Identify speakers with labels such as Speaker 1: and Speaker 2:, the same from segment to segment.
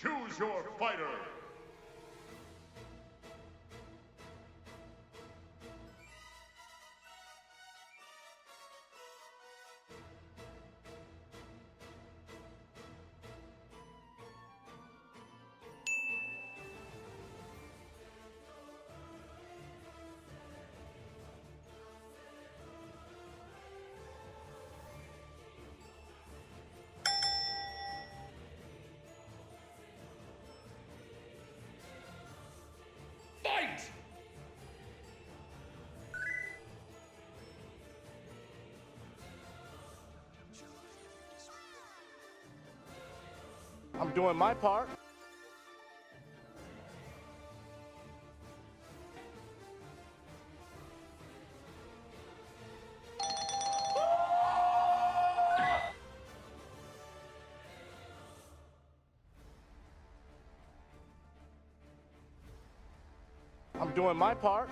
Speaker 1: Choose your fighter. Fight!
Speaker 2: I'm doing my part. I'm doing my part.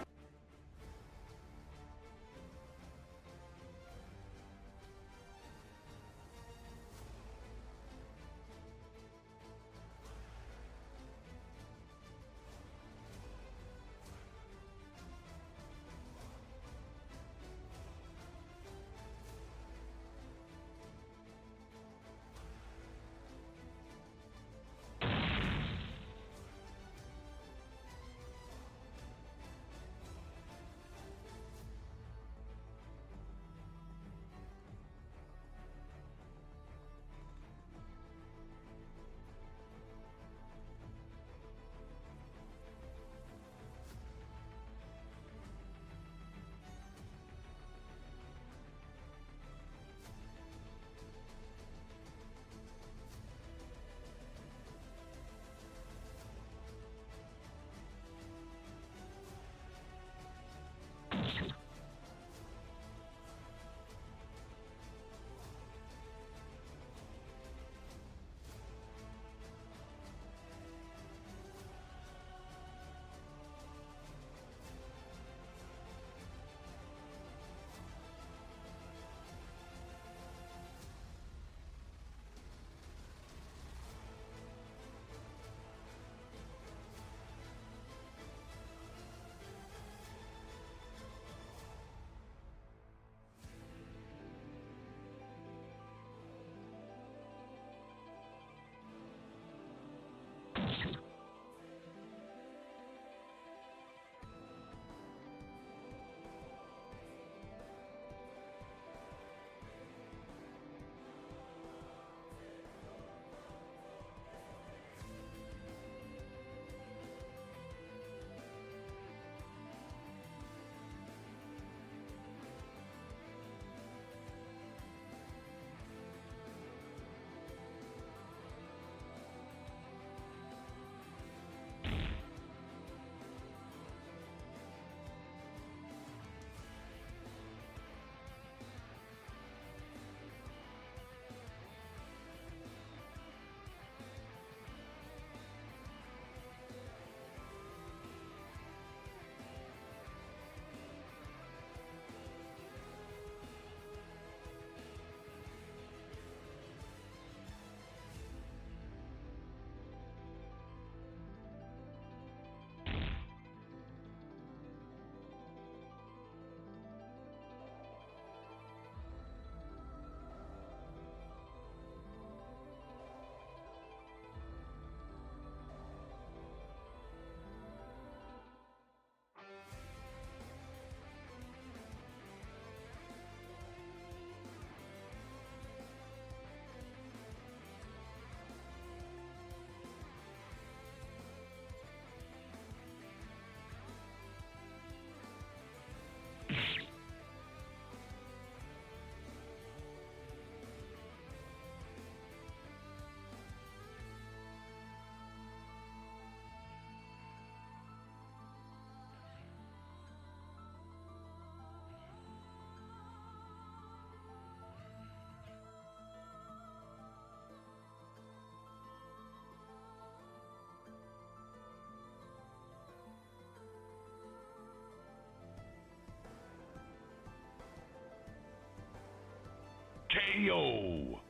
Speaker 1: KO.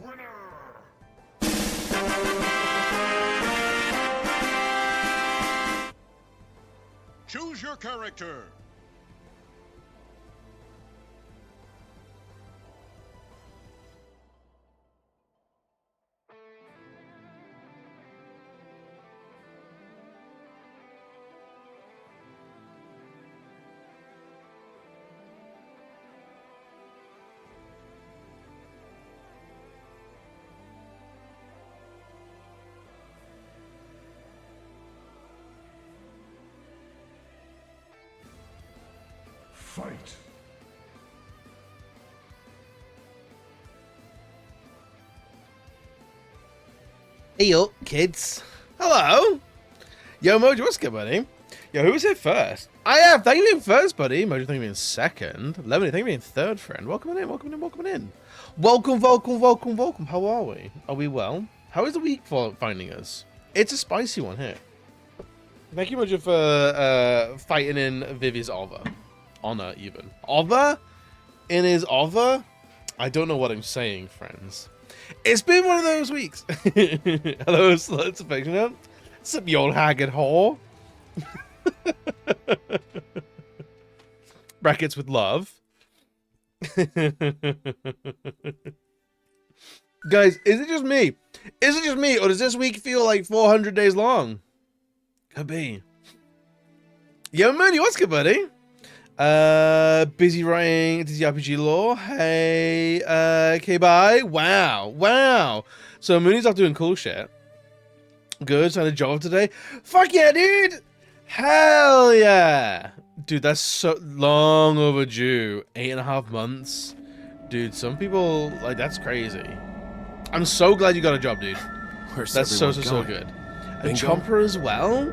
Speaker 1: Winner. character.
Speaker 3: Fight.
Speaker 4: Hey yo, kids. Hello. Yo, Mojo, what's good, buddy? Yo, who was here first? I have. Thank you for being first, buddy. Mojo, thank you for being second. Lemony, thank you for being third, friend. Welcome in, welcome in, welcome in. Welcome, welcome, welcome, welcome. How are we? Are we well? How is the week for finding us? It's a spicy one here. Thank you, Mojo, for fighting in Vivi's honor, even. Over? In his over? I don't know what I'm saying, friends. It's been one of those weeks. Hello, sluts affectionate. Sup, you old haggard whore. Brackets with love. Guys, is it just me? Is it just me, or does this week feel like 400 days long? Could be. Yo, Mooney, what's good, buddy? Busy writing TTRPG lore. Hey, okay, bye. Wow, wow. So Mooney's off doing cool shit. Good, signed a job today. Fuck yeah, dude. Hell yeah. Dude, that's so long overdue. 8.5 months. Dude, some people, like, that's crazy. I'm so glad you got a job, dude.
Speaker 1: Where's
Speaker 4: That's so good. And Chomper as well.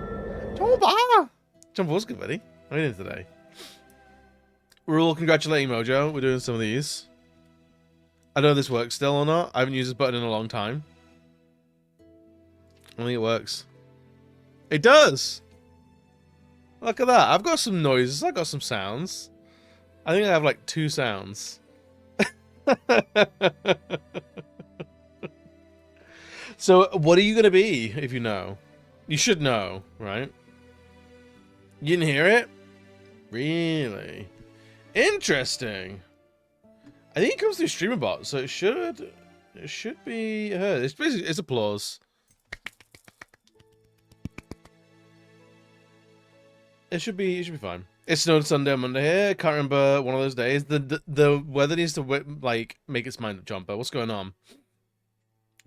Speaker 4: Chomper! Chomper was good, buddy. How are you doing today? We're all congratulating Mojo. We're doing some of these. I don't know if this works still or not. I haven't used this button in a long time. I think it works. It does! Look at that. I've got some noises. I've got some sounds. I think I have like 2 sounds. So, what are you going to be if you know? You should know, right? You didn't hear it? Really? Interesting. I think it comes through streamer bot, so it should be heard. It's basically applause. It should be fine. It snowed Sunday and Monday here. Can't remember one of those days. The weather needs to like make its mind up, Jumper. What's going on?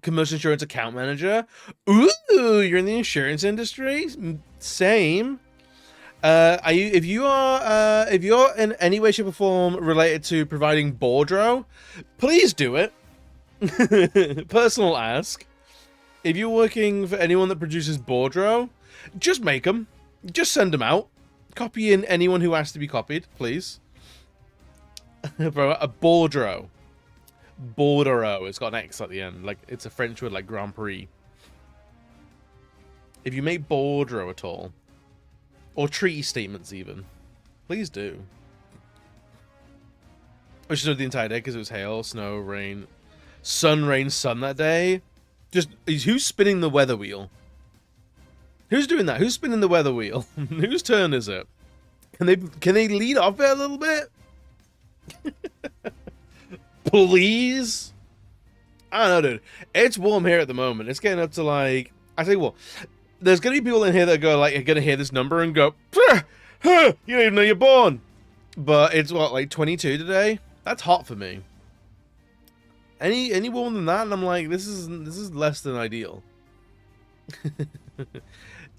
Speaker 4: Commercial insurance account manager. Ooh, you're in the insurance industry. Same. If you're in any way, shape, or form related to providing Bordro, please do it. Personal ask. If you're working for anyone that produces Bordro, just make them. Just send them out. Copy in anyone who has to be copied, please. Bro, a Bordro. Bordereau. It's got an X at the end. Like, it's a French word like Grand Prix. If you make Bordereau at all, or treaty statements even, please do. I should have the entire day because it was hail, snow, rain, sun that day. Just, who's spinning the weather wheel? Who's doing that? Who's spinning the weather wheel? Whose turn is it? Can they lead off it a little bit? Please? I don't know, dude. It's warm here at the moment. It's getting up to like, I tell you what, there's gonna be people in here that go like, are gonna hear this number and go, you don't even know you're born. But it's what, like 22 today? That's hot for me. Any warmer than that, and I'm like, this is less than ideal.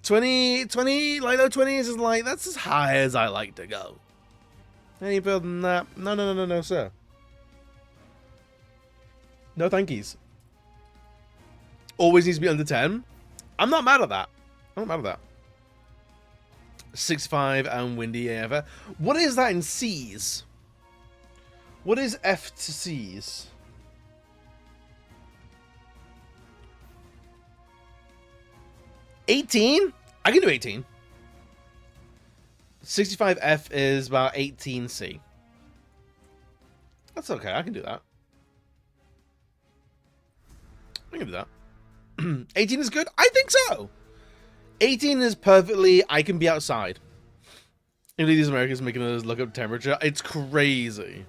Speaker 4: 20, like low 20s is like, that's as high as I like to go. Any further than that? No, sir. No thankies. Always needs to be under 10. I'm not mad at that. 65 and windy AF. What is that in C's? What is F to C's? $18? I can do 18. 65F is about 18C. That's okay. I can do that. I can do that. 18 is good? I think so. 18 is perfectly, I can be outside. You know, these Americans making us look up temperature. It's crazy.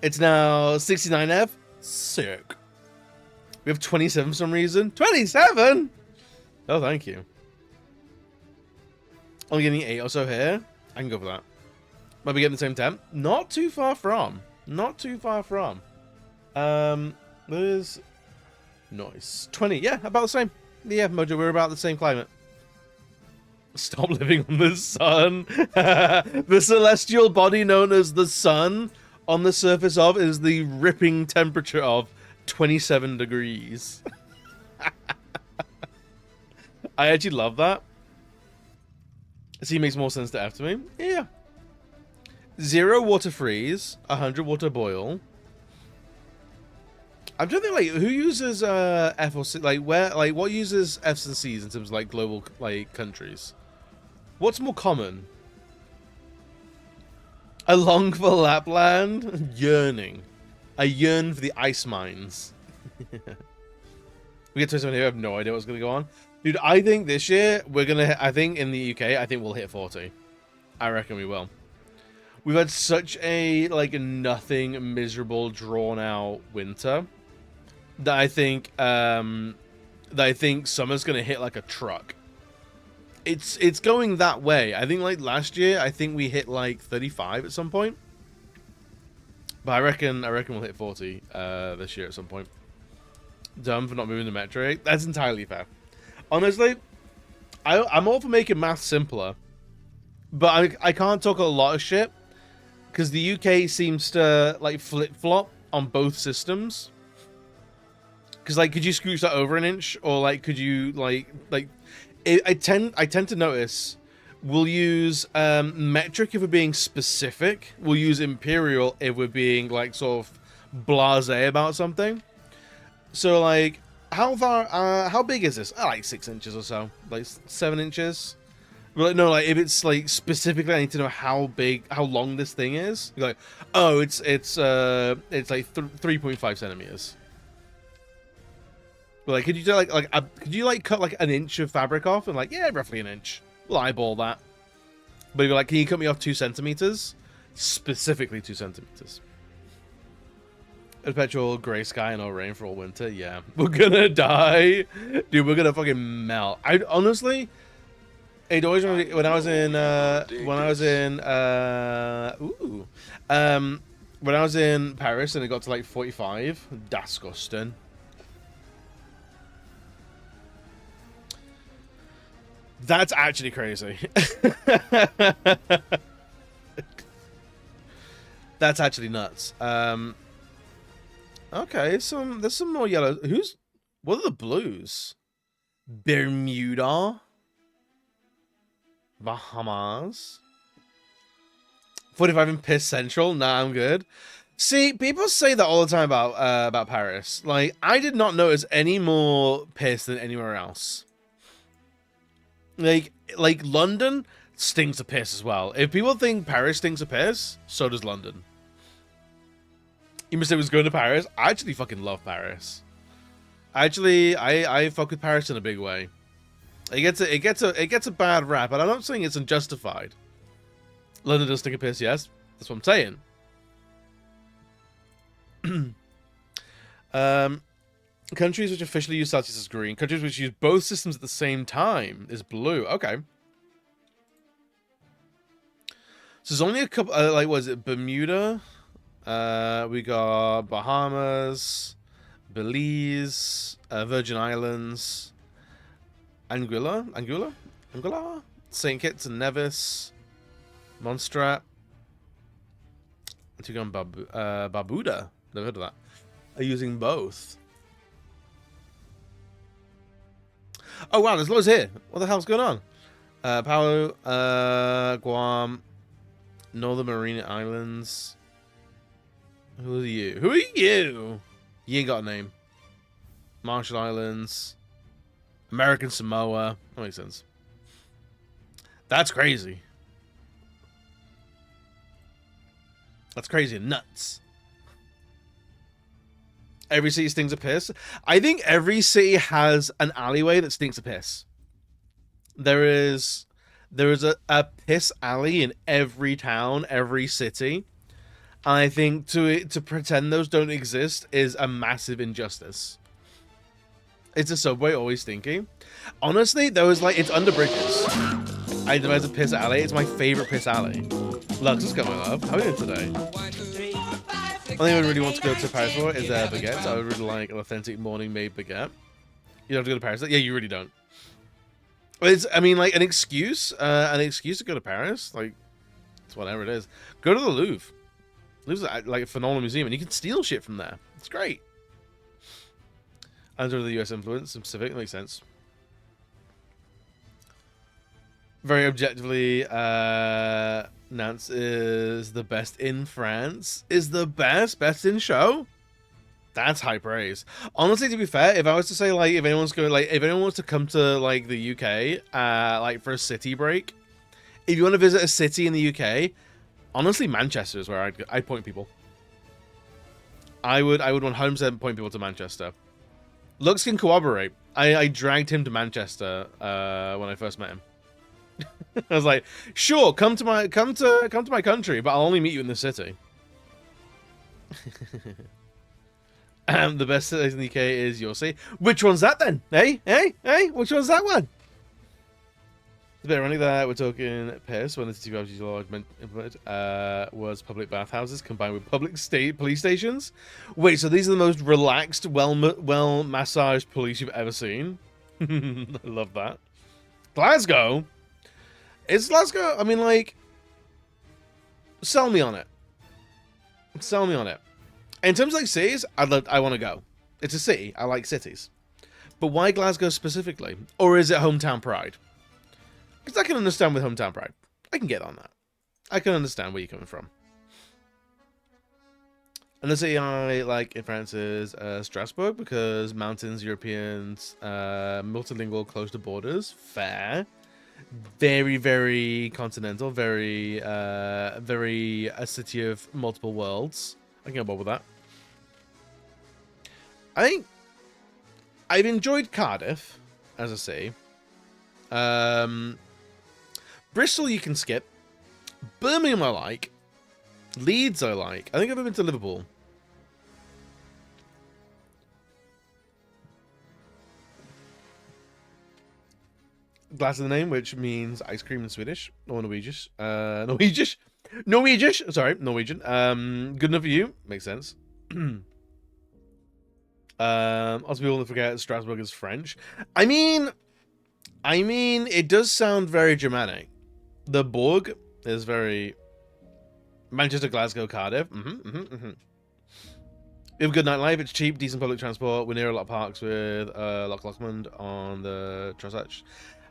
Speaker 4: It's now 69F. Sick. We have 27 for some reason. 27? Oh, thank you. I'm getting 8 or so here. I can go for that. Might be getting the same temp. Not too far from. Not too far from. There's noise. 20. Yeah, about the same. Yeah, Mojo, we're about the same climate. Stop living on the sun. The celestial body known as the sun on the surface of is the ripping temperature of 27 degrees. I actually love that. See, it makes more sense to F to me. Yeah. 0 water freeze, 100 water boil. I'm trying to think, like, who uses F or C? Like, where, like, what uses Fs and Cs in terms of like global like countries? What's more common? I long for Lapland, yearning. I yearn for the ice mines. We get 27 here. I have no idea what's gonna go on, dude. I think this year we're gonna. I think in the UK, I think we'll hit 40. I reckon we will. We've had such a like nothing, miserable, drawn out winter that I think summer's gonna hit like a truck. It's going that way. I think like last year, I think we hit like 35 at some point. But I reckon we'll hit 40 this year at some point. Dumb for not moving the metro. That's entirely fair. Honestly, I'm all for making math simpler, but I can't talk a lot of shit because the UK seems to like flip flop on both systems. Because like, could you scooch that over an inch, or like, could you like? I tend to notice we'll use metric if we're being specific. We'll use imperial if we're being like sort of blasé about something. So like, how big is this? Like 6 inches or so, like 7 inches. But like, no, like if it's like specifically, I need to know how big, how long this thing is. You're like, oh, it's like 3.5 centimeters. But like, could you do could you like cut like an inch of fabric off and like, yeah, roughly an inch. We'll eyeball that. But you're like, can you cut me off 2 centimeters? Specifically 2 centimeters. Perpetual gray sky and no rain for all winter. Yeah, we're gonna die, dude. We're gonna fucking melt. I honestly, it always when I was in Paris and it got to like 45. Disgusting. That's actually crazy. That's actually nuts. Okay, there's some more yellow. What are the blues? Bermuda, Bahamas, 45 in Piss Central. Nah, I'm good. See, people say that all the time about Paris. Like, I did not notice any more piss than anywhere else. Like London stinks of piss as well. If people think Paris stinks of piss, so does London. You must say was going to Paris. I actually fucking love Paris. Actually, I fuck with Paris in a big way. It gets a bad rap, and I'm not saying it's unjustified. London does stink of piss, yes. That's what I'm saying. Countries which officially use Celsius is green. Countries which use both systems at the same time is blue. Okay. So there's only a couple. Like, what is it? Bermuda. We got Bahamas, Belize, Virgin Islands, Anguilla, St. Kitts and Nevis, Montserrat, Antigua and Barbuda. Never heard of that. Are using both. Oh wow, there's loads here. What the hell's going on? Palau, Guam, Northern Marina Islands. Who are you? Who are you? You ain't got a name. Marshall Islands, American Samoa. That makes sense. That's crazy. That's crazy and nuts. Every city stinks of piss. I think every city has an alleyway that stinks of piss. There is There is a piss alley in every town, every city. And I think to pretend those don't exist is a massive injustice. It's a subway always stinky. Honestly, there was like, it's under bridges. I there's a piss alley. It's my favorite piss alley. Lux, what's going on, love? How are you doing today? Only thing I really want to go to Paris for is baguettes. I would really like an authentic morning made baguette. You don't have to go to Paris. Yeah, you really don't. It's, I mean, like an excuse to go to Paris. Like, it's whatever it is. Go to the Louvre. Louvre's like a phenomenal museum, and you can steal shit from there. It's great. Under the US influence, specific, makes sense. Very objectively, Nance is the best in France. Is the best in show? That's high praise. Honestly, to be fair, if I was to say like if anyone wants to come to like the UK, like for a city break, if you want to visit a city in the UK, honestly, Manchester is where I'd point people. I would 100% point people to Manchester. Lux can corroborate. I dragged him to Manchester when I first met him. I was like, sure, come to my country, but I'll only meet you in the city. The best city in the UK is You'll See. Which one's that then? Hey? Which one's that one? It's a bit ironic that we're talking piss when the city gravity law implemented was public bathhouses combined with public police stations. Wait, so these are the most relaxed, well massaged police you've ever seen? I love that. Glasgow? Is Glasgow? I mean, like, sell me on it. Sell me on it. In terms of like cities, I want to go. It's a city. I like cities. But why Glasgow specifically? Or is it hometown pride? Because I can understand with hometown pride. I can get on that. I can understand where you're coming from. And the city I like in France is Strasbourg, because mountains, Europeans, multilingual, close to borders. Fair. Very, very continental. Very a city of multiple worlds. I can get bored with that. I think I've enjoyed Cardiff as a city. Bristol you can skip. Birmingham I like. Leeds I like. I think I've ever been to Liverpool. Glass of the name, which means ice cream in Swedish or Norwegian. Sorry, Norwegian. Good enough for you. Makes sense. Also, people forget Strasbourg is French. I mean, it does sound very Germanic. The Borg is very Manchester, Glasgow, Cardiff. We have a good nightlife. It's cheap, decent public transport. We're near a lot of parks with Loch Lomond on the Trossachs.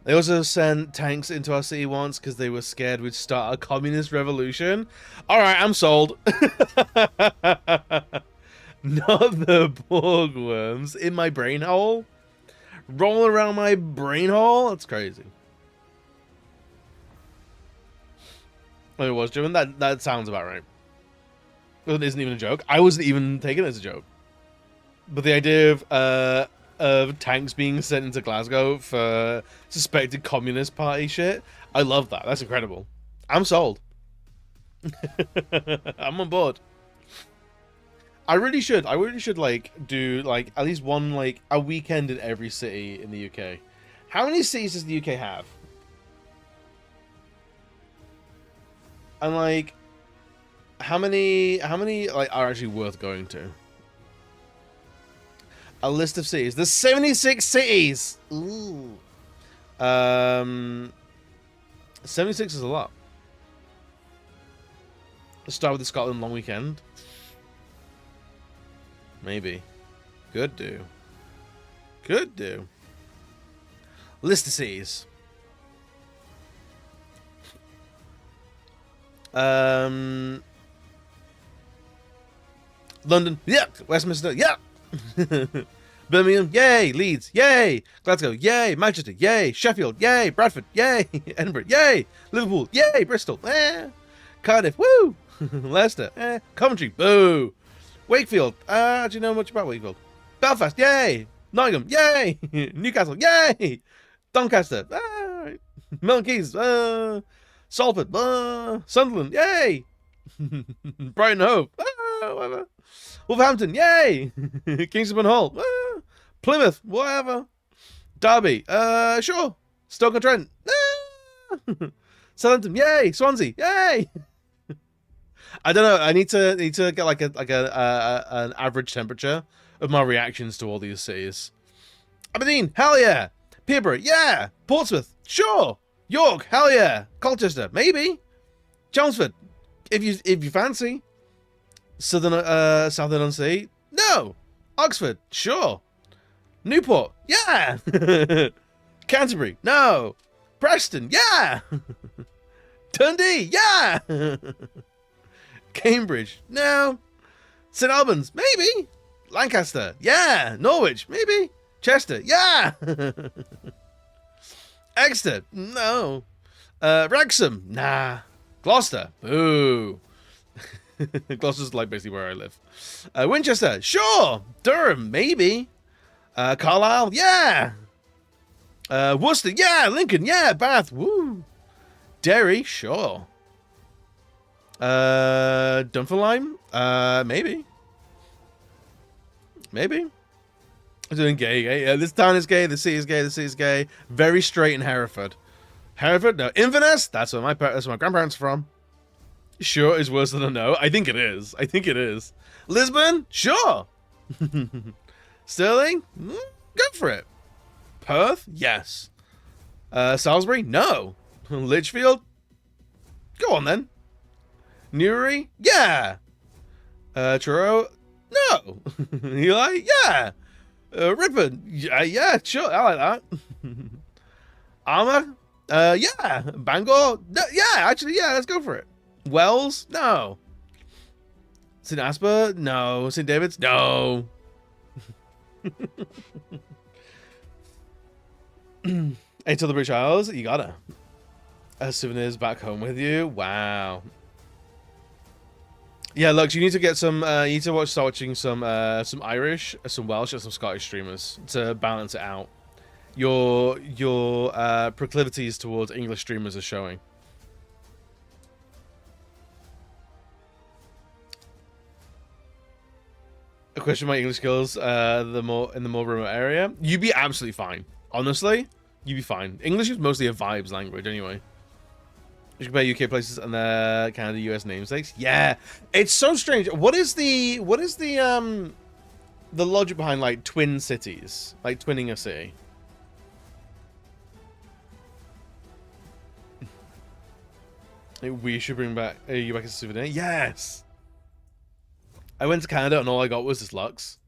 Speaker 4: They also sent tanks into our city once because they were scared we'd start a communist revolution. All right, I'm sold. Not the Borg worms in my brain hole. Roll around my brain hole. That's crazy. Oh, it was German. That sounds about right. It isn't even a joke. I wasn't even taking it as a joke. But the idea of tanks being sent into Glasgow for suspected Communist Party shit, I love that. That's incredible. I'm sold. I'm on board. I really should like do like at least one like a weekend in every city in the UK. How many cities does the UK have? And like how many like are actually worth going to? A list of cities. There's 76 cities. Ooh. 76 is a lot. Let's start with the Scotland long weekend. Maybe. Could do. Could do. List of cities. London. Yeah. Westminster. Yeah. Birmingham. Yay. Leeds. Yay. Glasgow. Yay. Manchester. Yay. Sheffield. Yay. Bradford. Yay. Edinburgh. Yay. Liverpool. Yay. Bristol. Cardiff. Woo. Leicester. Coventry. Boo. Wakefield. Do you know much about Wakefield? Belfast. Yay. Nottingham. Yay. Newcastle. Yay. Doncaster. Right. Milton Keynes, Salford, Sunderland, yay! Brighton Hove, whatever. Wolverhampton, yay! Kingston Hall, Plymouth, whatever. Derby, sure. Stoke-on-Trent, Southampton, yay! Swansea, yay! I don't know. I need to get like an average temperature of my reactions to all these cities. Aberdeen, hell yeah. Peterborough, yeah. Portsmouth, sure. York, hell yeah. Colchester, maybe. Chelmsford, if you fancy. Southern-on-Sea, no. Oxford, sure. Newport, yeah. Canterbury, no. Preston, yeah. Dundee, yeah. Cambridge, no. St Albans, maybe. Lancaster, yeah. Norwich, maybe. Chester, yeah. Exeter, no. Wrexham, nah. Gloucester, boo. Gloucester's like basically where I live. Winchester, sure. Durham, maybe. Carlisle, yeah. Worcester, yeah. Lincoln, yeah. Bath, woo. Derry, sure. Dunfermline, maybe. Maybe. I'm doing gay. Yeah, this town is gay. The city is gay. The city is gay. Very straight in Hereford. Hereford, no. Inverness, that's where my grandparents are from. Sure is worse than a no. I think it is. I think it is. Lisbon, sure. Stirling, go for it. Perth, yes. Salisbury, no. Lichfield, go on then. Newry, yeah. Truro, no. Ely, yeah. Ripon, yeah, sure, I like that. Armour, yeah. Bangor, no, yeah, actually, yeah, let's go for it. Wells, no. St. Asper, no. St. David's, no. Hey, to the British Isles, you gotta. Souvenirs back home with you, wow. Yeah, look, you need to get some. You need to start watching some Irish, some Welsh, and some Scottish streamers to balance it out. Your proclivities towards English streamers are showing. A question my English skills. In the more remote area, you'd be absolutely fine. Honestly, you'd be fine. English is mostly a vibes language anyway. You compare UK places and the Canada, US namesakes. Yeah, it's so strange. What is the logic behind like twin cities, like twinning a city? We should bring back you back as a souvenir. Yes. I went to Canada and all I got was this Lux.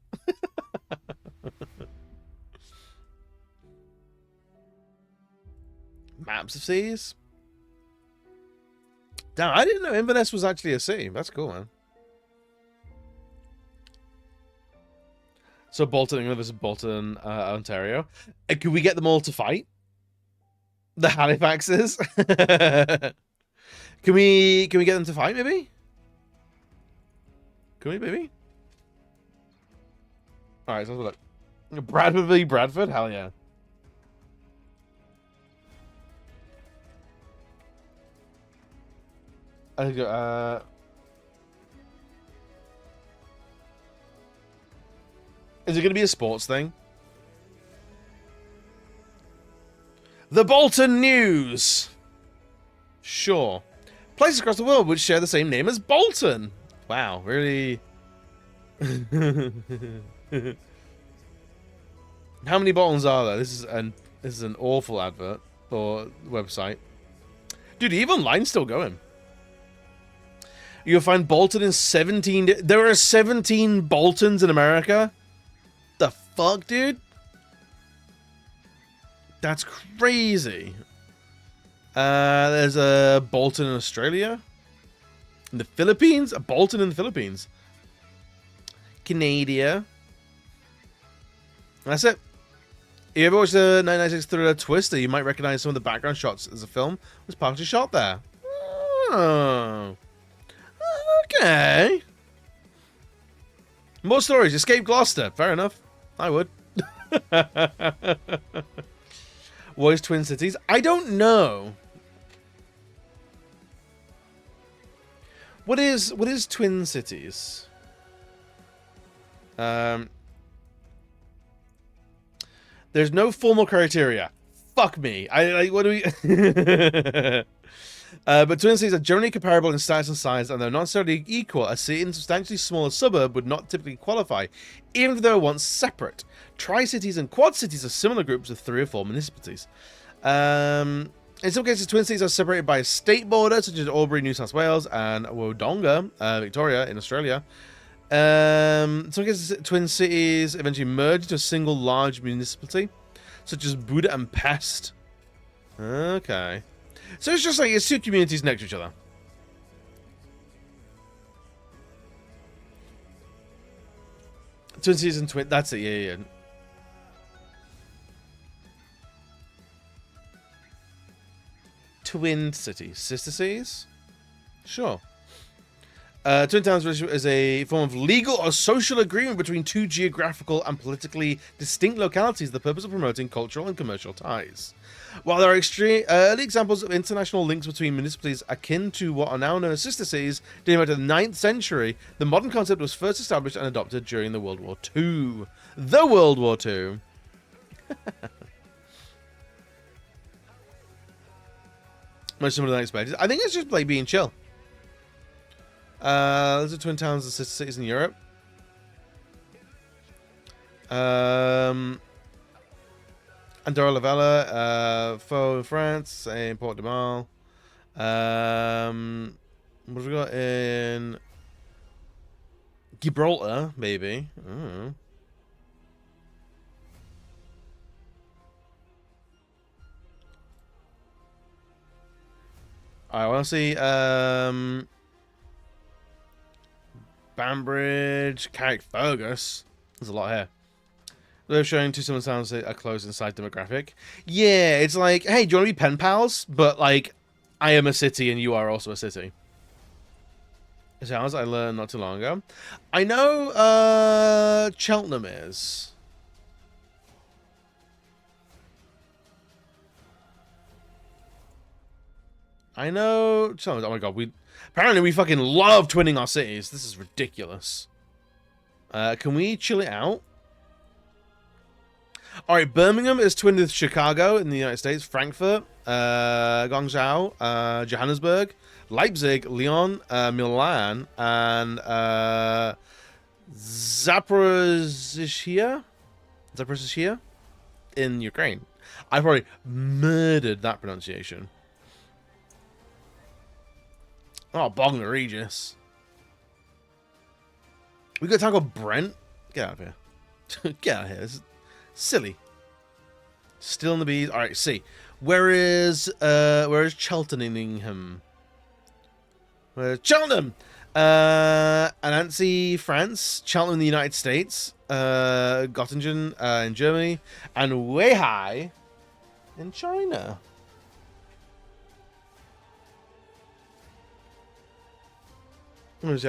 Speaker 4: Maps of seas. Damn, I didn't know Inverness was actually a city. That's cool, man. So Bolton, England versus Bolton, Ontario. Could we get them all to fight? The Halifaxes? Can we get them to fight, maybe? Can we, maybe? Alright, so let's look. Bradford v. Bradford? Hell yeah. I think, is it going to be a sports thing? The Bolton News! Sure. Places across the world which share the same name as Bolton. Wow, really? How many Boltons are there? This is an awful advert or website. Dude, EVE Online's still going. You'll find Bolton in 17... There are 17 Boltons in America? The fuck, dude? That's crazy. There's a Bolton in Australia. In the Philippines? A Bolton in the Philippines. Canada. That's it. If you ever watched the 1996 thriller Twister, you might recognize some of the background shots as a film was partially shot there. Oh. Okay. More stories. Escape Gloucester. Fair enough. I would. What is Twin Cities? I don't know. What is Twin Cities? There's no formal criteria. Fuck me. What do we? But twin cities are generally comparable in size and size, and they're not necessarily equal. A city in a substantially smaller suburb would not typically qualify, even if they were once separate. Tri-cities and quad cities are similar groups of 3 or 4 municipalities. In some cases, twin cities are separated by a state border, such as Albury, New South Wales, and Wodonga, Victoria, in Australia. In some cases, twin cities eventually merge into a single large municipality, such as Buda and Pest. Okay. So it's just like it's 2 communities next to each other. Twin cities and twin. That's it. Yeah. Twin cities, sister cities. Sure. Twin towns is a form of legal or social agreement between 2 geographical and politically distinct localities for the purpose of promoting cultural and commercial ties. While there are early examples of international links between municipalities akin to what are now known as sister cities, dating back to the 9th century, the modern concept was first established and adopted during the World War II. The World War II. Much similar than expected. I think it's just like being chill. Those are twin towns and sister cities in Europe. Andorra la Vella, Faux in France, and Port de Mal. What have we got in Gibraltar, maybe? I want to see Banbridge, Carrickfergus. There's a lot here. They're showing 2 similar towns that are close inside demographic. Yeah, it's like, hey, do you want to be pen pals? But like, I am a city and you are also a city. Sounds I learned not too long ago. I know Cheltenham is. I know. Oh my god, apparently we fucking love twinning our cities. This is ridiculous. Can we chill it out? All right, Birmingham is twinned with Chicago in the United States, Frankfurt, Guangzhou, Johannesburg, Leipzig, Lyon, Milan, and Zaporizhzhia in Ukraine. I probably murdered that pronunciation. Oh, Bognor Regis. We got a town called Brent. Get out of here. Get out of here. This is silly. Still in the bees. All right, see. Where is Cheltenham? Where's Cheltenham? Annecy, France. Cheltenham in the United States. Göttingen in Germany. And Weihai in China. I've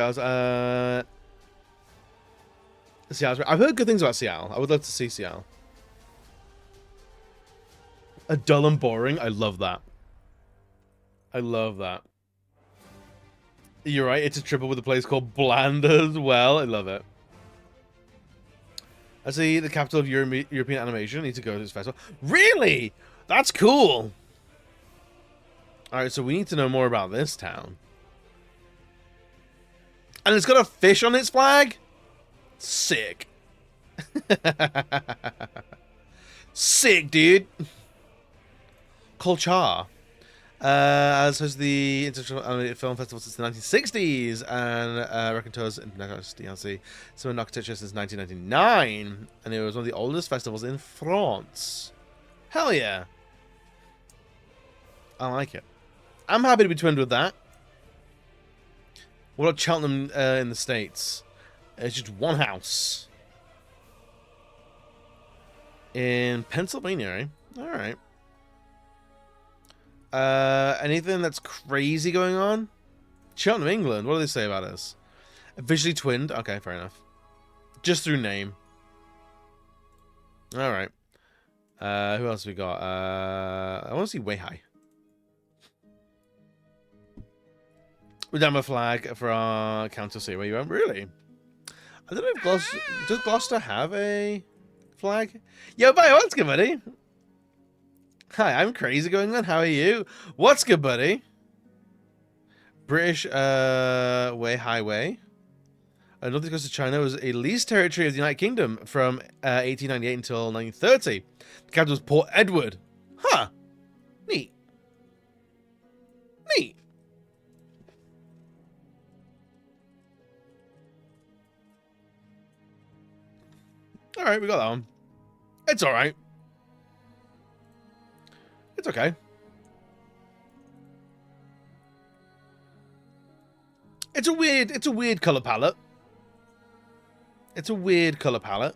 Speaker 4: heard good things about Seattle. I would love to see Seattle. A dull and boring. I love that. I love that. You're right. It's a triple with a place called Bland as well. I love it. I see the capital of European animation. I need to go to this festival. Really? That's cool. All right, so we need to know more about this town. And it's got a fish on its flag? Sick. Sick, dude. Culture. As hosts the International Animated Film Festival since the 1960s and Raconteurs International DLC. So in architecture since 1999. And it was one of the oldest festivals in France. Hell yeah. I like it. I'm happy to be twinned with that. What about Cheltenham in the States? It's just one house. In Pennsylvania, eh? Alright. Anything that's crazy going on? Cheltenham, England. What do they say about us? Visually twinned. Okay, fair enough. Just through name. Alright. Who else we got? I want to see Weihai. We don't have a flag for our Council City where you are. Really? I don't know if Gloucester... Does Gloucester have a flag? Yo, bye, what's good, buddy? Hi, I'm Crazy Going On. How are you? What's good, buddy? British, way highway. North Coast of China was a leased territory of the United Kingdom from 1898 until 1930. The capital was Port Edward. Huh. Neat. Neat. Alright, we got that one. It's alright. It's okay. It's a weird color palette. It's a weird color palette.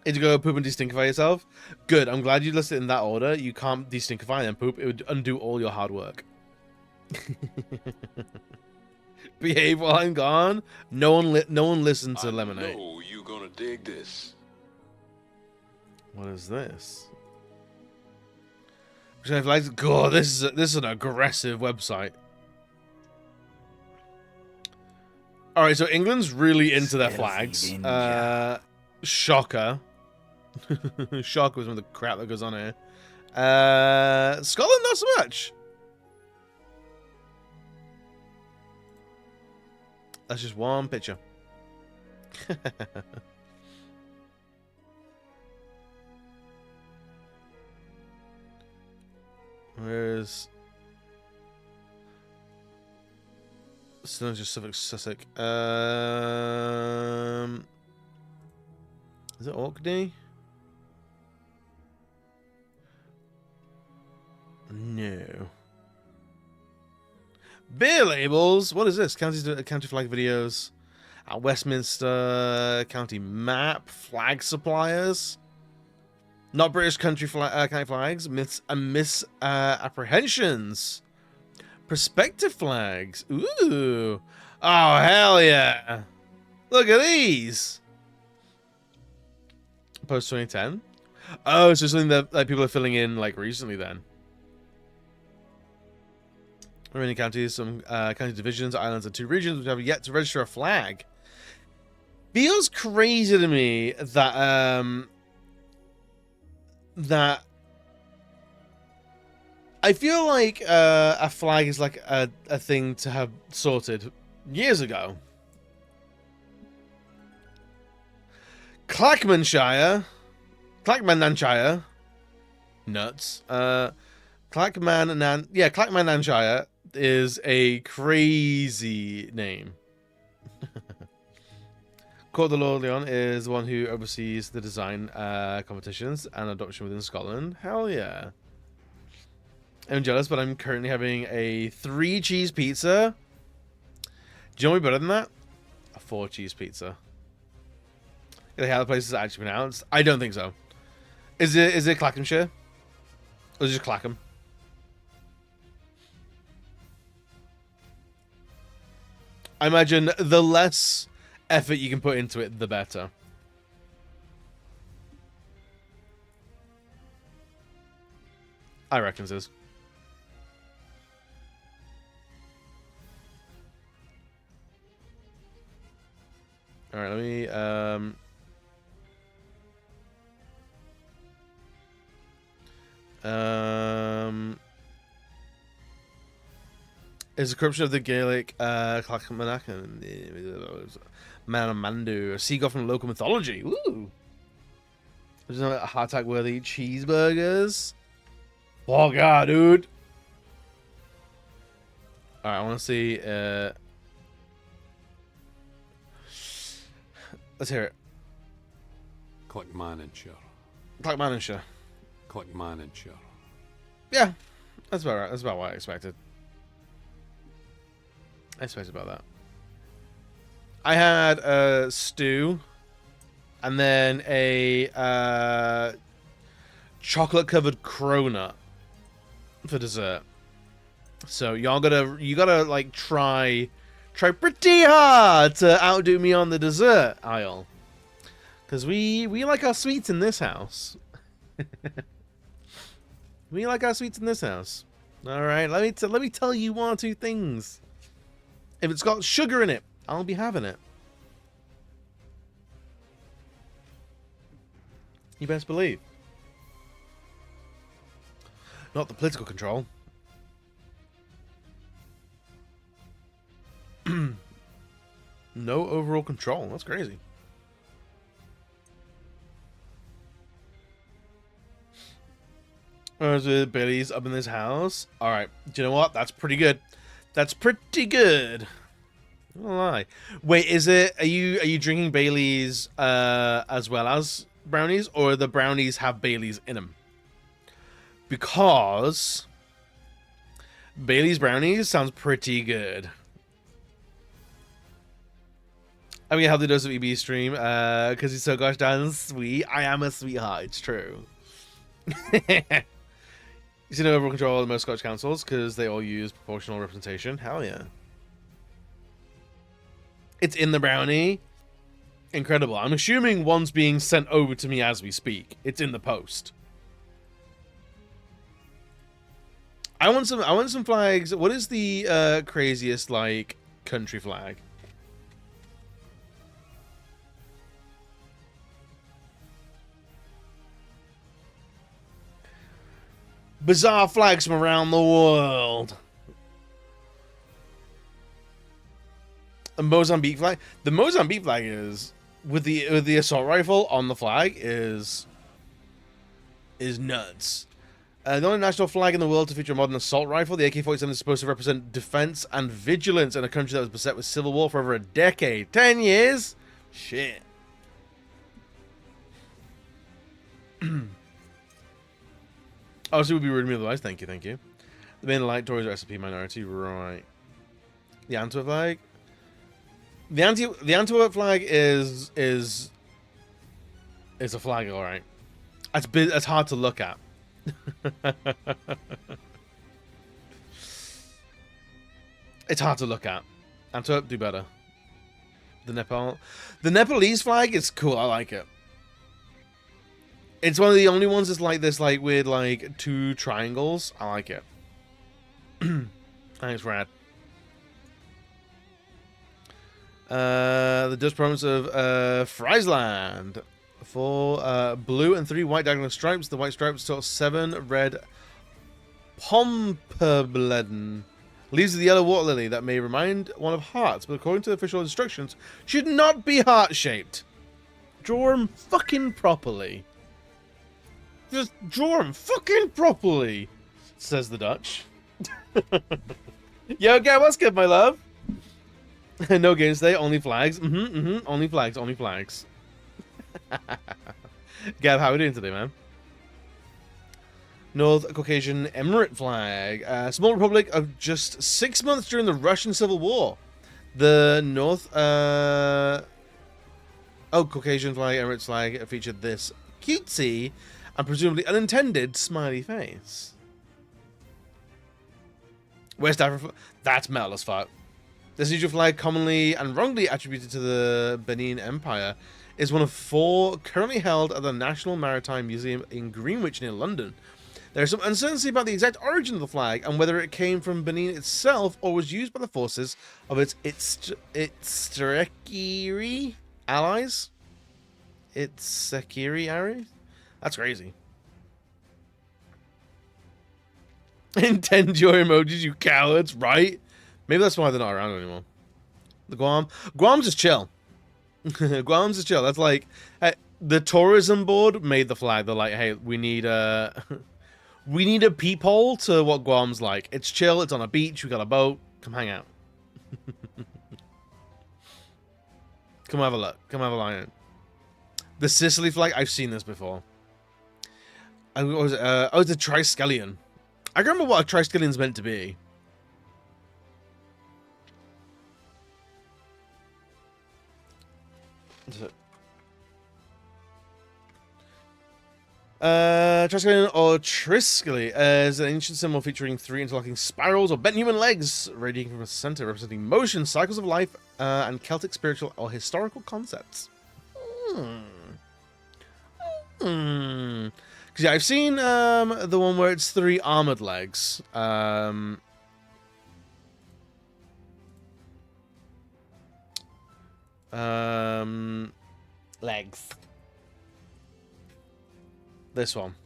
Speaker 4: Did you go poop and destinkify yourself? Good. I'm glad you listed it in that order. You can't destinkify and poop. It would undo all your hard work. Behave while I'm gone. No one listens to Lemonade.
Speaker 3: Oh, you gonna dig this.
Speaker 4: What is this? God, this is an aggressive website. All right, so England's really into their flags. Shocker. Shocker was one of the crap that goes on here. Scotland, not so much. That's just one picture. Where's... So just Sussex. Is it Orkney? No. Beer labels. What is this? County flag videos. At Westminster county map. Flag suppliers. Not British county flags. Myths and misapprehensions. Perspective flags. Ooh. Oh, hell yeah. Look at these. Post 2010. Oh, so something that like, people are filling in like recently then. Remaining counties, some county divisions, islands, and 2 regions which have yet to register a flag. Feels crazy to me that that I feel like a flag is like a thing to have sorted years ago. Clackmanshire, nuts. Clackmannanshire is a crazy name. Court de Lorleon is the one who oversees the design competitions and adoption within Scotland. Hell yeah. I'm jealous, but I'm currently having a 3-cheese pizza. Do you know what would be better than that? A 4-cheese pizza. How the place is actually pronounced? I don't think so. Is it Clackamshire? Or is it just Clackham? I imagine the less effort you can put into it, the better. I reckon it is. Alright, let me is a corruption of the Gaelic Clackmanach and Manamandu, a seagull from local mythology. Ooh. There's no heart attack worthy cheeseburgers. Oh god, dude. Alright, I wanna see let's hear it.
Speaker 3: Clackmannanshire.
Speaker 4: Clackmannanshire.
Speaker 3: Clackmannanshire.
Speaker 4: Yeah, that's about right. That's about what I expected. I expected about that. I had a stew, and then a chocolate-covered cronut for dessert. So you gotta like try pretty hard to outdo me on the dessert aisle. Because we like our sweets in this house. We like our sweets in this house. All right, let me tell you one or two things. If it's got sugar in it, I'll be having it. You best believe. Not the political control. No overall control. That's crazy. Or is it Bailey's up in this house? Alright. Do you know what? That's pretty good. That's pretty good. I won't lie. Wait, is it... Are you drinking Bailey's as well as brownies? Or the brownies have Bailey's in them? Because... Bailey's brownies sounds pretty good. I mean, how the does of EB stream, because he's so gosh darn sweet. I am a sweetheart, it's true. You see no overall control of most Scottish councils, because they all use proportional representation. Hell yeah. It's in the brownie. Incredible. I'm assuming one's being sent over to me as we speak. It's in the post. I want some flags. What is the craziest, like, country flag? Bizarre flags from around the world. A Mozambique flag. The Mozambique flag is with the assault rifle on the flag is nuts. The only national flag in the world to feature a modern assault rifle, the AK-47 is supposed to represent defense and vigilance in a country that was beset with civil war for over a decade. 10 years? Shit. Oh, so it would be rude of me otherwise. Thank you, thank you. The main light Tories are SLP minority, right? The Antwerp flag. The Antwerp flag is a flag, all right. It's hard to look at. It's hard to look at. Antwerp, do better. The Nepalese flag is cool. I like it. It's one of the only ones that's like this, like weird, like two triangles. I like it. Thanks, rad. The Dutch province of Friesland. 4 blue and 3 white diagonal stripes. The white stripes total 7 red pomperbleden. Leaves of the yellow water lily that may remind one of hearts, but according to official instructions, should not be heart-shaped. Draw them fucking properly. Just draw them fucking properly, says the Dutch. Yo, Gab, what's good, my love? No games today, only flags. Only flags, only flags. Gab, how are we doing today, man? North Caucasian Emirate flag. Small republic of just 6 months during the Russian Civil War. The North Caucasian flag, Emirates flag, featured this cutesy and presumably unintended smiley face. West Africa, that's metal as fuck. This usual flag, commonly and wrongly attributed to the Benin Empire, is one of 4 currently held at the National Maritime Museum in Greenwich near London. There is some uncertainty about the exact origin of the flag and whether it came from Benin itself or was used by the forces of its Itsekiri allies. Itsekiri allies? That's crazy. Intend your emojis, you cowards, right? Maybe that's why they're not around anymore. The Guam's just chill. Guam's just chill. That's like, hey, the tourism board made the flag. They're like, hey, we need a peephole to what Guam's like. It's chill. It's on a beach. We got a boat. Come hang out. Come have a look. Come have a line. The Sicily flag. I've seen this before. It's a triskelion. I can't remember what a triskelion's meant to be. Triskelion or Triskeli is an ancient symbol featuring 3 interlocking spirals or bent human legs radiating from a center, representing motion, cycles of life, and Celtic spiritual or historical concepts. Because yeah, I've seen the one where it's 3 armored legs. Legs. This one.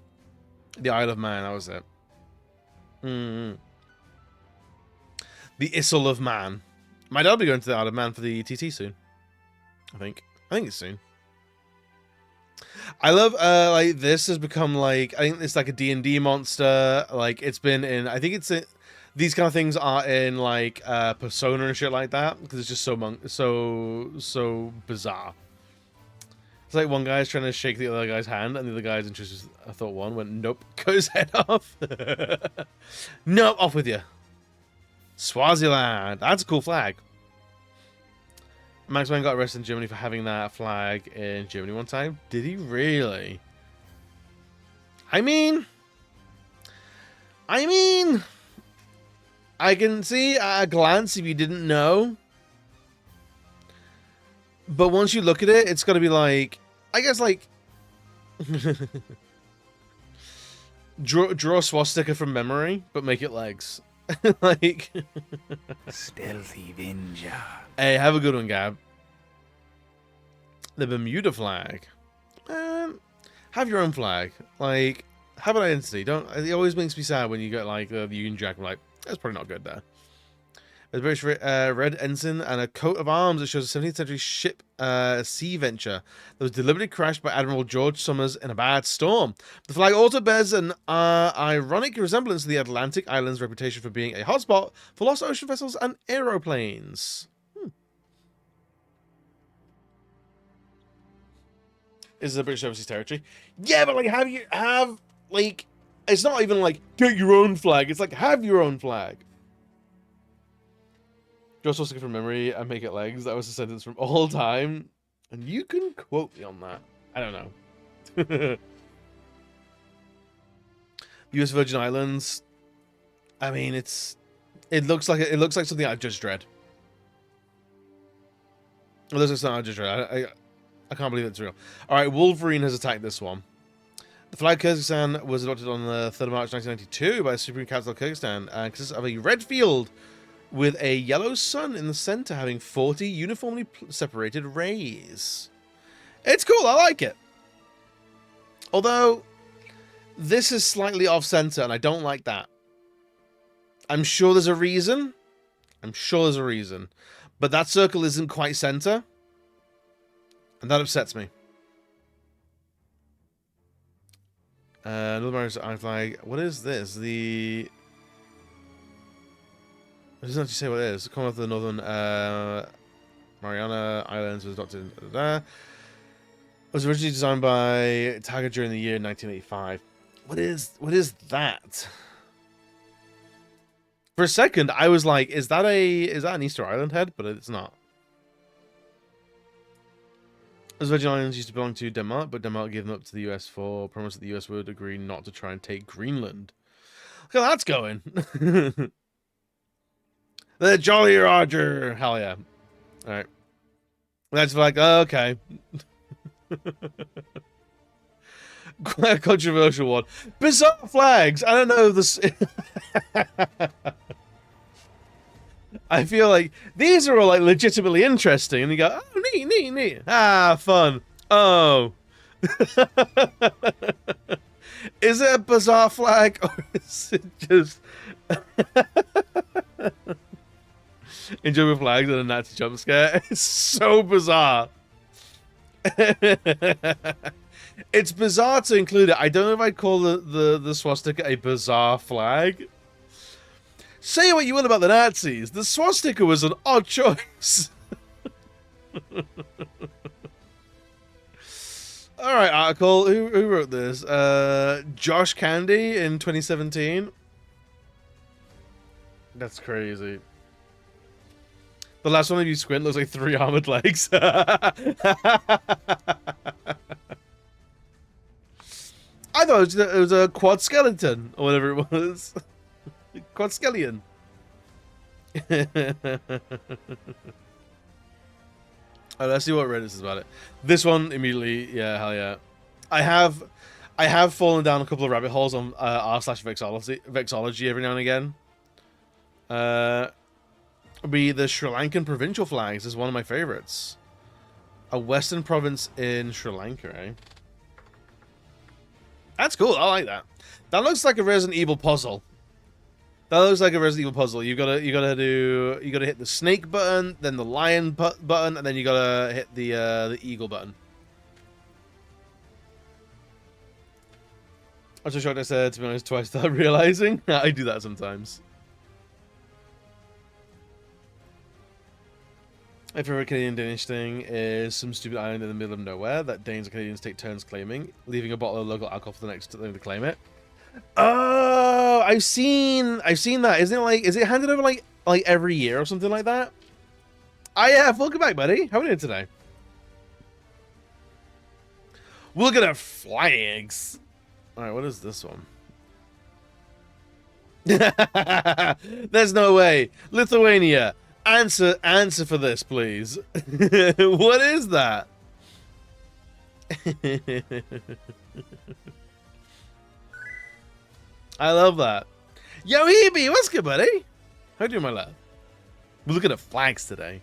Speaker 4: The Isle of Man, that was it. The Isle of Man. My dad will be going to the Isle of Man for the TT soon. I think it's soon. I love like this has become like, I think it's like a D&D monster. Like it's been in, I think it's in, these kind of things are in like Persona and shit like that because it's just so bizarre. It's like one guy's trying to shake the other guy's hand and the other guy's interested. I thought one went nope, cut his head off. Nope, off with you. Swaziland, that's a cool flag. Max Wayne got arrested in Germany for having that flag in Germany one time. Did he really? I mean, I can see at a glance if you didn't know. But once you look at it, it's got to be like, I guess like, draw a swastika from memory, but make it legs. Like,
Speaker 1: Stealthy ninja.
Speaker 4: hey, have a good one, Gab. The Bermuda flag. Have your own flag. Like, have an identity. Don't. It always makes me sad when you get like the Union Jack. I'm like, that's probably not good there. There's a British red ensign and a coat of arms that shows a 17th century ship sea venture that was deliberately crashed by Admiral George Summers in a bad storm. The flag also bears an ironic resemblance to the Atlantic island's reputation for being a hotspot for lost ocean vessels and aeroplanes. Is the British overseas territory? Yeah, but like, like, it's not even like get your own flag. It's like have your own flag. Draw swastika from memory and make it legs. That was a sentence from all time. And you can quote me on that. I don't know. US Virgin Islands. I mean, it looks like something out of Judge Dredd. It looks like something out of Judge Dredd. I can't believe it's real. All right, Wolverine has attacked this one. The flag of Kyrgyzstan was adopted on the 3rd of March 1992 by the Supreme Council of Kyrgyzstan and consists of a red field with a yellow sun in the center having 40 uniformly separated rays. It's cool, I like it. Although, this is slightly off-center, and I don't like that. I'm sure there's a reason. But that circle isn't quite center. And that upsets me. Northern Ireland flag. What is this? It doesn't actually say what it is. Commonwealth of the Northern Mariana Islands was adopted. It was originally designed by Tiger during the year 1985. What is that? For a second, I was like, is that an Easter Island head? But it's not. Those Virgin Islands used to belong to Denmark, but Denmark gave them up to the US for promise that the US would agree not to try and take Greenland. Look how that's going. The Jolly Roger. Hell yeah. Alright. That's like, oh, okay. Quite a controversial one. Bizarre flags. I don't know this. I feel like these are all like legitimately interesting, and you go, oh, neat. Ah, fun. Oh. Is it a bizarre flag, or is it just enjoyable flags and a Nazi jump scare? It's so bizarre. It's bizarre to include it. I don't know if I'd call the swastika a bizarre flag. Say what you will about the Nazis, the swastika was an odd choice. Alright, article. Who wrote this? Josh Candy in 2017. That's crazy. The last one of you squint looks like 3 armored legs. I thought it was a quad skeleton, or whatever it was. Quad skeleton. Oh, let's see what Reddit says about it. This one immediately, yeah, hell yeah. I have fallen down a couple of rabbit holes on r/vexology every now and again. The Sri Lankan provincial flags is one of my favorites. A western province in Sri Lanka, eh? That's cool. I like that. That looks like a Resident Evil puzzle. That looks like a Resident Evil puzzle. You gotta hit the snake button, then the lion button, and then you gotta hit the eagle button. I'm so shocked I said, to be honest, twice without realizing. I do that sometimes. My favorite Canadian Danish thing is some stupid island in the middle of nowhere that Danes and Canadians take turns claiming, leaving a bottle of local alcohol for the next time to claim it. Oh, I've seen that. Isn't it like, is it handed over like every year or something like that? Oh yeah, welcome back, buddy. How are you doing today? We're look at flags. All right, what is this one? There's no way. Lithuania. Answer for this, please. What is that? I love that. Yo, Hebe, what's good, buddy? How you doing, my love? We're looking at flags today.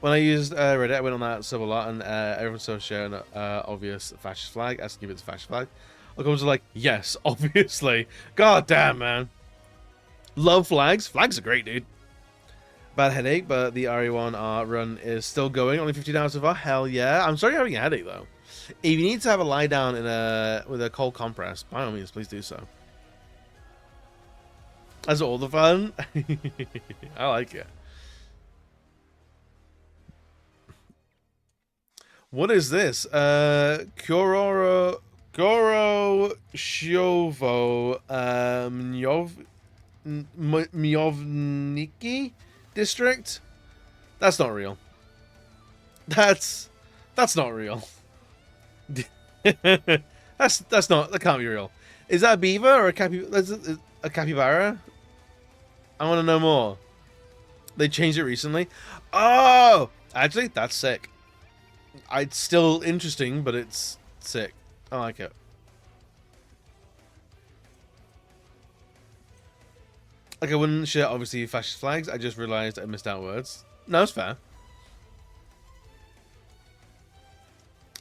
Speaker 4: When I used Reddit, I went on that sub a lot, and everyone started sharing an obvious fascist flag, asking if it's a fascist flag. I was like, yes, obviously. God damn, man. Love flags. Flags are great, dude. Bad headache, but the RE1 run is still going. Only 15 hours so far. Hell yeah. I'm sorry you're having a headache, though. If you need to have a lie down in with a cold compress, by all means, please do so. That's all the fun. I like it. What is this? Goro Shovo Myovniki district? That's not real. That's not real. That can't be real. Is that a beaver or a capybara? I want to know more. They changed it recently. Oh, actually, that's sick. It's still interesting, but it's sick. I like it. Like, I wouldn't share, obviously, fascist flags. I just realized I missed out words. No, it's fair.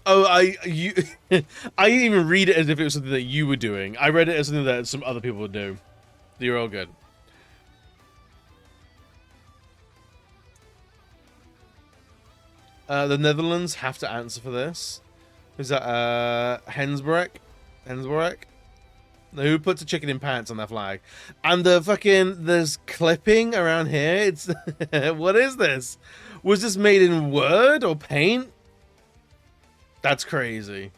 Speaker 4: Oh, I didn't even read it as if it was something that you were doing. I read it as something that some other people would do. You're all good. The Netherlands have to answer for this. Is that Hensbroek? Who puts a chicken in pants on their flag? And the fucking, there's clipping around here. It's what is this? Was this made in Word or Paint? That's crazy.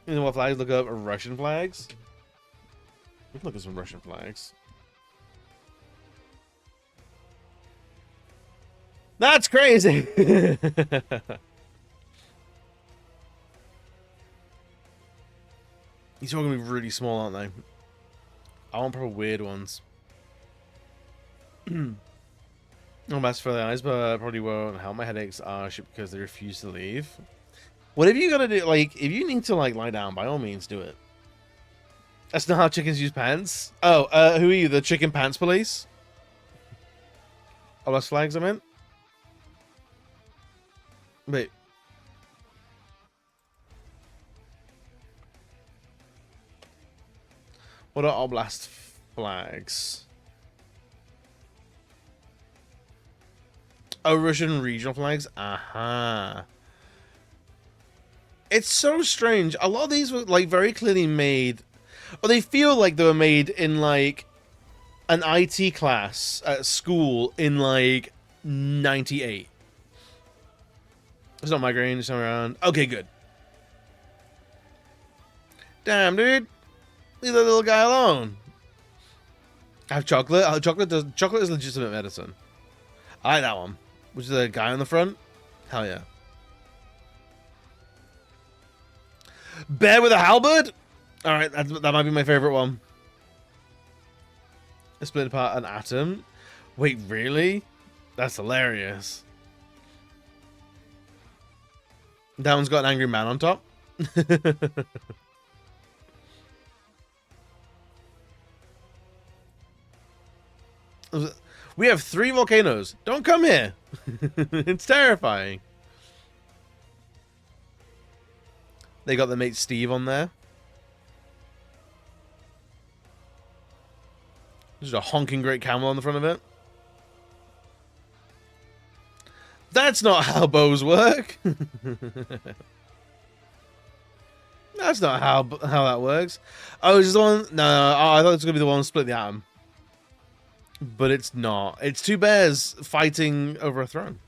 Speaker 4: You know what flags? Look up Russian flags. We can look at some Russian flags. That's crazy. These are all gonna be really small, aren't they? I want proper weird ones. No mask for the eyes, but I probably won't help. My headaches are shit because they refuse to leave. Whatever you gotta do, like, if you need to, like, lie down, by all means, do it. That's not how chickens use pants. Oh, who are you? The chicken pants police? Oh, that's flags, I meant? Wait. What are Oblast flags? Oh, Russian regional flags? Aha. It's so strange. A lot of these were, like, very clearly made... Or they feel like they were made in, like, an IT class at school in, like, 98. It's not migraine, it's not around. Okay, good. Damn, dude. Leave that little guy alone. Have chocolate. Chocolate is legitimate medicine. I like that one. Which is the guy on the front? Hell yeah. Bear with a halberd? Alright, that might be my favorite one. Split apart an atom. Wait, really? That's hilarious. That one's got an angry man on top. We have 3 volcanoes. Don't come here. It's terrifying. They got their mate Steve on there. There's a honking great camel on the front of it. That's not how bows work. That's not how that works. Oh, it's just the one. No, I thought it was gonna be the one split the atom, but it's not. It's 2 bears fighting over a throne.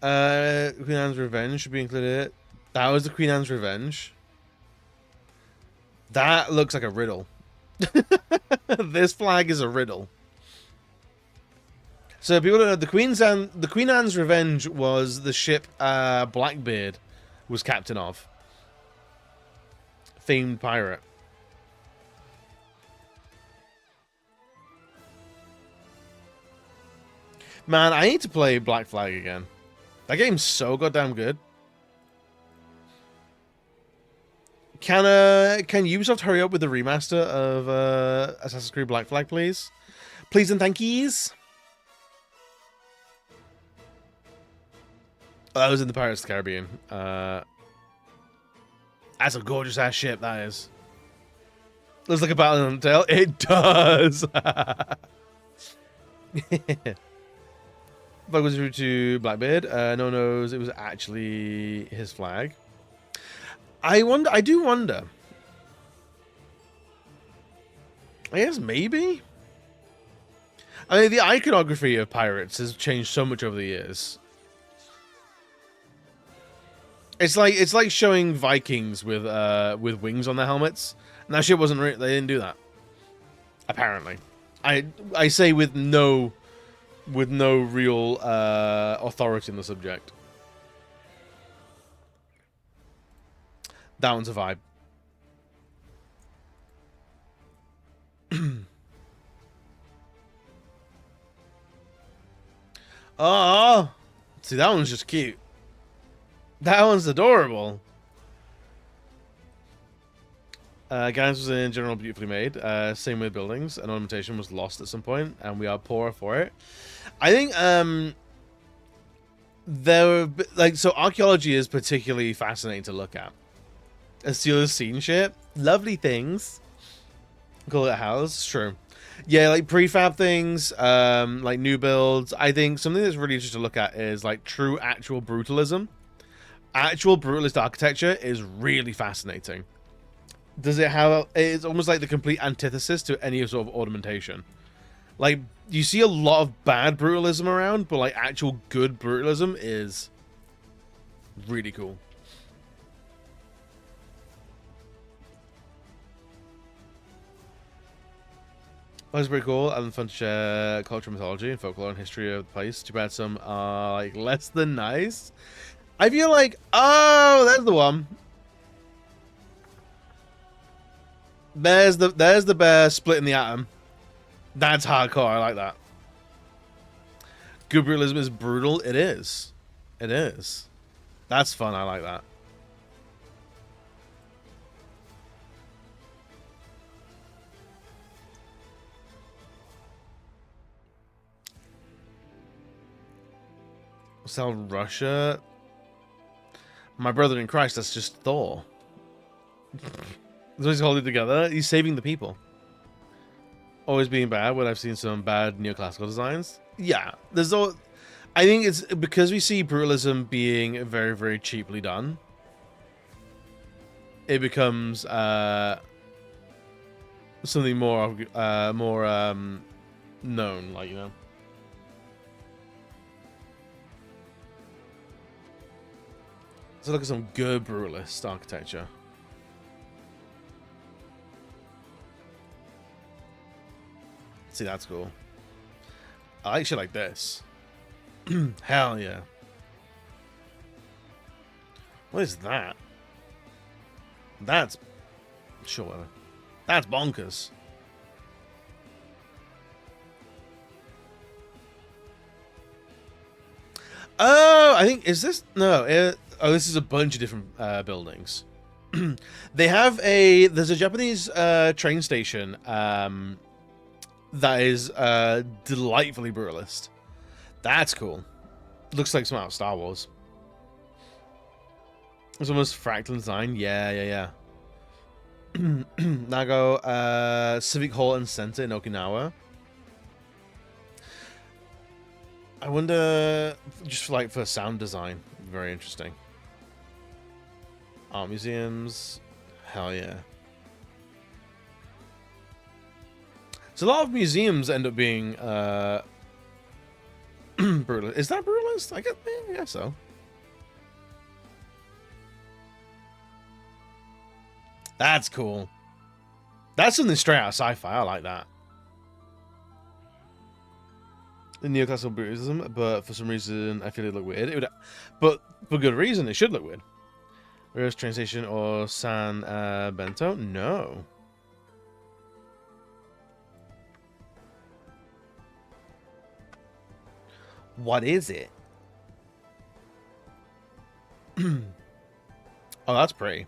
Speaker 4: Queen Anne's Revenge should be included. That was the Queen Anne's Revenge. That looks like a riddle. This flag is a riddle. So people don't know, the Queen Anne's Revenge was the ship Blackbeard was captain of. Famed pirate. Man, I need to play Black Flag again. That game's so goddamn good. Can Ubisoft hurry up with the remaster of Assassin's Creed Black Flag, please? Please and thank yous. Oh, that was in the Pirates of the Caribbean. That's a gorgeous ass ship, that is. Looks like a battle on the tail. It does. Flag was through to Blackbeard. No one knows it was actually his flag. I do wonder. I guess maybe. I mean, the iconography of pirates has changed so much over the years. It's like showing Vikings with wings on their helmets. And that shit wasn't real. They didn't do that. Apparently, I say with no real authority in the subject. That one's a vibe. Oh, see, that one's just cute. That one's adorable. Guidance was in general beautifully made. Same with buildings. An ornamentation was lost at some point, and we are poorer for it. I think so archaeology is particularly fascinating to look at. Steelers scene shit, lovely things. Call it a house, true. Yeah, like prefab things, like new builds. I think something that's really interesting to look at is like true actual brutalism. Actual brutalist architecture is really fascinating. Does it have? It's almost like the complete antithesis to any sort of ornamentation. Like you see a lot of bad brutalism around, but like actual good brutalism is really cool. That was pretty cool and fun to share culture, mythology, and folklore and history of the place. Too bad some are like less than nice. I feel like, oh, there's the one. There's the bear splitting the atom. That's hardcore. I like that. Good brutalism is brutal. It is. It is. That's fun. I like that. Sell Russia. My brother in Christ, that's just Thor. He's holding together. He's saving the people. Always being bad when I've seen some bad neoclassical designs. Yeah, there's all. I think it's because we see brutalism being very, very cheaply done. It becomes something more known, like, you know. Let's look at some good brutalist architecture. See, that's cool. I like shit like this. Hell yeah. What is that? That's... Sure, whatever. That's bonkers. Oh, I think is this no? Oh, this is a bunch of different buildings. There's a Japanese train station that is delightfully brutalist. That's cool. Looks like something out of Star Wars. It's almost fractal design. Yeah. Nago, Civic Hall and Center in Okinawa. I wonder, just like for sound design, very interesting. Art museums, hell yeah. So a lot of museums end up being brutalist. Is that brutalist? I guess so. That's cool. That's something straight out of sci-fi. I like that. The neoclassical Buddhism, but for some reason I feel it look weird. But for good reason, it should look weird. Whereas train station or San Bento? No. What is it? Oh, that's pretty.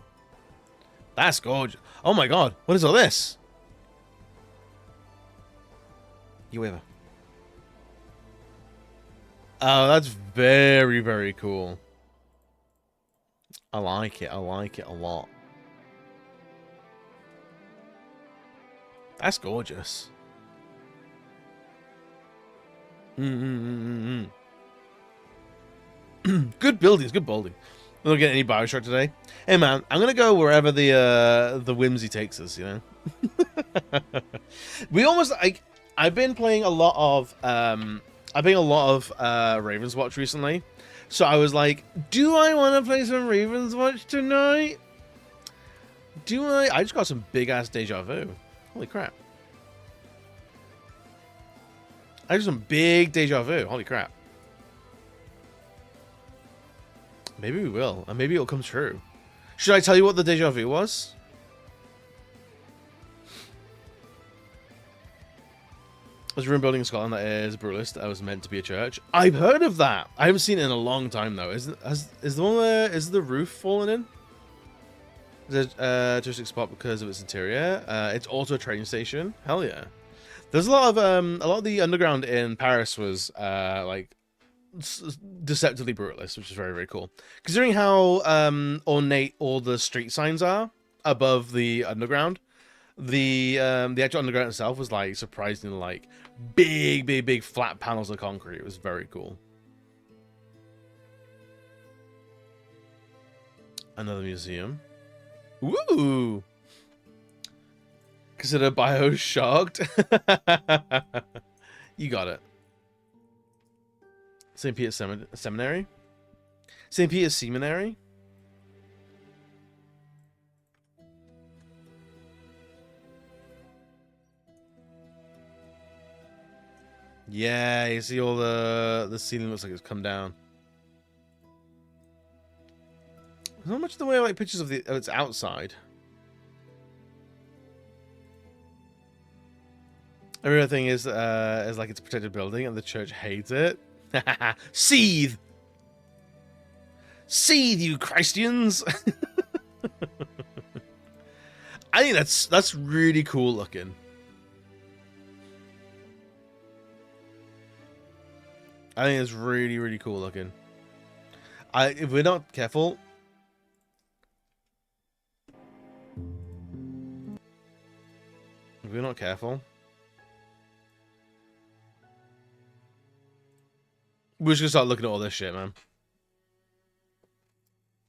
Speaker 4: That's gorgeous. Oh my god, what is all this? You ever? Oh, that's very, very cool. I like it. I like it a lot. That's gorgeous. Good buildings, good building. We don't get any Bioshock today. Hey man, I'm gonna go wherever the whimsy takes us, you know. We almost like I've been playing a lot of Ravenswatch recently. So I was like, do I want to play some Ravenswatch tonight? Do I? I just got some big ass deja vu. Holy crap. I got some big deja vu. Holy crap. Maybe we will. And maybe it'll come true. Should I tell you what the deja vu was? There's a room building in Scotland that is brutalist. That was meant to be a church. I've heard of that. I haven't seen it in a long time though. Is the one where is the roof falling in? Is it a touristic spot because of its interior? It's also a train station. Hell yeah. There's a lot of the underground in Paris was like deceptively brutalist, which is very, very cool. Considering how ornate all the street signs are above the underground. The actual underground itself was like surprisingly like big flat panels of concrete. It was very cool. Another museum. Woo! Consider Bioshocked. You got it. St. Peter's Seminary. St. Peter's Seminary. Yeah, you see all the ceiling looks like it's come down. There's not much in the way of like pictures of its outside. Everything is like it's a protected building and the church hates it. Seethe! Seethe, you Christians! I think that's really cool looking. I think it's really, really cool looking. If we're not careful... If we're not careful... We're just gonna start looking at all this shit, man.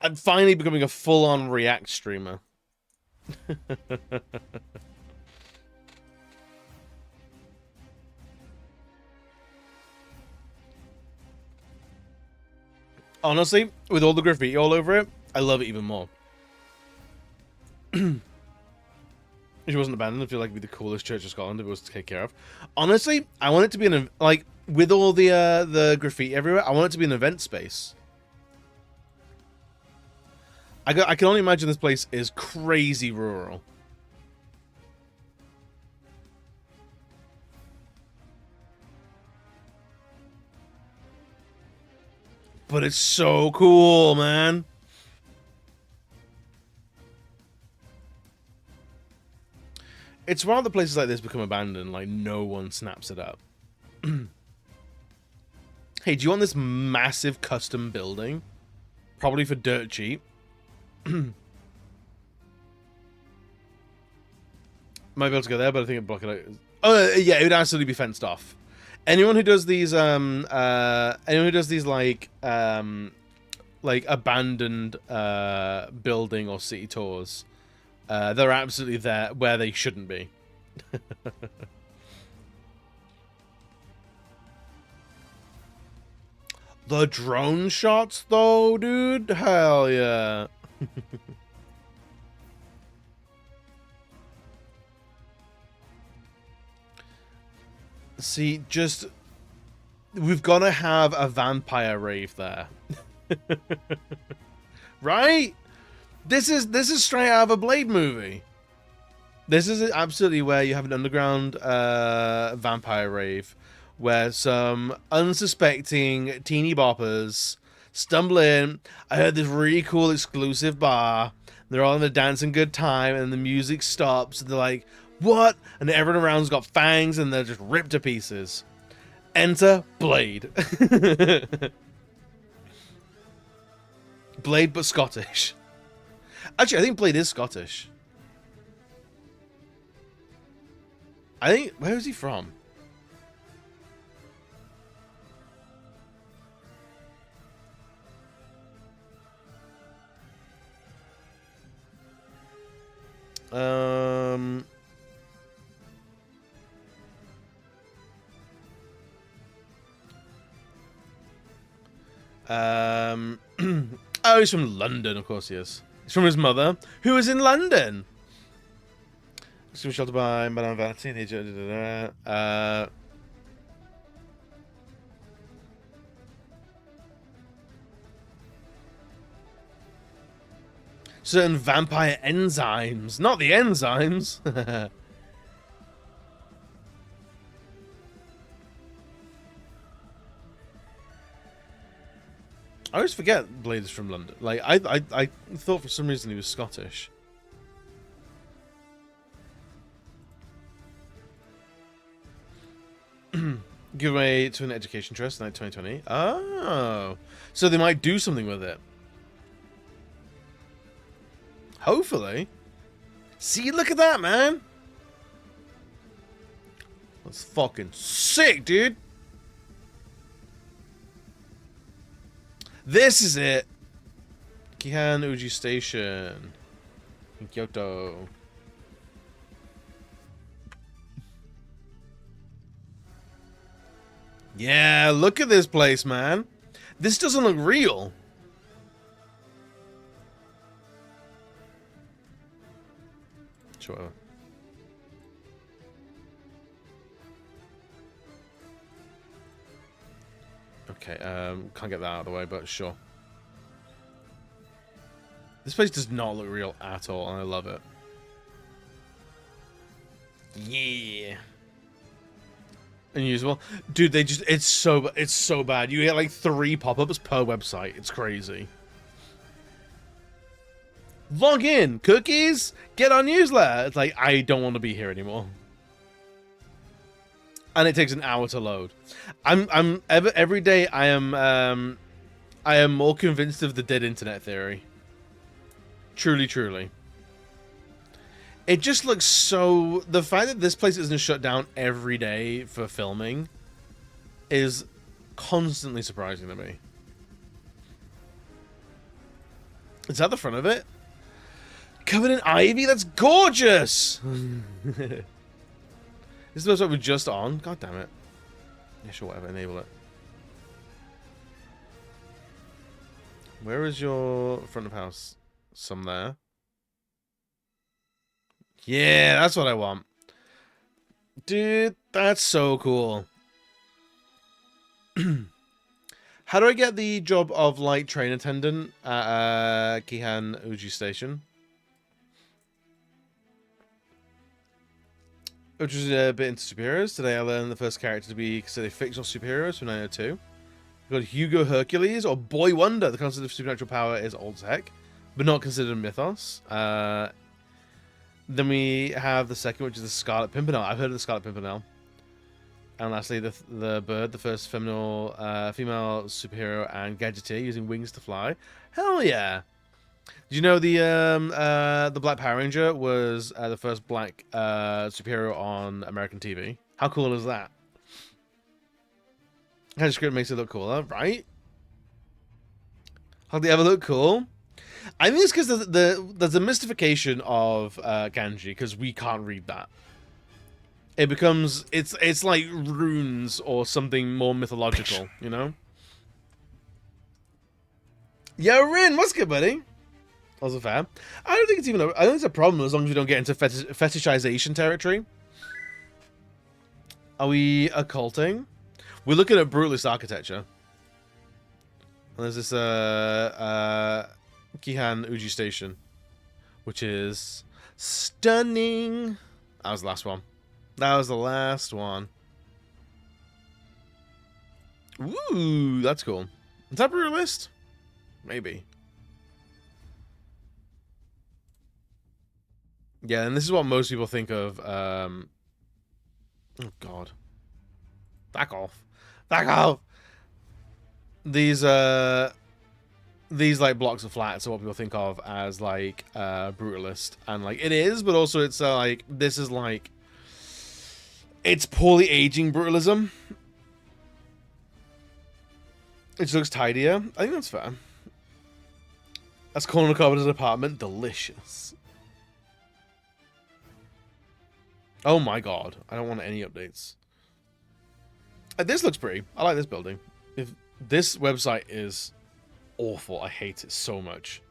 Speaker 4: I'm finally becoming a full-on React streamer. Honestly, with all the graffiti all over it, I love it even more. If it wasn't abandoned, I feel like it'd be the coolest church of Scotland if it was to take care of. Honestly, I want it to be an like with all the graffiti everywhere. I want it to be an event space. I can only imagine this place is crazy rural. But it's so cool, man. It's one of the places like this become abandoned, like no one snaps it up. Hey, do you want this massive custom building? Probably for dirt cheap. Might be able to go there, but I think it'd block it out. Oh yeah, it would absolutely be fenced off. Anyone who does these like abandoned building or city tours, they're absolutely there where they shouldn't be. The drone shots, though, dude? Hell yeah. See, just... We've got to have a vampire rave there. Right? This is straight out of a Blade movie. This is absolutely where you have an underground vampire rave, where some unsuspecting teeny boppers stumble in. I heard this really cool exclusive bar. They're all in a dancing good time, and the music stops. And they're like, "What?" And everyone around's got fangs, and they're just ripped to pieces. Enter Blade. Blade, but Scottish. Actually, I think Blade is Scottish. I think... Where is he from? Oh, he's from London, of course he is. He's from his mother, who is in London. It's been shot by Madame Valentine. Certain vampire enzymes, not the enzymes. I always forget Blade is from London. Like I thought for some reason he was Scottish. Give away to an education trust in 2020. Oh, so they might do something with it. Hopefully. See, look at that, man. That's fucking sick, dude. This is it. Kihan Uji Station in Kyoto. Yeah, look at this place, man. This doesn't look real. Sure. Okay, can't get that out of the way, but sure. This place does not look real at all, and I love it. Yeah. Unusable. Dude, they just it's so bad. You get like 3 pop-ups per website. It's crazy. Log in, cookies, get our newsletter. It's like I don't want to be here anymore. And it takes an hour to load. Every day I am more convinced of the dead internet theory. Truly, truly. It just looks so... The fact that this place isn't shut down every day for filming is constantly surprising to me. Is that the front of it? Covered in ivy? That's gorgeous! This is the website we're just on? God damn it. Yeah, sure, whatever. Enable it. Where is your front of house? Some there. Yeah, that's what I want. Dude, that's so cool. How do I get the job of light train attendant at Kihan Uji Station? Which was a bit into superheroes. Today I learned the first character to be considered fictional superheroes from 902. We've got Hugo Hercules, or Boy Wonder. The concept of supernatural power is old as heck, but not considered a mythos. Then we have the second, which is the Scarlet Pimpernel. I've heard of the Scarlet Pimpernel. And lastly, the bird, the first female superhero and gadgeteer using wings to fly. Hell yeah! Did you know the Black Power Ranger was the first black superhero on American TV? How cool is that? How the script makes it look cooler, right? How they ever look cool? I think it's because there's a mystification of Ganji because we can't read that. It becomes it's like runes or something more mythological, you know? Yo, Rin, what's good, buddy? Also fair. I don't think it's a problem as long as we don't get into fetishization territory. Are we occulting? We're looking at brutalist architecture. And there's this Kihan Uji Station, which is stunning. That was the last one. That was the last one. Ooh, that's cool. Is that brutalist? Maybe. Yeah, and this is what most people think of. Oh God. Back off. Back off. These like blocks of flats are what people think of as like brutalist, and like it is, but also it's like this is like it's poorly aging brutalism. It just looks tidier. I think that's fair. That's Corner Carpenter's apartment. Delicious. Oh my God. I don't want any updates. This looks pretty. I like this building. If this website is awful. I hate it so much.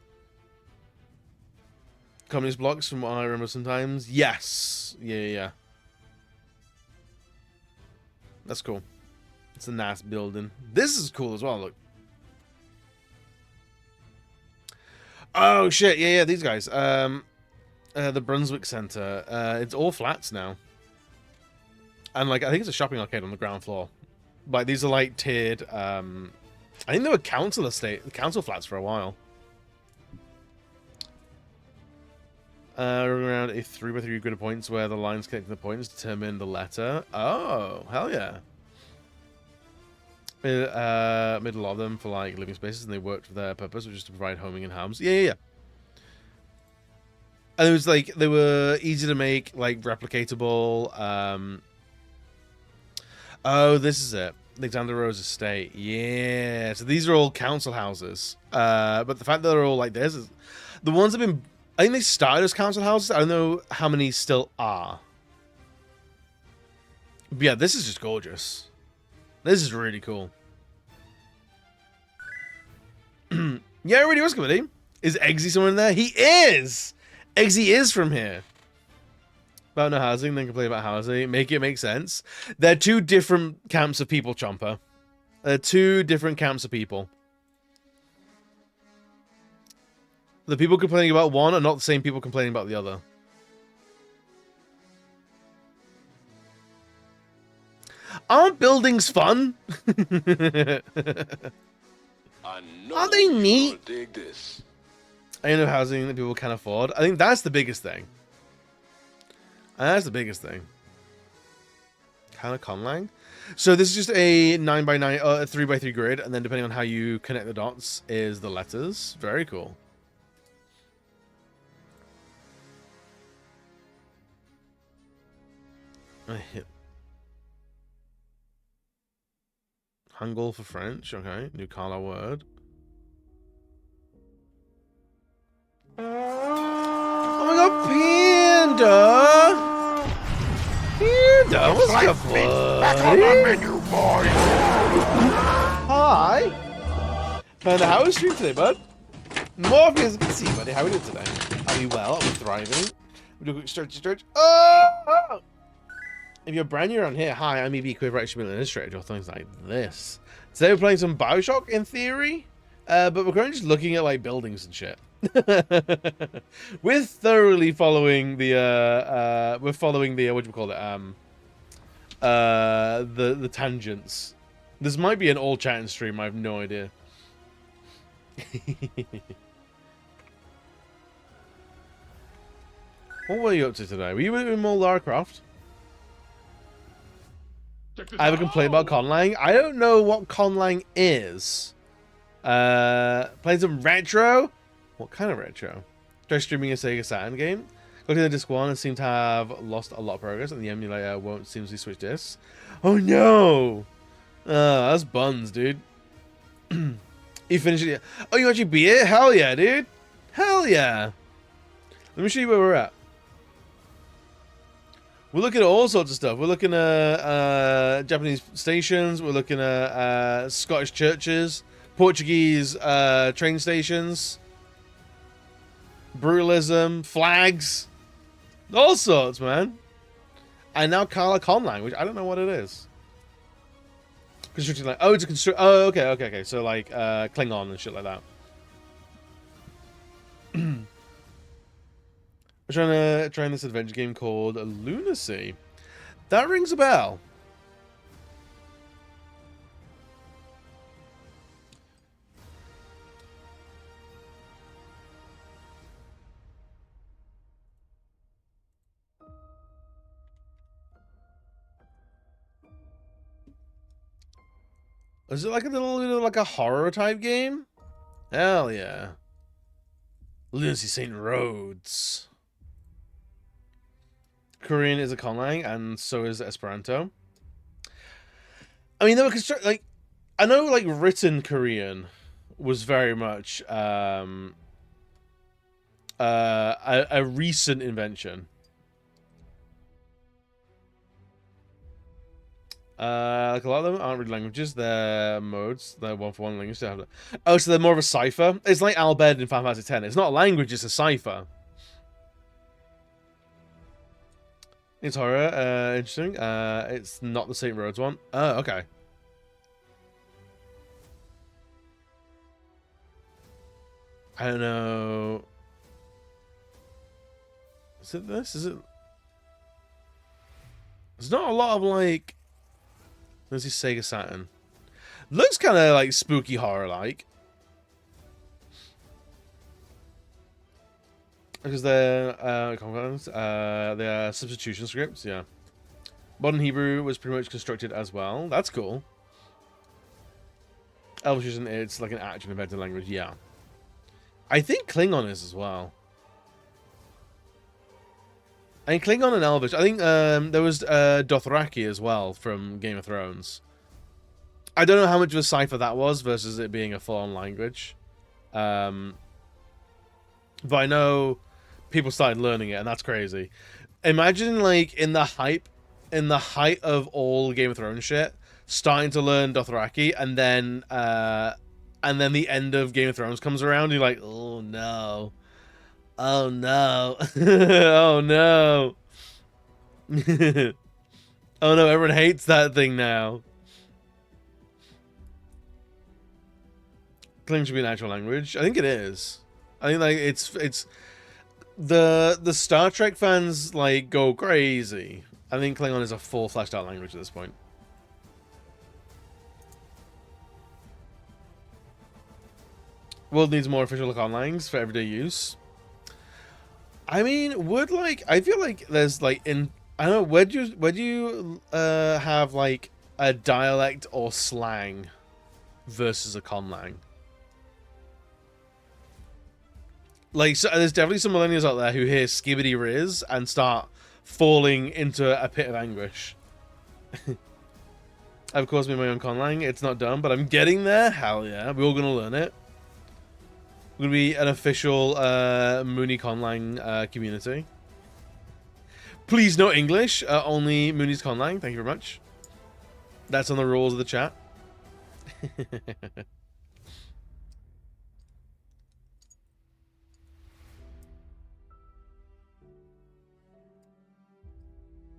Speaker 4: Communist blocks from what I remember sometimes. Yes. Yeah. That's cool. It's a nice building. This is cool as well, look. Oh shit, yeah, these guys. The Brunswick Center. It's all flats now. And like I think it's a shopping arcade on the ground floor. Like these are like tiered I think they were council flats for a while. Around a 3x3 grid of points where the lines connecting the points determine the letter. Oh, hell yeah. Made a lot of them for like living spaces, and they worked for their purpose, which is to provide homing and homes. Yeah. And it was like they were easy to make, like replicatable. Oh, this is it. Alexander Rose Estate. Yeah. So these are all council houses. But the fact that they're all like this is the ones that have been. I think they started as council houses. I don't know how many still are. But yeah, this is just gorgeous. This is really cool. Yeah, already was coming. Is Eggsy someone in there? He is! Eggsy is from here. About no housing, then complain about housing. Make it make sense. They're two different camps of people, Chomper. They're two different camps of people. The people complaining about one are not the same people complaining about the other. Aren't buildings fun? Aren't they neat?
Speaker 3: Dig this.
Speaker 4: I know housing that people can afford. I think that's the biggest thing. That's the biggest thing. Kind of conlang. So this is just a 9x9, a 3x3 grid, and then depending on how you connect the dots is the letters. Very cool. I hit. Hangul for French, okay. New color word. Oh my god, Panda! Panda, what's up, buddy? Hi! Panda, how was stream today, bud? Morpheus, good to see you, buddy. How are we doing today? Are we well? Are we thriving? We do a quick stretch. Oh! If you're brand new around here, hi, I'm EB, Quiver Action Administrator, or things like this. Today we're playing some Bioshock, in theory, but we're currently just looking at, like, buildings and shit. We're thoroughly following the, what do you call it, the tangents. This might be an all chatting stream. I have no idea. What were you up to today? Were you doing more Lara Croft? I have a complaint about Conlang. I don't know what Conlang is. Playing some retro? What kind of retro? Try streaming a Sega Saturn game. Looking at disc 1 and seem to have lost a lot of progress, and the emulator won't seamlessly switch discs. Oh no! That's buns, dude. You finished it? Oh, you actually beat it? Hell yeah, dude! Hell yeah! Let me show you where we're at. We're looking at all sorts of stuff. We're looking at Japanese stations. We're looking at Scottish churches, Portuguese train stations, brutalism, flags, all sorts, man. And now Kala Conlang, which I don't know what it is. Constructing like, oh, it's a construct. Oh, okay. So like Klingon and shit like that. We're trying this adventure game called Lunacy. That rings a bell. Is it like a little like a horror type game? Hell yeah. Lunacy St. Rhodes. Korean is a conlang, and so is Esperanto. I mean, they were like, I know, like, written Korean was very much a recent invention. Like a lot of them aren't really languages; they're modes. They're one-for-one language. They have oh, so they're more of a cipher. It's like Albed in Final Fantasy X. It's not a language; it's a cipher. It's horror. Interesting. It's not the St. Rhodes one. Oh, okay. I don't know. Is it this? Is it? There's not a lot of like. There's this Sega Saturn. Looks kind of like spooky horror like. Because they're substitution scripts, yeah. Modern Hebrew was pretty much constructed as well. That's cool. Elvish isn't it? It's like an action invented language, yeah. I think Klingon is as well. I mean, Klingon and Elvish. I think there was Dothraki as well from Game of Thrones. I don't know how much of a cipher that was versus it being a full-on language. But I know people started learning it, and that's crazy. Imagine, like, in the height of all Game of Thrones shit, starting to learn Dothraki, and then the end of Game of Thrones comes around, and you're like, oh no. Oh no. Oh no. Oh no, everyone hates that thing now. Klingon should be an actual language. I think it is. I think like it's the Star Trek fans like go crazy. I think Klingon is a full fleshed out language at this point. World needs more official conlangs for everyday use. I mean, I feel like there's like I don't know, where do you have like a dialect or slang versus a conlang? Like, so there's definitely some millennials out there who hear skibbity riz and start falling into a pit of anguish. I've of course made my own conlang. It's not done, but I'm getting there. Hell yeah, we're all gonna learn it. We're gonna be an official Mooney conlang community. Please no English, only Mooney's conlang. Thank you very much. That's on the rules of the chat.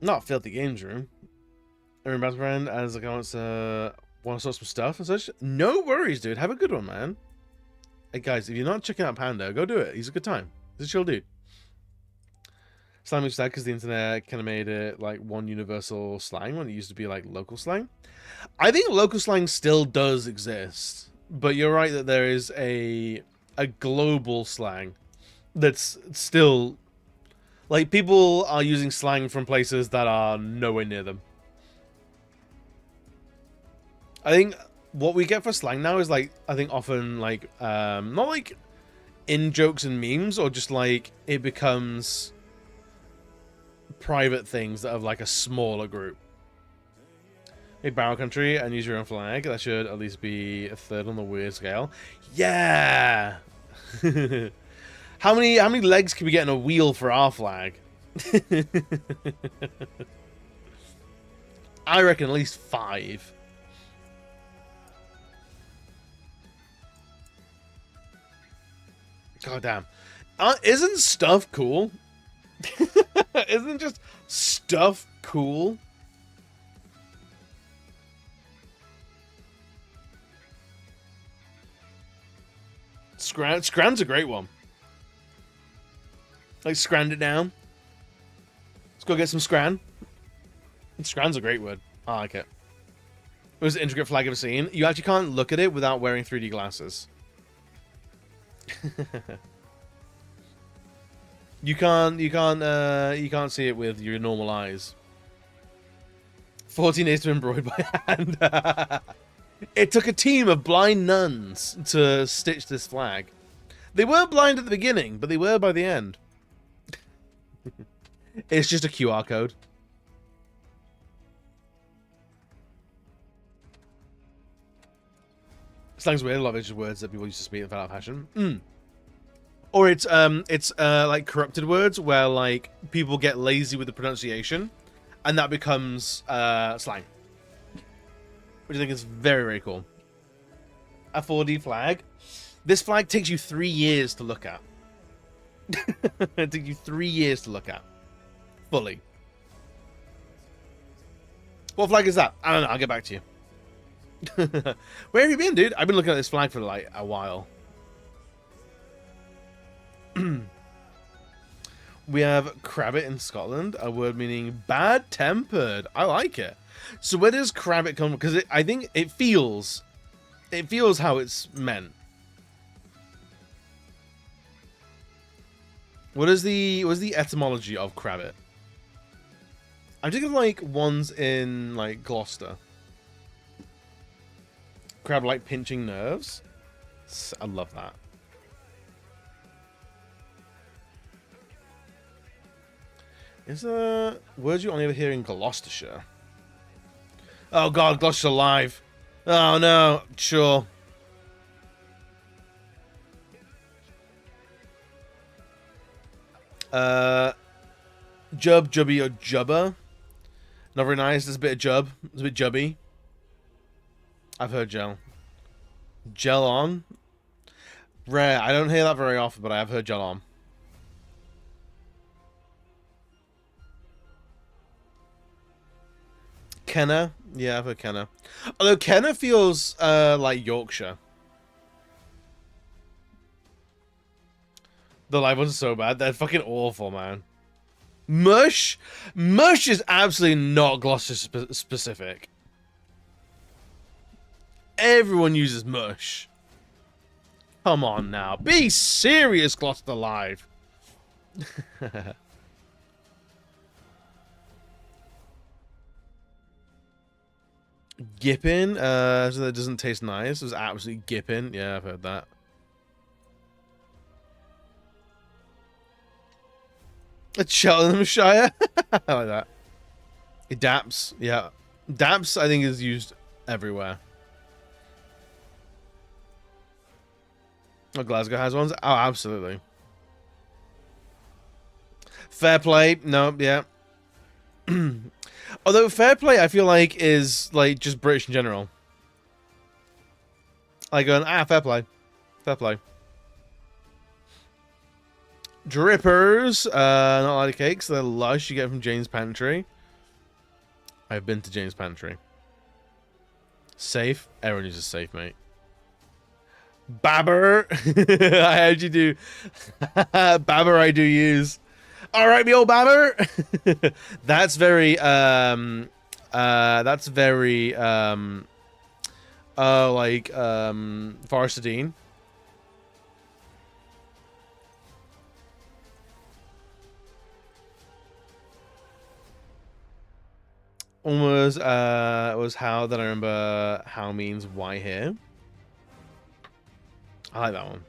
Speaker 4: Not filthy games room. Aaron Battleground as like I want to sort some stuff and such. No worries, dude. Have a good one, man. Hey guys, if you're not checking out Panda, go do it. He's a good time. He's a chill dude. Slang was sad because the internet kind of made it like one universal slang when it used to be like local slang. I think local slang still does exist, but you're right that there is a global slang that's still like people are using slang from places that are nowhere near them. I think what we get for slang now is like I think often like not like in jokes and memes or just like it becomes private things that have like a smaller group. A barrel country and use your own flag. That should at least be a third on the weird scale. Yeah. How many legs can we get in a wheel for our flag? I reckon at least 5. God damn. Isn't stuff cool? Isn't just stuff cool? Scran's a great one. Like, scranned it down. Let's go get some scran. Scran's a great word. I like it. It was an intricate flag I've seen. You actually can't look at it without wearing 3D glasses. You can't see it with your normal eyes. 14 days to embroider by hand. It took a team of blind nuns to stitch this flag. They weren't blind at the beginning, but they were by the end. It's just a QR code. Slang's weird. A lot of it's just words that people used to speak in flat out fashion. Or it's like corrupted words where like people get lazy with the pronunciation, and that becomes slang, which I think is very, very cool. A 4D flag. This flag takes you 3 years to look at. It takes you 3 years to look at. Fully. What flag is that? I don't know. I'll get back to you. Where have you been, dude? I've been looking at this flag for like a while. We have crabbit in Scotland, a word meaning bad-tempered. I like it. So where does crabbit come from? Because I think it feels how it's meant. What is the etymology of crabbit? I'm thinking like ones in like Gloucester. Crab like pinching nerves. I love that. Is there words you only ever hear in Gloucestershire? Oh god, Gloucestershire Live. Oh no, sure. Jub, jubby, or jubber. Not very nice. There's a bit of jub. There's a bit jubby. I've heard gel. Gel on. Rare. I don't hear that very often, but I have heard gel on. Kenner. Yeah, I've heard Kenner. Although Kenner feels like Yorkshire. The live ones are so bad. They're fucking awful, man. Mush? Mush is absolutely not Gloucester specific. Everyone uses mush. Come on now. Be serious, Gloucester Live. Gipping? So that doesn't taste nice. It was absolutely gipping. Yeah, I've heard that. A Cheltenhamshire? I like that. Daps, yeah. Daps, I think, is used everywhere. Oh, Glasgow has ones? Oh, absolutely. Fair play? No, yeah. Although fair play, I feel like, is, like, just British in general. Like going, fair play. Fair play. Drippers, not like cakes. They're lush. You get from Jane's Pantry. I've been to Jane's Pantry. Safe. Everyone uses safe, mate. Babber. I heard you do. Babber I do use. All right, me old babber. That's very Forrester Dean. Almost was how that I remember how means why here. I like that one.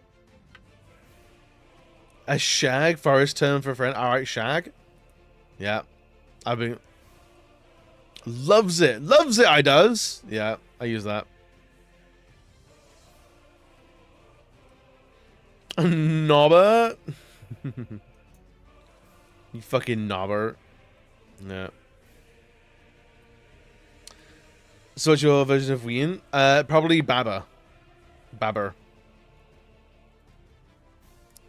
Speaker 4: A shag, forest term for a friend. Alright, shag. Yeah. I've been loves it. Loves it, I does. Yeah, I use that. Knobber. You fucking knobber. Yeah. So what's your version of Wien? Probably Baba. Babber.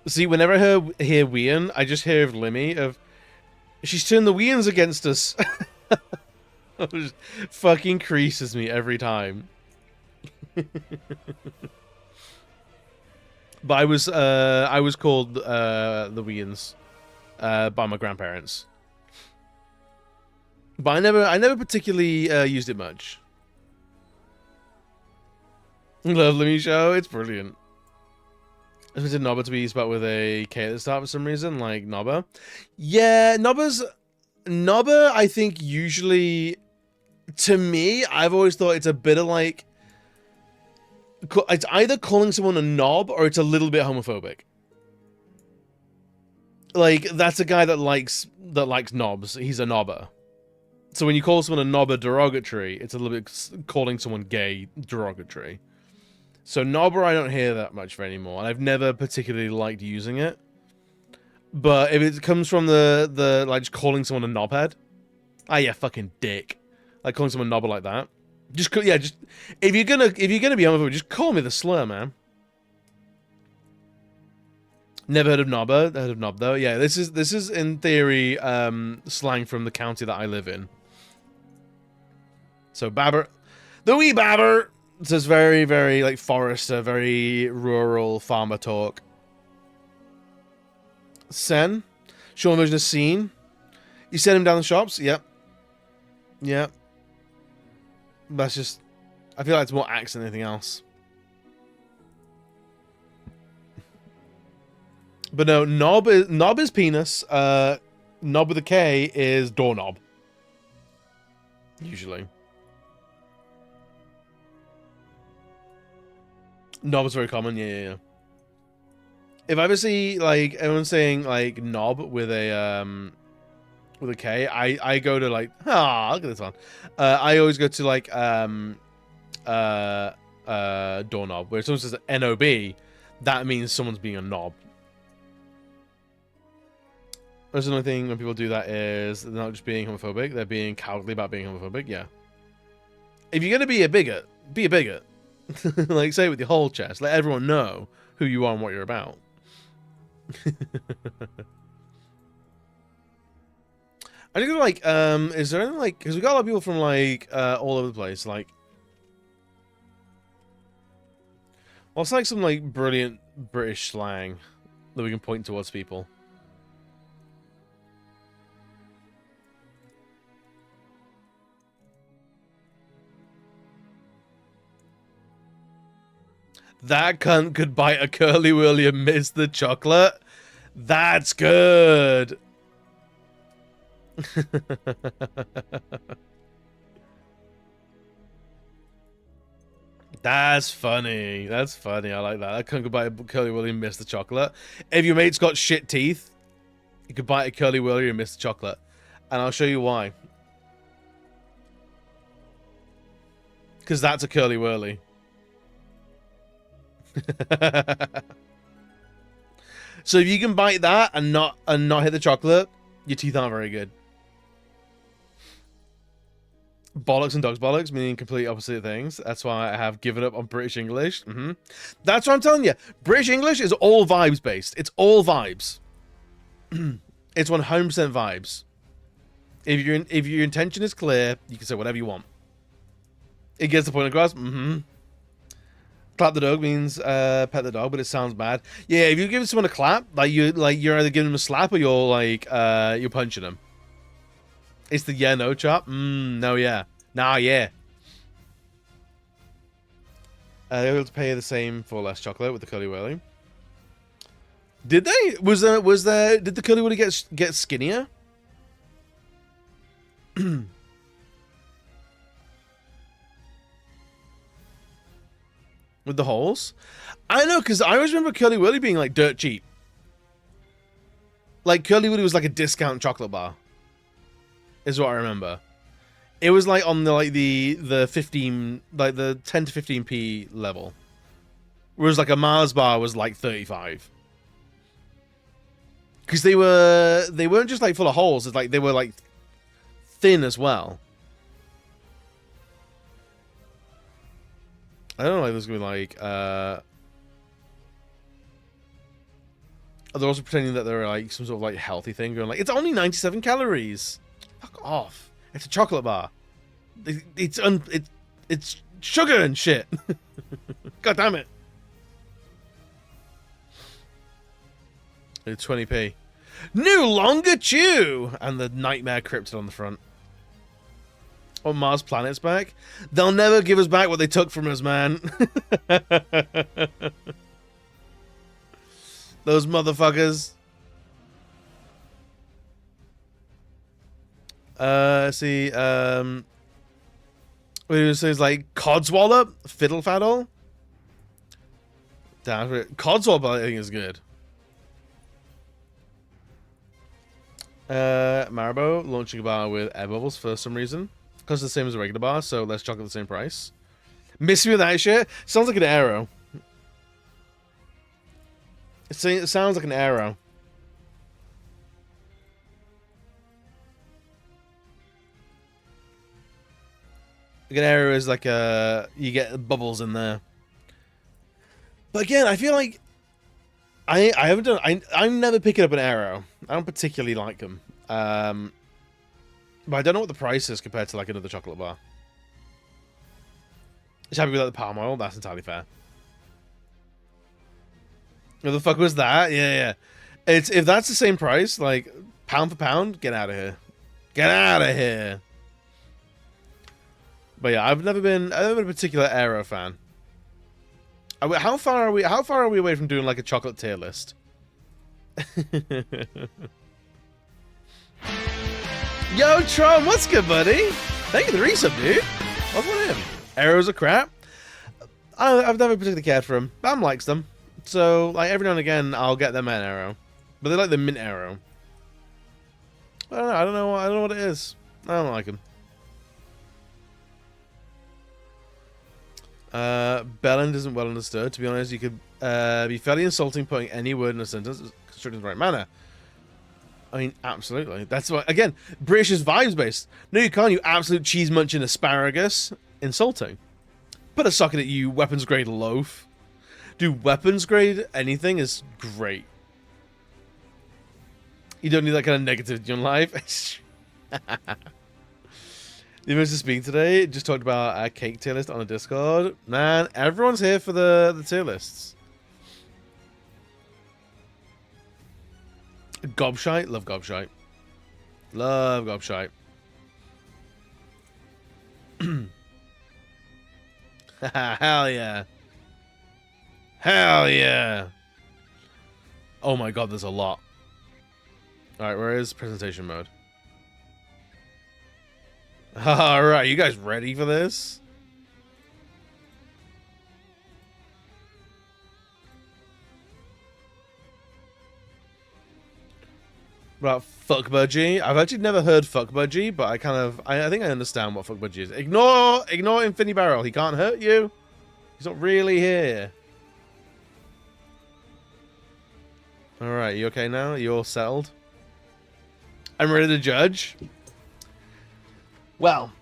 Speaker 4: See, whenever I hear Wien, I just hear of Limmy of she's turned the Wiens against us. It just fucking creases me every time. But I was called the Wiens by my grandparents. But I never particularly used it much. Love Lemmy Show, it's brilliant. I expected Nobber to be spelled with a K at the start for some reason, like Nobber. Yeah, Nobber, I think usually, to me, I've always thought it's a bit of like, it's either calling someone a knob or it's a little bit homophobic. Like, that's a guy that likes knobs. He's a knobber. So when you call someone a knobber derogatory, it's a little bit calling someone gay derogatory. So knobber I don't hear that much for anymore, and I've never particularly liked using it. But if it comes from the like just calling someone a knobhead, ah yeah, fucking dick, like calling someone knobber like that. Just if you're gonna be homophobic, just call me the slur, man. Never heard of knobber. Heard of knob though. Yeah, this is in theory slang from the county that I live in. So babber, the wee babber. It's just very, very, like, Forester, very rural farmer talk. Sen. Short version of scene. You send him down the shops? Yep. Yep. That's just... I feel like it's more axe than anything else. But no, knob is penis. Knob with a K is doorknob. Usually. Knob is very common, yeah. If I ever see like everyone saying like knob with a K, I go to like look at this one. I always go to like doorknob. Where someone says NOB, that means someone's being a knob. There's another thing when people do that is they're not just being homophobic, they're being cowardly about being homophobic, yeah. If you're gonna be a bigot, be a bigot. Like, say it with your whole chest. Let everyone know who you are and what you're about. I think like, is there anything like, because we got a lot of people from like all over the place. Like, what's like some like brilliant British slang that we can point towards people? That cunt could bite a curly whirly and miss the chocolate. That's good. That's funny. That's funny. I like that. That cunt could bite a curly whirly and miss the chocolate. If your mate's got shit teeth, you could bite a curly whirly and miss the chocolate. And I'll show you why. Because that's a curly whirly. So if you can bite that and not hit the chocolate, your teeth aren't very good. Bollocks and dog's bollocks, meaning completely opposite things. That's why I have given up on British English. That's what I'm telling you. British English is all vibes based. It's all vibes. It's 100% vibes. If your intention is clear, you can say whatever you want. It gets the point across. Clap the dog means pet the dog, but it sounds bad. Yeah, if you give someone a clap, you're either giving them a slap or you're punching them. It's the yeah no chop. No yeah. Nah yeah. They're able to pay the same for less chocolate with the Curly Wurly. Did they? Did the Curly Wurly get skinnier? With the holes? I know, because I always remember Curly Wurly being like dirt cheap. Like Curly Wurly was like a discount chocolate bar. Is what I remember. It was like on the 15, like the 10 to 15p level. Whereas like a Mars bar was like 35. Because they weren't just like full of holes, it's like they were like thin as well. I don't know, like there's gonna be like they're also pretending that they're like some sort of like healthy thing, going like, it's only 97 calories. Fuck off. It's a chocolate bar. It's sugar and shit. God damn it. It's 20p. No longer chew! And the nightmare cryptid on the front. Oh, Mars planet's back? They'll never give us back what they took from us, man. Those motherfuckers. See, it says like Codswallop, Fiddle Faddle. Damn, Codswallop I think is good. Marabou launching a bar with air bubbles for some reason. Costs the same as a regular bar, so less chocolate, the same price. Miss me with that shit? Sounds like an arrow. It sounds like an arrow. Like an arrow is like you get bubbles in there. But again, I feel like I haven't done. I'm never picking up an arrow. I don't particularly like them. But I don't know what the price is compared to like another chocolate bar. Just happy with like, the palm oil. That's entirely fair. What the fuck was that? Yeah. It's if that's the same price, like pound for pound, get out of here. Get out of here. But yeah, I've never been a particular arrow fan. How far are we away from doing like a chocolate tier list? Yo, Tron, what's good, buddy? Thank you for the resub, dude. What's with him? Arrows are crap. I've never particularly cared for them. Bam likes them, so like every now and again I'll get them an arrow, but they like the mint arrow. I don't know what it is. I don't like them. Belland isn't well understood. To be honest, you could be fairly insulting putting any word in a sentence constructed in the right manner. I mean, absolutely. That's why, again, British is vibes based. No, you can't, you absolute cheese munching asparagus. Insulting. Put a socket at you, weapons grade loaf. Dude, weapons grade anything is great. You don't need that kind of negativity in your life. You missed to speak today. Just talked about a cake tier list on the Discord. Man, everyone's here for the tier lists. Gobshite? Love Gobshite. Love Gobshite. Hell yeah. Hell yeah. Oh my god, there's a lot. Alright, where is presentation mode? Alright, you guys ready for this? About fuck budgie. I've actually never heard fuck budgie, but I think I understand what fuck budgie is. Ignore Infinity Barrel. He can't hurt you. He's not really here. Alright, you okay now? You all settled? I'm ready to judge. Well,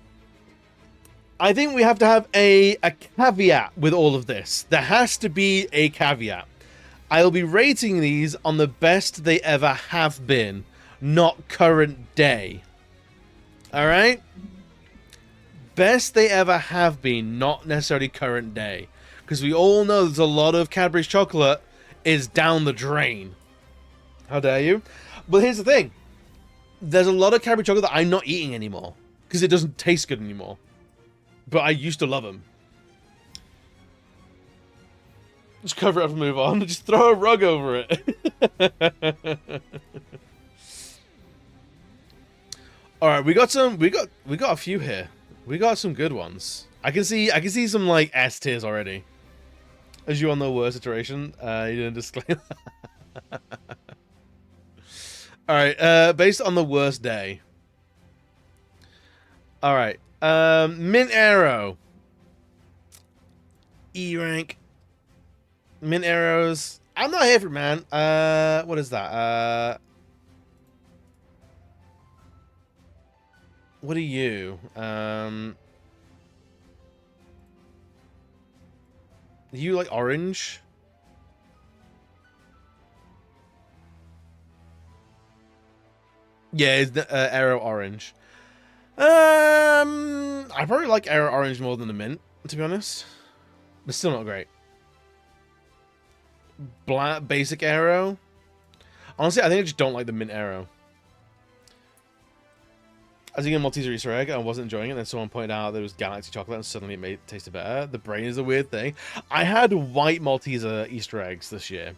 Speaker 4: I think we have to have a caveat with all of this. There has to be a caveat. I'll be rating these on the best they ever have been, not current day. Alright? Best they ever have been, not necessarily current day. Because we all know there's a lot of Cadbury's chocolate is down the drain. How dare you? But here's the thing. There's a lot of Cadbury chocolate that I'm not eating anymore. Because it doesn't taste good anymore. But I used to love them. Just cover it up and move on. Just throw a rug over it. Alright, we got a few here. We got some good ones. I can see some like S tiers already. As you on the worst iteration, you didn't disclaim. Alright, based on the worst day. Alright. Mint Arrow. E rank. Mint Arrows. I'm not here for it, man. What is that? What are you? You like orange? Yeah, it's Arrow orange. I probably like Arrow orange more than the mint, to be honest. But still not great. Black basic Arrow. Honestly, I think I just don't like the mint Arrow. I was eating a Malteser Easter egg and I wasn't enjoying it, and then someone pointed out there was Galaxy chocolate and suddenly it tasted better. The brain is a weird thing. I had white Malteser Easter eggs this year,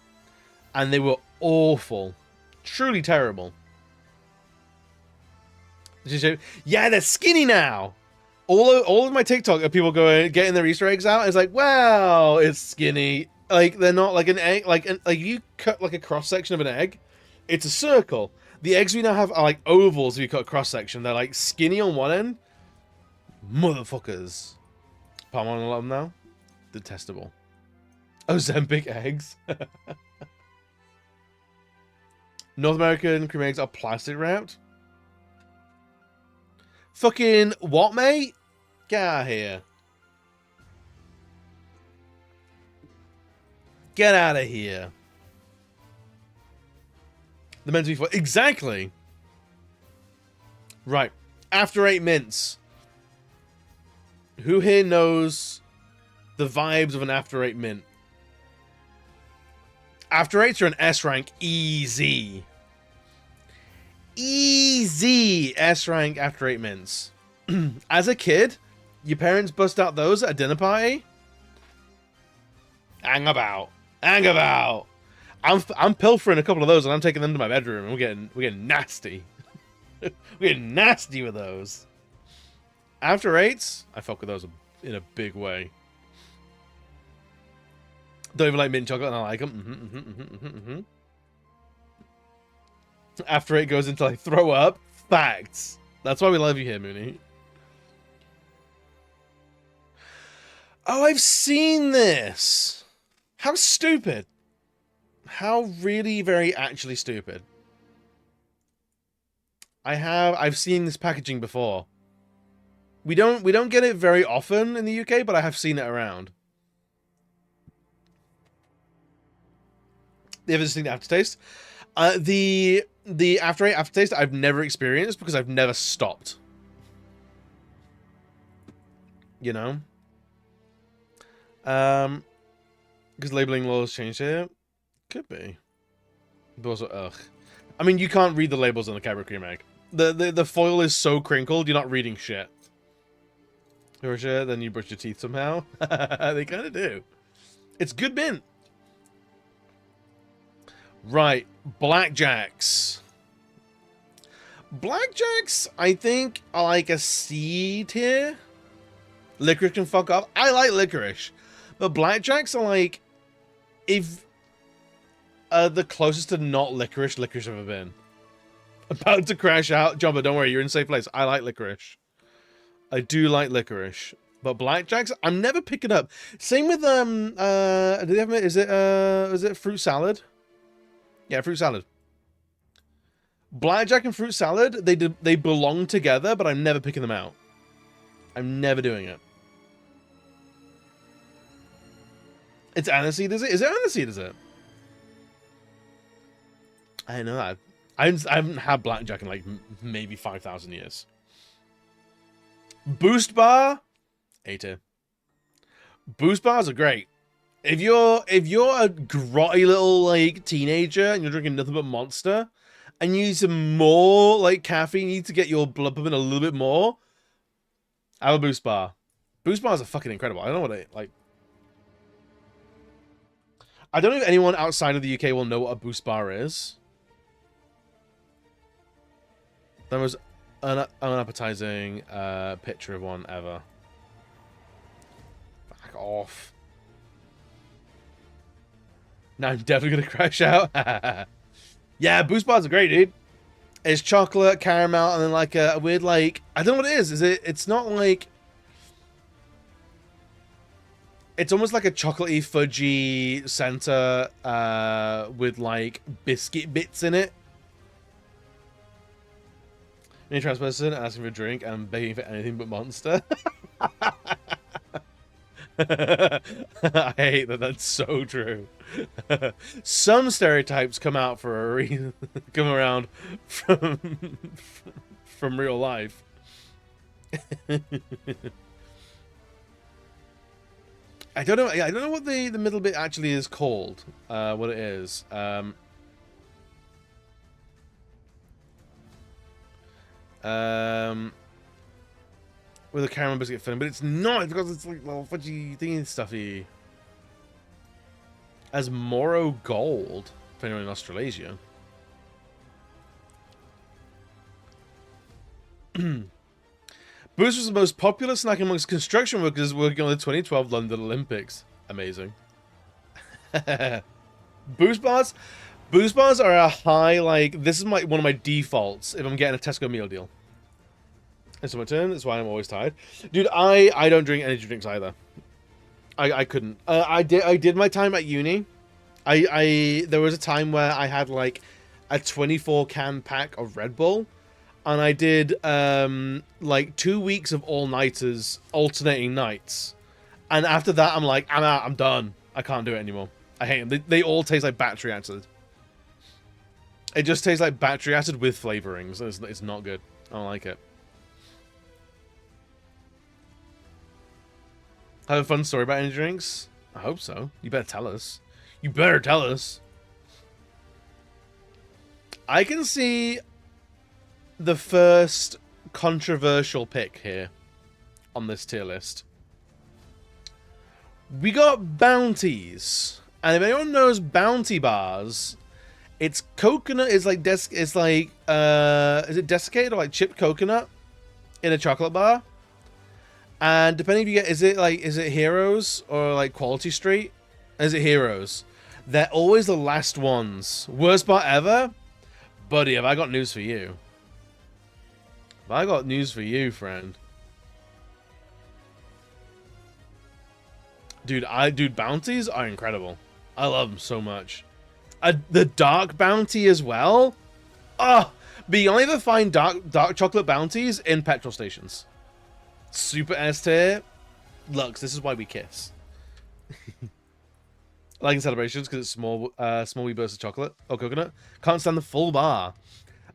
Speaker 4: and they were awful. Truly terrible. Yeah, they're skinny now! All of my TikTok are people getting their Easter eggs out. It's like, wow, it's skinny. Like, they're not like an egg. Like you cut like a cross section of an egg, it's a circle. The eggs we now have are like ovals if you cut a cross section. They're like skinny on one end. Motherfuckers. Palm on a lot of them now. Detestable. Ozempic eggs. North American cream eggs are plastic wrapped. Fucking what, mate? Get out of here. Get out of here. The meant to be for exactly. Right. After 8 mints. Who here knows the vibes of an After 8 mint? After 8s are an S rank easy. Easy S rank After 8 mints. As a kid, your parents bust out those at a dinner party. Hang about. Hang about. I'm pilfering a couple of those and I'm taking them to my bedroom and we're getting nasty. We're getting nasty with those. After 8s, I fuck with those in a big way. Don't even like mint chocolate and I like them. After 8 goes until I throw up. Facts. That's why we love you here, Mooney. Oh, I've seen this. How stupid. How really very actually stupid. I've seen this packaging before. We don't get it very often in the UK, but I have seen it around. The other distinct aftertaste. The After 8 aftertaste I've never experienced because I've never stopped. You know? Because labeling laws changed here. Could be. But also, ugh. I mean, you can't read the labels on the Cadbury cream egg. The foil is so crinkled, you're not reading shit. Or shit, then you brush your teeth somehow. They kind of do. It's good mint. Right, Blackjacks. Blackjacks, I think, are like a C tier. Licorice can fuck up. I like licorice. But Blackjacks are like, if the closest to not licorice I've ever been. About to crash out. Jumbo, don't worry, you're in a safe place. I like licorice. I do like licorice. But Blackjacks, I'm never picking up. Same with, do they have, is it fruit salad? Yeah, fruit salad. Blackjack and fruit salad, they belong together, but I'm never picking them out. I'm never doing it. It's aniseed, is it? Is it aniseed, is it? I know that. I haven't had blackjack in like maybe 5,000 years. Boost bar, A tier. Boost bars are great. If you're a grotty little like teenager and you're drinking nothing but Monster, and you need some more like caffeine, you need to get your blood pumping a little bit more, have a Boost Bar. Boost Bars are fucking incredible. I don't know what they like. I don't know if anyone outside of the UK will know what a Boost Bar is. The most unappetizing picture of one ever. Back off. Now I'm definitely gonna crash out. Yeah, Boost Bars are great, dude. It's chocolate, caramel, and then like a weird like I don't know what it is. It's not like it's almost like a chocolatey, fudgy center with like biscuit bits in it. Any trans person asking for a drink and begging for anything but Monster. I hate that. That's so true. Some stereotypes come out for a reason. Come around from real life. I don't know. I don't know what the middle bit actually is called. What it is. With a caramel biscuit filling, but it's not because it's like little fudgy thingy stuffy. As Moro Gold, for anyone in Australasia. Boost was the most popular snack amongst construction workers working on the 2012 London Olympics. Amazing. Boost bars? Boost bars are a high, like, this is one of my defaults if I'm getting a Tesco meal deal. It's my turn, that's why I'm always tired. Dude, I don't drink energy drinks either. I couldn't. I did my time at uni. There was a time where I had, like, a 24-can pack of Red Bull. And I did, like, 2 weeks of all-nighters, alternating nights. And after that, I'm like, I'm out, I'm done. I can't do it anymore. I hate them. They all taste like battery acid. It just tastes like battery acid with flavorings. It's not good. I don't like it. Have a fun story about energy drinks? I hope so. You better tell us. You better tell us. I can see the first controversial pick here on this tier list. We got Bounties. And if anyone knows Bounty bars, it's coconut, is it desiccated or like chipped coconut in a chocolate bar? And depending if you get, is it Heroes or like Quality Street? Is it Heroes? They're always the last ones. Worst bar ever? Buddy, have I got news for you. Have I got news for you, friend. Dude, Bounties are incredible. I love them so much. The dark bounty as well. Oh, but you only ever find dark chocolate bounties in petrol stations. Super S tier. Lux, this is why we kiss. Like in celebrations because it's small wee bursts of chocolate or coconut. Can't stand the full bar.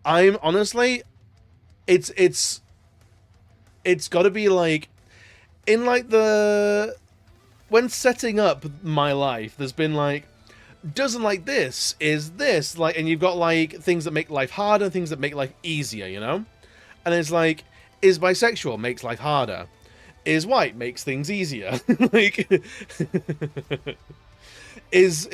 Speaker 4: I'm honestly, it's got to be like in like when setting up my life. There's been like doesn't like this is this like, and you've got like things that make life harder, and things that make life easier, you know. And it's like, is bisexual makes life harder, is white makes things easier, like is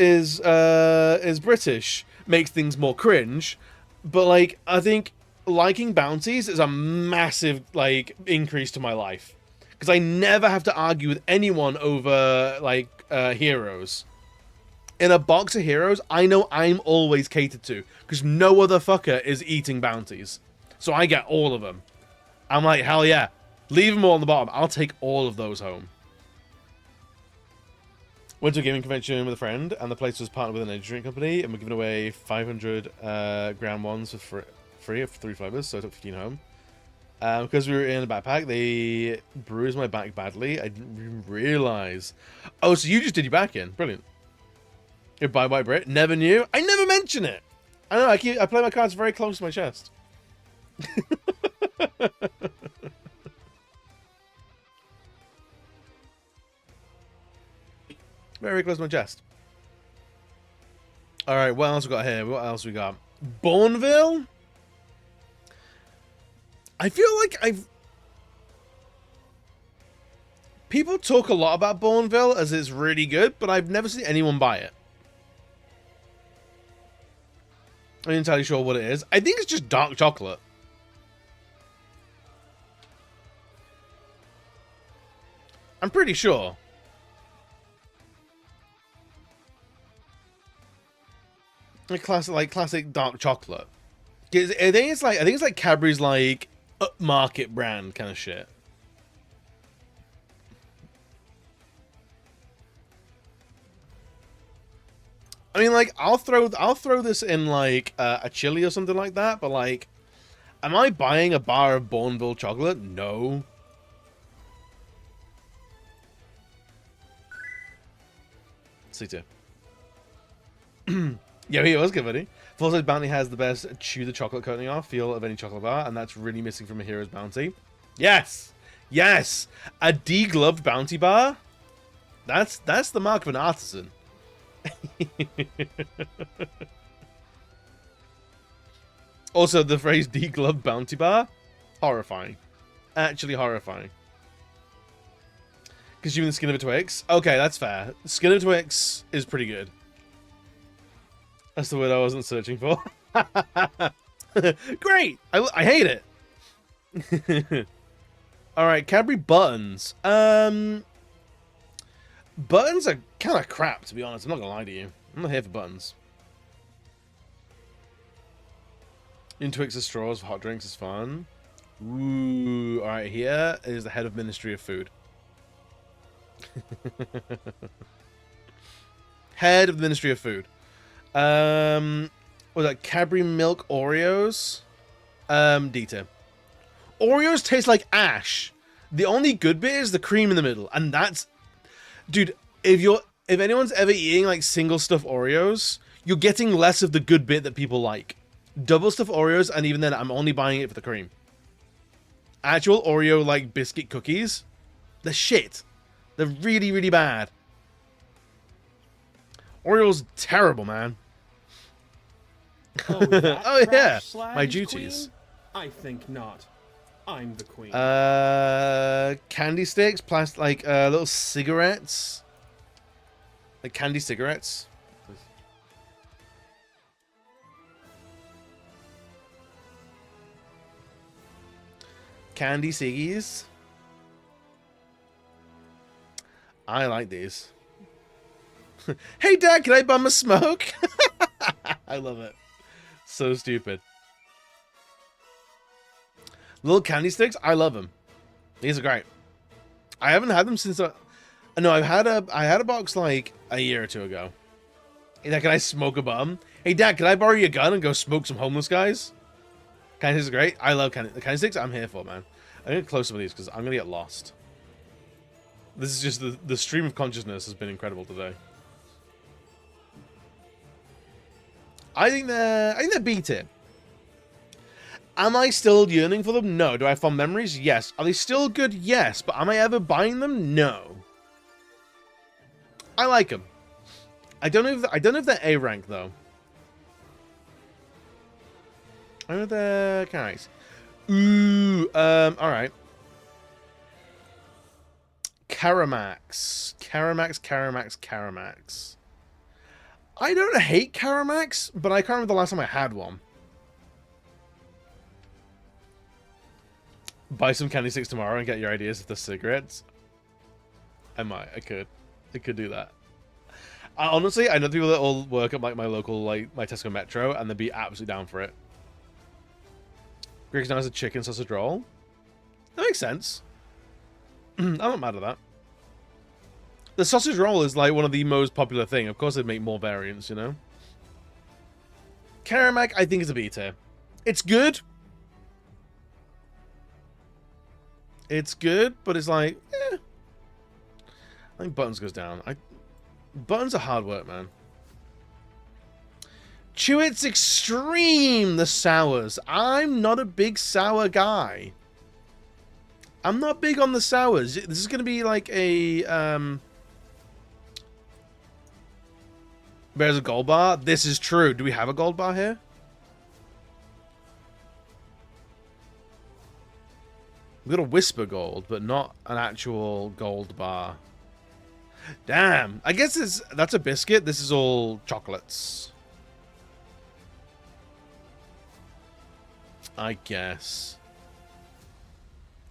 Speaker 4: British makes things more cringe. But like I think liking bounties is a massive like increase to my life because I never have to argue with anyone over like heroes. In a box of heroes, I know I'm always catered to because no other fucker is eating bounties. So I get all of them. I'm like, hell yeah. Leave them all on the bottom. I'll take all of those home. Went to a gaming convention with a friend, and the place was partnered with an energy drink company, and we're giving away 500 gram ones for free of 3 flavors, so I took 15 home. Because we were in a backpack, they bruised my back badly. I didn't even realize. Oh, so you just did your back in. Brilliant. You're bye bye Brit. Never knew. I never mention it. I know. I play my cards very close to my chest. Very close to my chest. Alright, what else we got here? What else we got? Bourneville? I feel like people talk a lot about Bourneville as it's really good, but I've never seen anyone buy it. I'm not entirely sure what it is. I think it's just dark chocolate. I'm pretty sure. Like classic dark chocolate. I think it's like Cadbury's like upmarket brand kind of shit. I mean, like I'll throw this in like a chili or something like that, but like, am I buying a bar of Bourneville chocolate? No. C2. Yeah, he was good, buddy. Full Size Bounty has the best chew the chocolate coating off feel of any chocolate bar, and that's really missing from a Hero's Bounty. Yes! Yes! A degloved Bounty bar? That's the mark of an artisan. Also, the phrase degloved Bounty bar? Horrifying. Actually horrifying. Consuming the skin of a Twix? Okay, that's fair. Skin of a Twix is pretty good. That's the word I wasn't searching for. Great! I hate it. Alright, Cadbury buttons. Buttons are kind of crap, to be honest. I'm not going to lie to you. I'm not here for buttons. In Twix as straws for hot drinks is fun. Ooh, alright, here is the head of Ministry of Food. Head of the Ministry of Food. What was that? Cadbury Milk Oreos? D-tier. Oreos taste like ash. The only good bit is the cream in the middle, and that's... Dude, if anyone's ever eating like single stuff Oreos, you're getting less of the good bit that people like. Double stuff Oreos, and even then, I'm only buying it for the cream. Actual Oreo like biscuit cookies, they're shit. They're really, really bad. Oreo's terrible, man.
Speaker 5: Oh, that
Speaker 4: oh yeah,
Speaker 5: trash
Speaker 4: my duties.
Speaker 5: Queen? I think not. I'm the queen.
Speaker 4: Candy sticks, like little cigarettes, like candy cigarettes. Candy ciggies. I like these. Hey, Dad, can I bum a smoke? I love it. So stupid. Little candy sticks, I love them. These are great. I haven't had them since no, I had a box like a year or two ago. Hey, Dad, can I smoke a bum? Hey, Dad, can I borrow your gun and go smoke some homeless guys? Candy sticks are great. I love candy sticks. I'm here for, man. I'm gonna close some of these because I'm gonna get lost. This is just the stream of consciousness has been incredible today. I think they're B tier. Am I still yearning for them? No. Do I have fond memories? Yes. Are they still good? Yes. But am I ever buying them? No. I like them. I don't know if they're A rank though. I know they're nice. Ooh. All right. Caramax. I don't hate Caramax, but I can't remember the last time I had one. Buy some candy sticks tomorrow and get your ideas of the cigarettes. I might. I could do that. Honestly, I know people that all work at like my local, like my Tesco Metro, and they'd be absolutely down for it. Greg's now has a chicken sausage roll. That makes sense. I'm not mad at that. The sausage roll is like one of the most popular thing. Of course, they'd make more variants, you know. Caramac, I think is a B tier. It's good. It's good, but it's like, eh. I think Buttons goes down. Buttons are hard work, man. Chewits Extreme, the sours. I'm not a big sour guy. I'm not big on the sours. This is going to be like a There's a gold bar. This is true. Do we have a gold bar here? We've got a whisper gold, but not an actual gold bar. Damn. I guess that's a biscuit. This is all chocolates. I guess.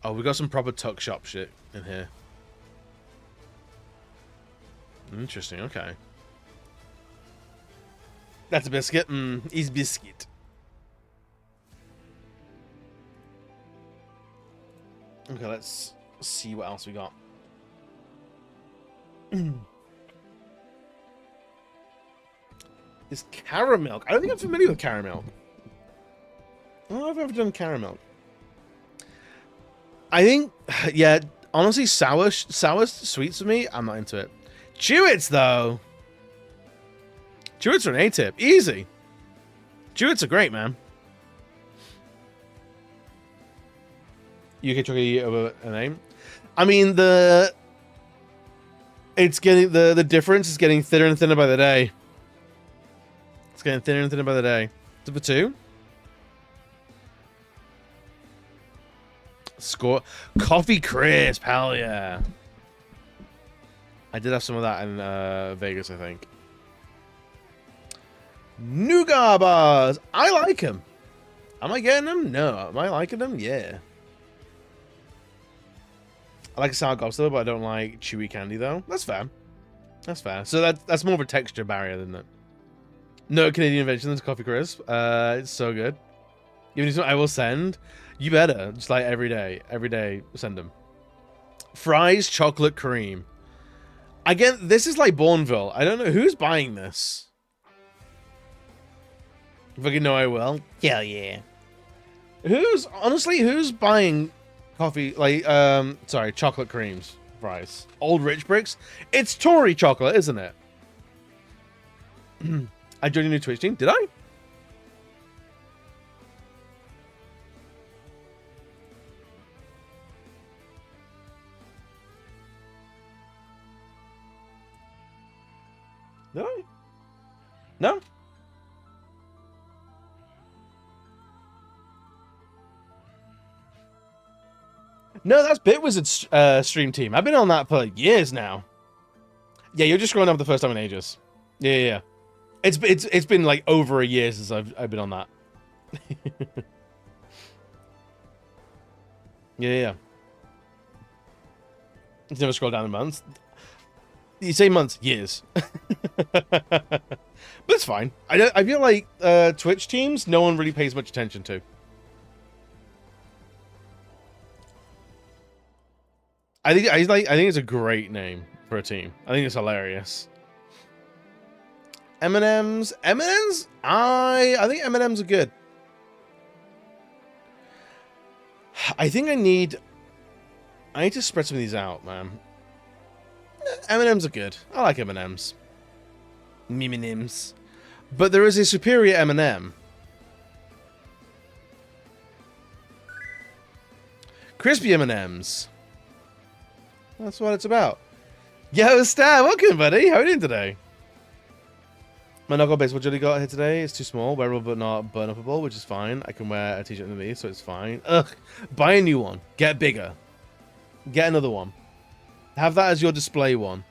Speaker 4: Oh, we got some proper tuck shop shit in here. Interesting, okay. That's a biscuit. Is biscuit. Okay, let's see what else we got. Is caramel? I don't think I'm familiar with caramel. I don't know if I've ever done caramel. I think, yeah, honestly, sour sweets for me, I'm not into it. Chewits, though. Chewits are an A-tip. Easy. Chewits are great, man. UK chocolate over a name. I mean, it's getting the difference is getting thinner and thinner by the day. It's getting thinner and thinner by the day. Number 2. Score coffee crisp, hell yeah. I did have some of that in Vegas, I think. Nougat bars. I like them. Am I getting them? No. Am I liking them? Yeah. I like a sour gobstopper, but I don't like chewy candy, though. That's fair. That's fair. So that's more of a texture barrier, isn't it? No Canadian invention than coffee crisp. It's so good. Even if I will send, you better. Just like every day, send them. Fries, chocolate cream. Again, this is like Bourneville. I don't know who's buying this. If I can know, I will. Hell yeah. Who's buying coffee, like, sorry, chocolate creams fries? Old Rich Bricks? It's Tory chocolate, isn't it? I joined a new Twitch team. Did I? Did I? No? No, that's Bitwizard's stream team. I've been on that for years now. Yeah, you're just scrolling up the first time in ages. Yeah. It's been like over a year since I've been on that. Yeah. It's never scrolled down in months. You say months, years. But it's fine. I feel like Twitch teams, no one really pays much attention to. I think it's a great name for a team. I think it's hilarious. M&M's. I think M&M's are good. I think I need to spread some of these out, man. M&M's are good. I like M&M's. M&M's. But there is a superior M&M. Crispy M&M's. That's what it's about. Yo, Stan, welcome, buddy. How are you doing today? My knuckle baseball jelly got here today. It's too small, wearable but not burn-upable, which is fine. I can wear a t-shirt underneath, so it's fine. Ugh. Buy a new one. Get bigger. Get another one. Have that as your display one.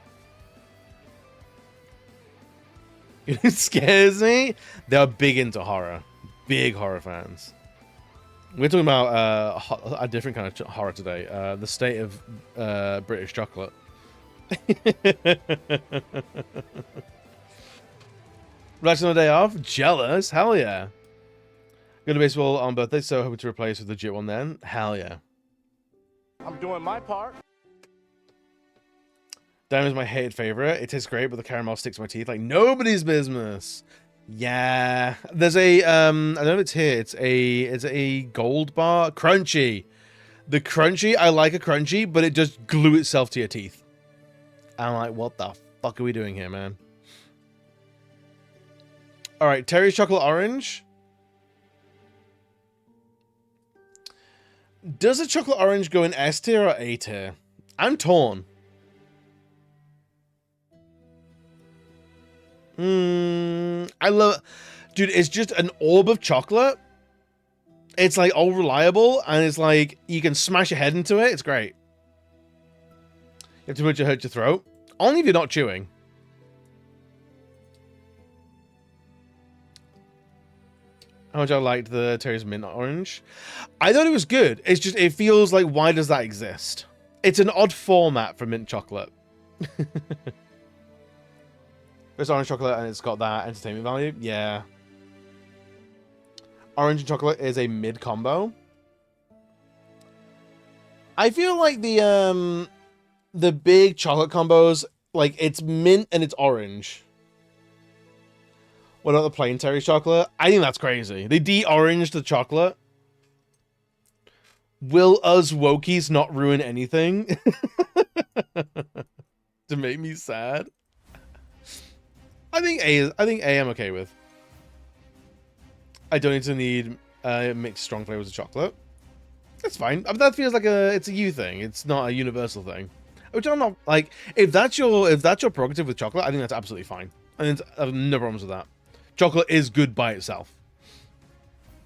Speaker 4: It scares me. They are big into horror. Big horror fans. We're talking about a different kind of horror today. The state of British chocolate. Relaxing on the day off? Jealous? Hell yeah. Going to baseball on birthday, so hoping to replace with a legit one then. Hell yeah.
Speaker 2: I'm doing my part.
Speaker 4: Diamond's my hated favorite. It tastes great, but the caramel sticks to my teeth like nobody's business. Yeah, there's a I don't know if it's here. It's a gold bar, crunchy. The crunchy, I like a crunchy, but it just glue itself to your teeth. I'm like, what the fuck are we doing here, man? All right, Terry's chocolate orange. Does a chocolate orange go in S tier or A tier? I'm torn. I love, dude, it's just an orb of chocolate. It's like all reliable, and it's like you can smash your head into it. It's great. You have to put your hurt your throat. Only if you're not chewing. How much I liked the Terry's Mint Orange. I thought it was good. It's just, it feels like, why does that exist? It's an odd format for mint chocolate. It's orange chocolate and it's got that entertainment value. Yeah. Orange and chocolate is a mid combo. I feel like the big chocolate combos, like it's mint and it's orange. What about the plain Terry chocolate? I think that's crazy. They de-oranged the chocolate. Will us wokies not ruin anything? To make me sad. I think A I'm okay with. I don't need mixed strong flavors of chocolate. That's fine. I mean, that feels like it's a you thing. It's not a universal thing. Which I'm not like, if that's your prerogative with chocolate, I think that's absolutely fine. I have no problems with that. Chocolate is good by itself.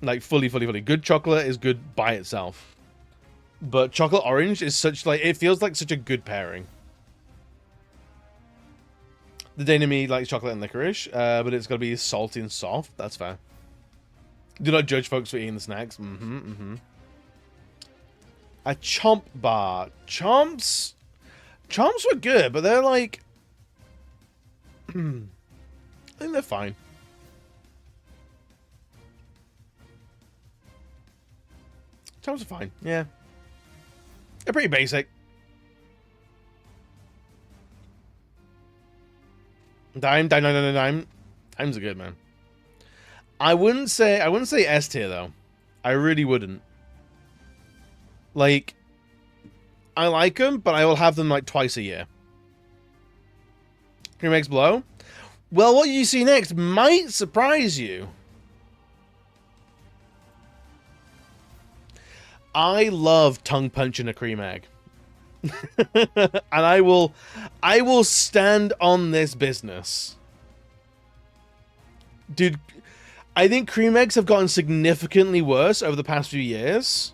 Speaker 4: Like fully. Good chocolate is good by itself. But chocolate orange is such like, it feels like such a good pairing. The Dana me likes chocolate and licorice, but it's got to be salty and soft. That's fair. Do not judge folks for eating the snacks. A chomp bar. Chomps were good, but they're like... I think they're fine. Chomps are fine, yeah. They're pretty basic. Dime. Dimes are good, man. I wouldn't say S tier though. I really wouldn't. Like, I like them, but I will have them like twice a year. Cream eggs below. Well, what you see next might surprise you. I love tongue punching a cream egg. And I will stand on this business. Dude, I think cream eggs have gotten significantly worse over the past few years.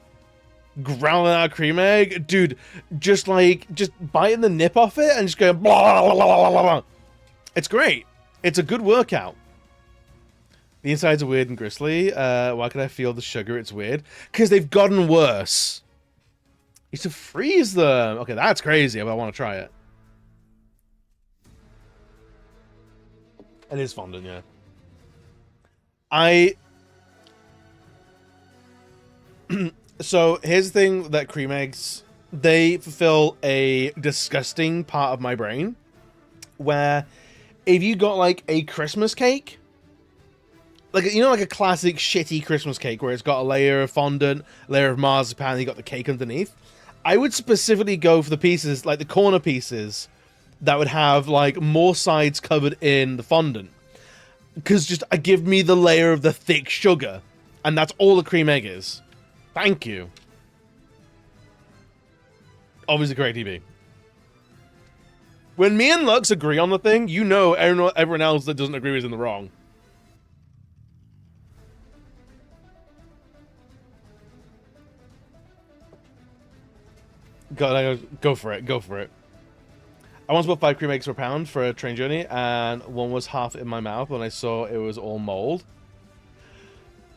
Speaker 4: Growling out a cream egg, dude, just biting the nip off it and just going blah, blah, blah, blah, blah. It's great. It's a good workout. The insides are weird and gristly. Why can I feel the sugar? It's weird. Because they've gotten worse. You should freeze them. Okay, that's crazy, but I want to try it. It is fondant, yeah. So here's the thing that cream eggs, they fulfill a disgusting part of my brain, where if you got like a Christmas cake, like, you know, like a classic shitty Christmas cake where it's got a layer of fondant, layer of marzipan, and you got the cake underneath, I would specifically go for the pieces, like the corner pieces, that would have like more sides covered in the fondant. Because just give me the layer of the thick sugar, and that's all the cream egg is. Thank you. Obviously correct, DB. When me and Lux agree on the thing, you know everyone else that doesn't agree is in the wrong. God, go for it. Go for it. I once bought 5 cream eggs per pound for a train journey, and one was half in my mouth when I saw it was all mold.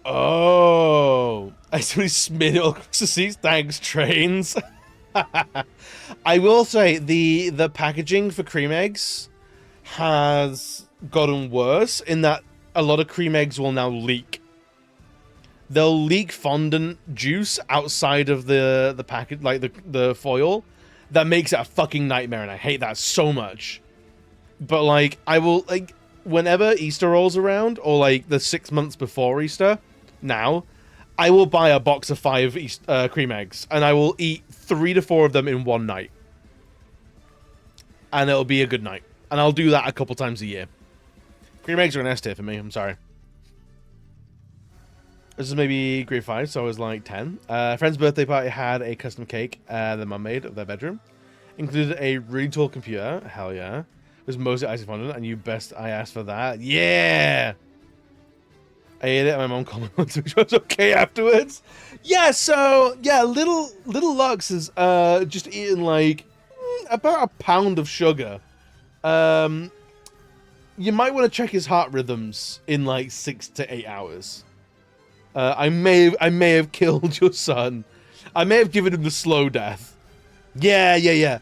Speaker 4: Oh, I actually smeared it all across the seats. Thanks, trains. I will say the packaging for cream eggs has gotten worse in that a lot of cream eggs will now leak. They'll leak fondant juice outside of the packet, like the foil. That makes it a fucking nightmare, and I hate that so much. But like, I will, like, whenever Easter rolls around, or like the 6 months before Easter, now, I will buy a box of 5 cream eggs, and I will eat 3 to 4 of them in one night. And it'll be a good night. And I'll do that a couple times a year. Cream eggs are an S tier for me, I'm sorry. This is maybe grade 5, so I was like 10. A friend's birthday party had a custom cake that mum made of their bedroom. Included a really tall computer, hell yeah. It was mostly icy fondant, and you best I asked for that. Yeah! I ate it, and my mom commented which was okay afterwards. Yeah, so yeah, little Lux is just eating like about a pound of sugar. You might want to check his heart rhythms in like 6 to 8 hours. I may have killed your son. I may have given him the slow death. Yeah.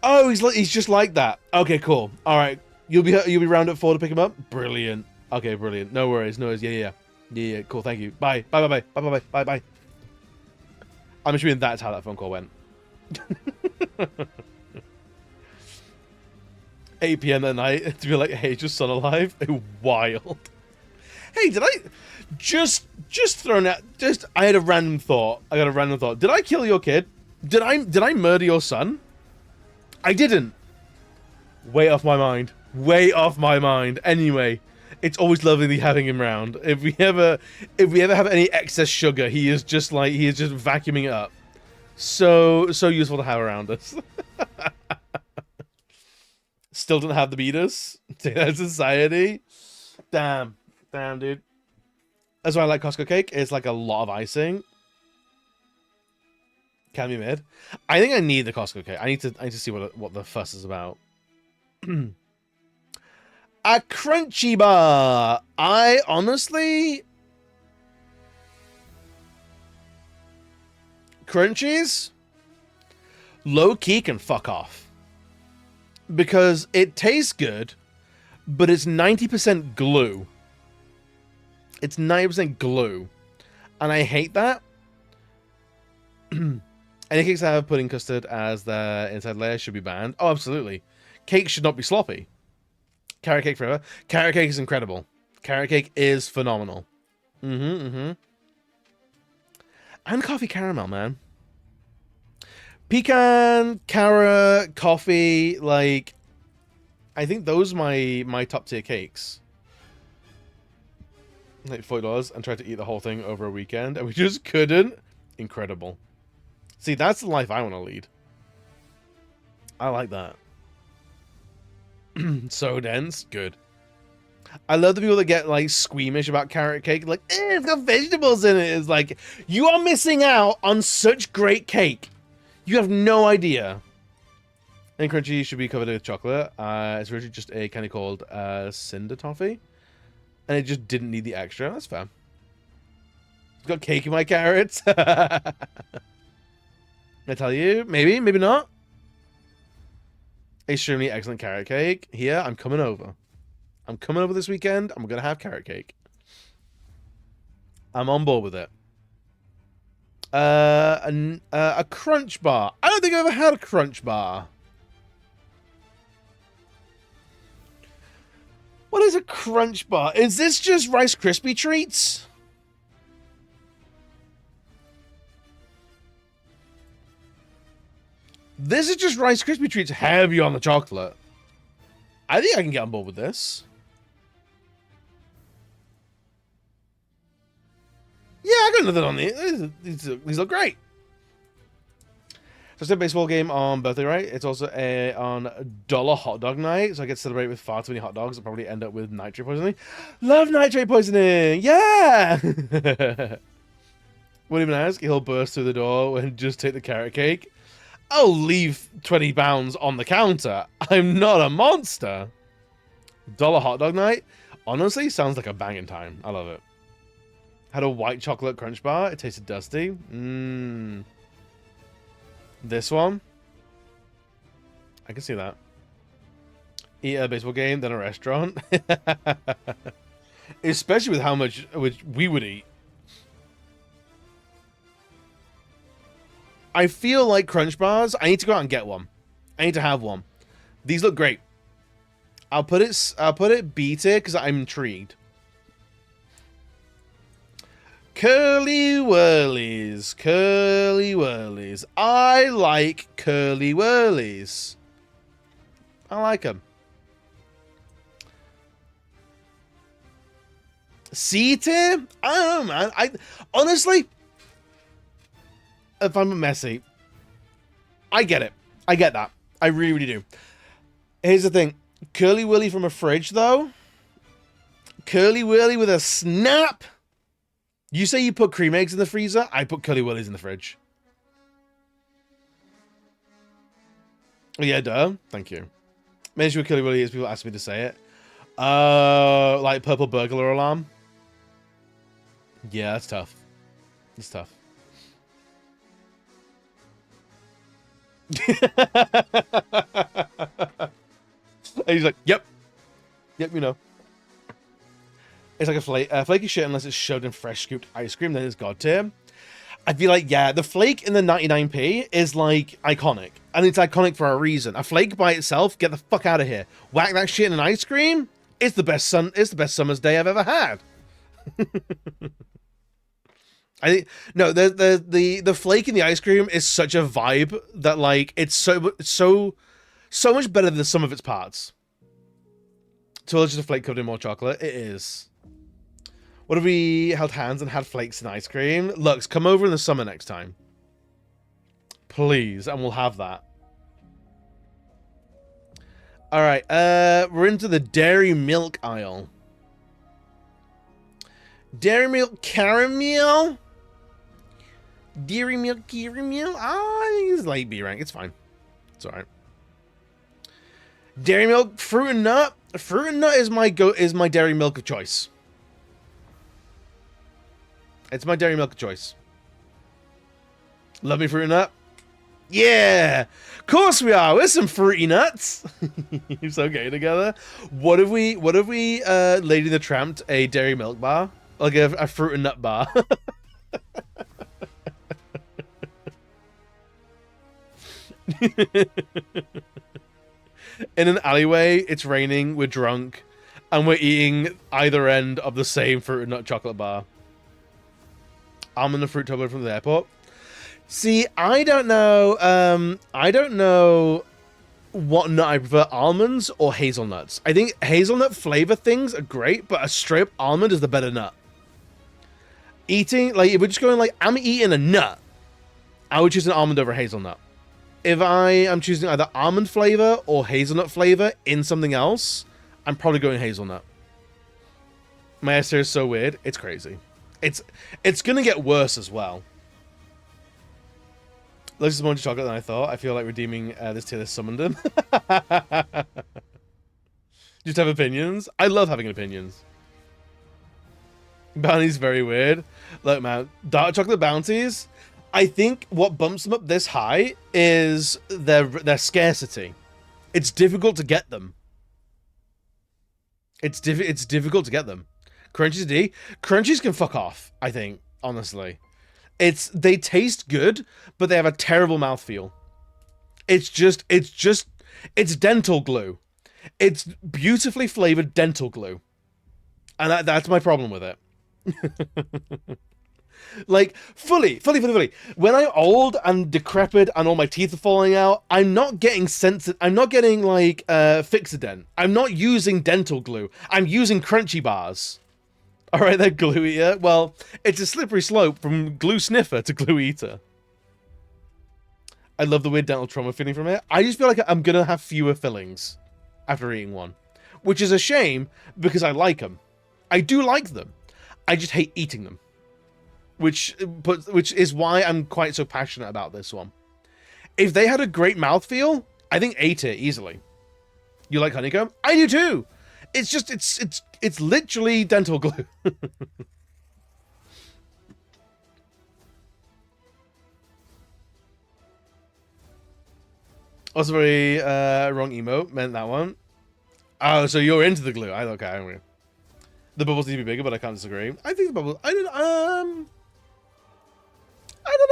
Speaker 4: Oh, he's just like that. Okay, cool. All right, you'll be round at 4 to pick him up. Brilliant. Okay, brilliant. No worries. Yeah. Cool. Thank you. Bye. Bye. I'm assuming that's how that phone call went. 8 p.m. at night to be like, hey, is your son alive? Wild. Hey, did I just thrown out? I had a random thought. Did I kill your kid? Did I murder your son? I didn't. Way off my mind. Anyway, it's always lovely having him around. If we ever have any excess sugar, he is just vacuuming it up. So useful to have around us. Still don't have the beaters. Society. Damn, dude. That's why I like Costco cake. It's like a lot of icing. Can be mid. I think I need the Costco cake. I need to see what the fuss is about. A crunchy bar. I honestly, crunchies, low key can fuck off. Because it tastes good, but it's 90% glue. It's 90% glue. And I hate that. Any cakes that have pudding custard as their inside layer should be banned. Oh, absolutely. Cake should not be sloppy. Carrot cake forever. Carrot cake is incredible. Carrot cake is phenomenal. And coffee caramel, man. Pecan, carrot, coffee, like, I think those are my top tier cakes. Like $40 and tried to eat the whole thing over a weekend, and we just couldn't. Incredible. See, that's the life I want to lead. I like that. So dense, good. I love the people that get like squeamish about carrot cake, like, it's got vegetables in it. It's like, you are missing out on such great cake. You have no idea. And crunchy should be covered with chocolate. It's originally just a candy called Cinder Toffee. And it just didn't need the extra. That's fair. It's got cake in my carrots. I tell you, maybe not. Extremely excellent carrot cake. Here, I'm coming over. I'm coming over this weekend. I'm going to have carrot cake. I'm on board with it. A crunch bar. I don't think I've ever had a crunch bar. What is a crunch bar? Is this just Rice Krispie treats? This is just Rice Krispie treats heavy on the chocolate. I think I can get on board with this. Yeah, I got nothing on these. These look great. So it's a baseball game on birthday, right? It's also on dollar hot dog night, so I get to celebrate with far too many hot dogs. I'll probably end up with nitrate poisoning. Love nitrate poisoning! Yeah! Won't even ask. He'll burst through the door and just take the carrot cake. I'll leave 20 pounds on the counter. I'm not a monster. Dollar hot dog night? Honestly, sounds like a banging time. I love it. Had a white chocolate crunch bar. It tasted dusty. This one? I can see that. Eat a baseball game, then a restaurant. Especially with how much we would eat. I feel like crunch bars. I need to go out and get one. I need to have one. These look great. I'll put it B tier because I'm intrigued. Curly Whirlies. Curly Whirlies. I like Curly Whirlies. I like them. C tier? I don't know, man. I honestly, if I'm messy, I get it. I get that. I really, really do. Here's the thing. Curly Whirly from a fridge, though. Curly Whirly with a snap. You say you put cream eggs in the freezer, I put Curly Willies in the fridge. Yeah, duh. Thank you. Make sure Curly Willy is, people ask me to say it. Like purple burglar alarm. Yeah, that's tough. It's tough. And he's like, yep. Yep, you know. It's like a flaky shit unless it's shoved in fresh scooped ice cream, then it's god tier. I feel like, yeah, the flake in the 99p is, like, iconic. And it's iconic for a reason. A flake by itself, get the fuck out of here. Whack that shit in an ice cream, it's the best summer's day I've ever had. I think, no, the flake in the ice cream is such a vibe that, like, it's so much better than the sum of its parts. So it's just a flake covered in more chocolate. It is. What if we held hands and had flakes in ice cream? Lux, come over in the summer next time. Please, and we'll have that. Alright, we're into the dairy milk aisle. Dairy milk caramel? Dairy milk caramel? I think it's light B rank. It's fine. It's alright. Dairy milk, fruit and nut. Fruit and nut is my dairy milk of choice. It's my dairy milk of choice. Love me fruit and nut? Yeah! Of course we are! We're some fruity nuts! You're so gay together. What if we Lady the Tramped a dairy milk bar? Like a fruit and nut bar. In an alleyway, it's raining, we're drunk, and we're eating either end of the same fruit and nut chocolate bar. Almond and fruit chocolate from the airport. See, I don't know what nut I prefer, almonds or hazelnuts. I think hazelnut flavor things are great, but a straight up almond is the better nut. Eating, like, if we're just going like, I'm eating a nut, I would choose an almond over hazelnut. If I am choosing either almond flavor or hazelnut flavor in something else, I'm probably going hazelnut. My essay is so weird, it's crazy. It's gonna get worse as well. Looks more chocolate than I thought. I feel like redeeming this tier that summoned him. Just have opinions. I love having opinions. Bounty's very weird. Look, man, dark chocolate bounties. I think what bumps them up this high is their scarcity. It's difficult to get them. It's difficult to get them. Crunchies D. Crunchies can fuck off, I think, honestly. They taste good, but they have a terrible mouthfeel. It's dental glue. It's beautifully flavored dental glue. And that's my problem with it. Like, fully. When I'm old and decrepit and all my teeth are falling out, I'm not getting like, Fixodent. I'm not using dental glue. I'm using crunchy bars. Alright, they're glue eater. Well, it's a slippery slope from glue sniffer to glue eater. I love the weird dental trauma feeling from it. I just feel like I'm gonna have fewer fillings after eating one. Which is a shame, because I like them. I do like them. I just hate eating them. Which is why I'm quite so passionate about this one. If they had a great mouthfeel, I think A tier easily. You like honeycomb? I do too! It's just, it's literally dental glue. Also very wrong emote, meant that one. Oh, so you're into the glue. Okay. The bubbles need to be bigger, but I can't disagree. I think the bubbles, I don't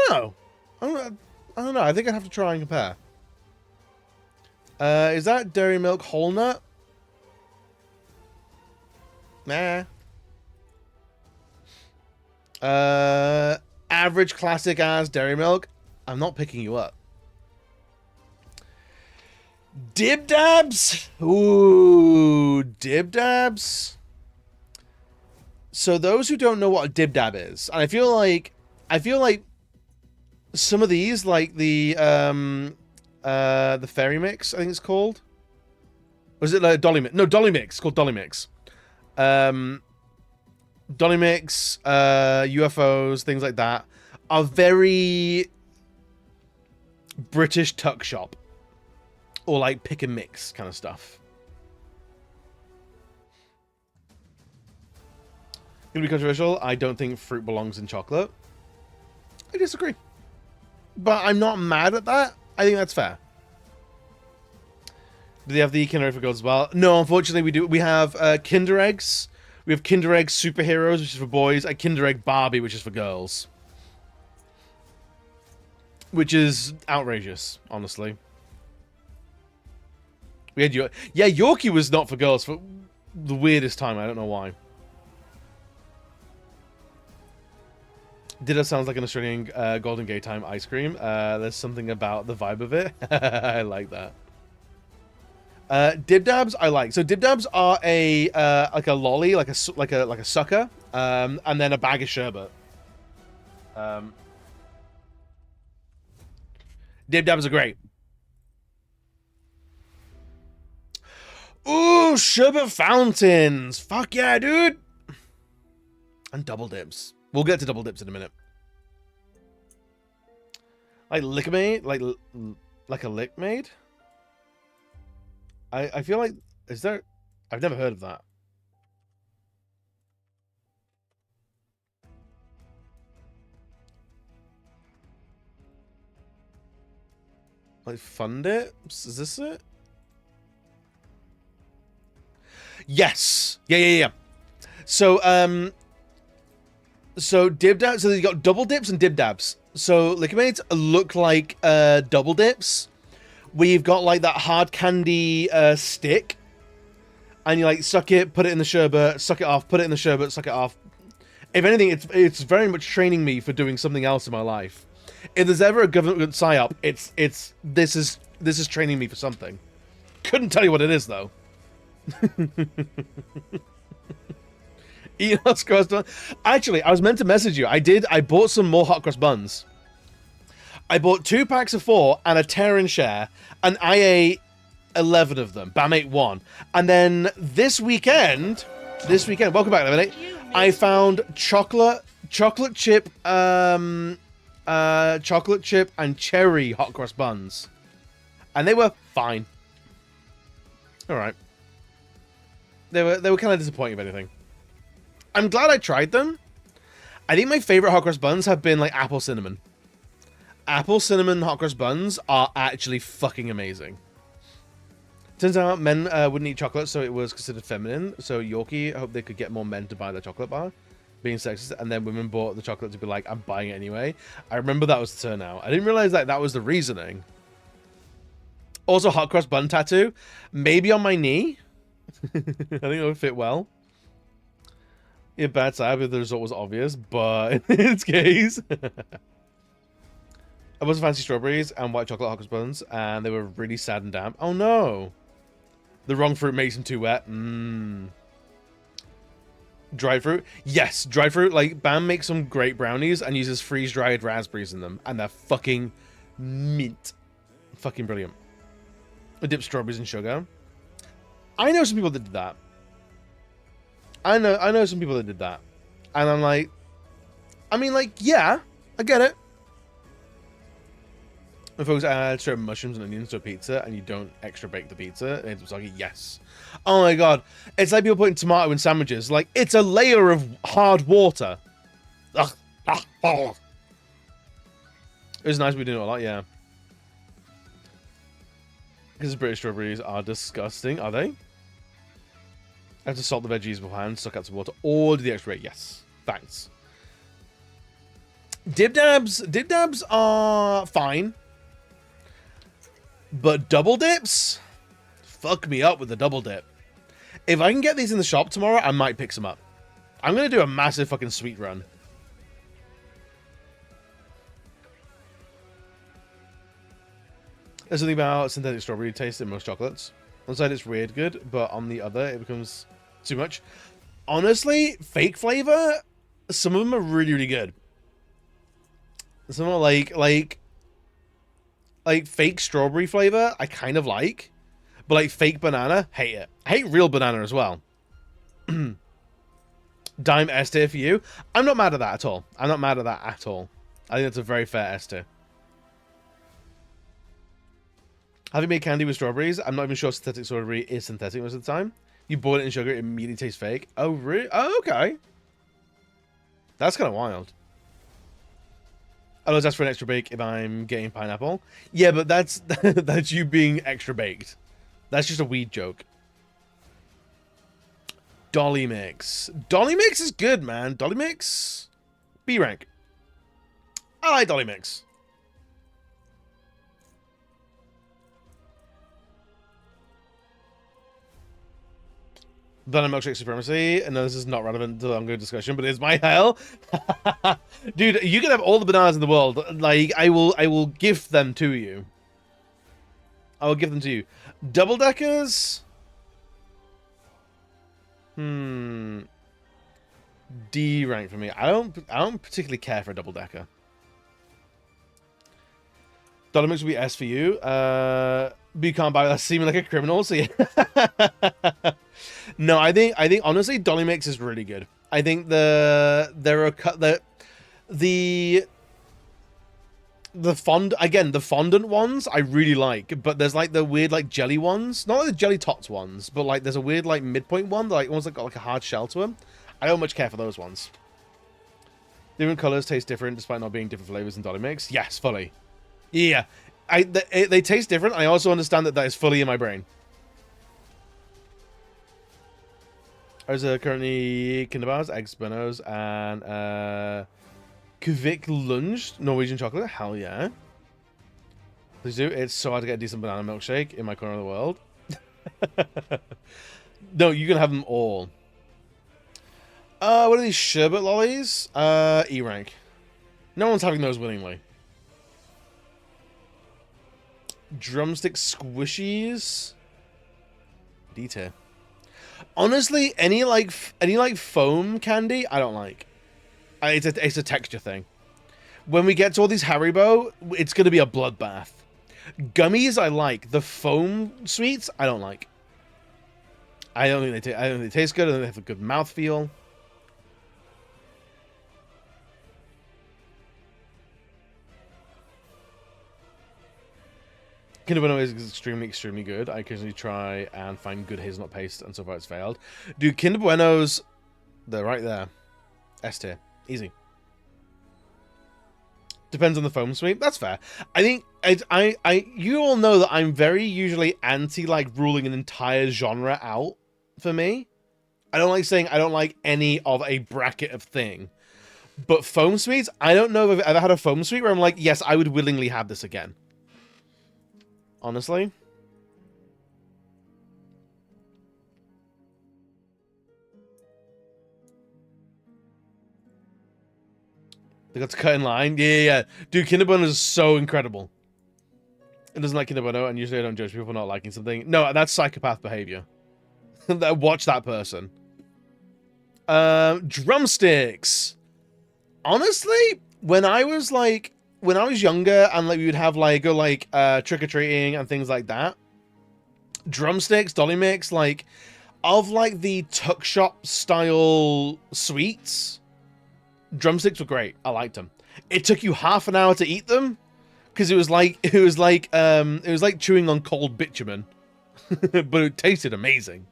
Speaker 4: know. I don't know. I think I'd have to try and compare. Is that dairy milk whole nut? Nah. Average classic ass dairy milk. I'm not picking you up. Dib dabs. Ooh, dib dabs. So those who don't know what a dib dab is, and I feel like some of these, like the fairy mix, I think it's called. Was it like Dolly Mix? No, Dolly Mix. It's called Dolly Mix. Donny Mix, UFOs, things like that are very British tuck shop or like pick and mix kind of stuff. Gonna be controversial. I don't think fruit belongs in chocolate. I disagree, but I'm not mad at that. I think that's fair. Do they have the Kinder Egg for girls as well? No, unfortunately we do. We have Kinder Eggs. We have Kinder Egg Superheroes, which is for boys, and Kinder Egg Barbie, which is for girls. Which is outrageous, honestly. We had yeah, Yorkie was not for girls for the weirdest time. I don't know why. Ditto sounds like an Australian Golden Gay Time ice cream. There's something about the vibe of it. I like that. Dib Dabs I like. So Dib Dabs are a like a lolly, like a sucker, and then a bag of sherbet. Dib Dabs are great. Ooh, sherbet fountains. Fuck yeah, dude. And double dips. We'll get to double dips in a minute. Like Lickmade, like a Lickmade. I feel like, is there? I've never heard of that. Like Fun Dips? Is this it? Yes. Yeah. So so dib dabs. So you got double dips and dib dabs. So Lickmades look like double dips. We've got like that hard candy stick, and you like suck it, put it in the sherbet, suck it off, put it in the sherbet, suck it off. If anything, it's very much training me for doing something else in my life. If there's ever a government psyop, this is training me for something. Couldn't tell you what it is though. Eat hot cross buns. Actually, I was meant to message you. I bought some more hot cross buns. I bought 2 packs of 4 and a tear and share, and I ate 11 of them. Bam ate 1. And then this weekend, welcome back, Lemonade. I found chocolate chip and cherry hot cross buns, and they were fine. All right. They were kind of disappointing, if anything. I'm glad I tried them. I think my favorite hot cross buns have been like apple cinnamon. Apple cinnamon hot cross buns are actually fucking amazing. Turns out men wouldn't eat chocolate, so it was considered feminine. So Yorkie hoped they could get more men to buy their chocolate bar, being sexist, and then women bought the chocolate to be like, I'm buying it anyway. I remember that was the turnout. I didn't realize that was the reasoning. Also, hot cross bun tattoo, maybe on my knee. I think it would fit well. Yeah, bad side, but the result was obvious, but in its case. I was fancy strawberries and white chocolate hot cross buns, and they were really sad and damp. Oh no! The wrong fruit makes them too wet. Dried fruit? Yes, dried fruit. Like, Bam makes some great brownies and uses freeze-dried raspberries in them, and they're fucking mint. Fucking brilliant. I dip strawberries in sugar. I know some people that did that. I know some people that did that. And I'm like, I mean, like, yeah, I get it. When folks add straight mushrooms and onions to a pizza and you don't extra bake the pizza, it's like, yes. Oh my god. It's like people putting tomato in sandwiches. Like, it's a layer of hard water. Ugh. It was nice we did it a lot, yeah. Because British strawberries are disgusting, are they? I have to salt the veggies beforehand, suck out some water, or do the extra rate. Yes. Thanks. Dib dabs are fine. But double dips? Fuck me up with the double dip. If I can get these in the shop tomorrow, I might pick some up. I'm going to do a massive fucking sweet run. There's something about synthetic strawberry taste in most chocolates. On one side it's weird good, but on the other it becomes too much. Honestly, fake flavor, some of them are really, really good. Some are like fake strawberry flavor, I kind of like. But like fake banana, hate it. I hate real banana as well. Dime S tier for you. I'm not mad at that at all. I'm not mad at that at all. I think that's a very fair S tier. Having made candy with strawberries, I'm not even sure synthetic strawberry is synthetic most of the time. You boil it in sugar, it immediately tastes fake. Oh, really? Oh, okay. That's kind of wild. I'll always ask for an extra bake if I'm getting pineapple. Yeah, but that's that's you being extra baked. That's just a weed joke. Dolly Mix. Dolly Mix is good, man. Dolly Mix, B rank. I like Dolly Mix. Banana milkshake supremacy. And no, this is not relevant to the ongoing discussion, but it's my hell. Dude, you can have all the bananas in the world. Like, I will gift them to you. I will give them to you. Double deckers. D rank for me. I don't particularly care for a double decker. Dolly Mix will be S for you. But you can't buy that seeming like a criminal, so yeah. No, I think honestly Dolly Mix is really good. I think the fondant ones I really like, but there's like the weird like jelly ones, not like the jelly tots ones, but like there's a weird like midpoint one that like almost like got like a hard shell to them. I don't much care for those ones. Different colors taste different despite not being different flavors in Dolly Mix. Yes, fully. Yeah, they taste different. I also understand that is fully in my brain. There's currently Kinder Bars, Eggs Bennos, and Kvik Lunge Norwegian chocolate. Hell yeah. Please do. It's so hard to get a decent banana milkshake in my corner of the world. No, you can have them all. What are these sherbet lollies? E rank. No one's having those willingly. Drumstick squishies. D tier. Honestly, any like foam candy, I don't like. It's a texture thing. When we get to all these Haribo, it's gonna be a bloodbath. Gummies, I like. The foam sweets, I don't like. I don't think they taste good. I don't think they have a good mouthfeel. Kinder Bueno is extremely good. I occasionally try and find good hazelnut paste, and so far it's failed. Dude, Kinder Buenos, they're right there. S tier. Easy. Depends on the foam sweet. That's fair. I think, you all know that I'm very usually anti, like, ruling an entire genre out for me. I don't like saying I don't like any of a bracket of thing. But foam sweets, I don't know if I've ever had a foam sweet where I'm like, yes, I would willingly have this again. Honestly. They got to cut in line. Yeah. Dude, Kinder Bueno is so incredible. It doesn't like Kinder Bueno, and usually I don't judge people for not liking something. No, that's psychopath behavior. Watch that person. Drumsticks. Honestly, when I was younger and like we would have like go like trick-or-treating and things like that, drumsticks, Dolly Mix, like of like the tuck shop style sweets, drumsticks were great. I liked them. It took you half an hour to eat them because it was like chewing on cold bitumen. But it tasted amazing.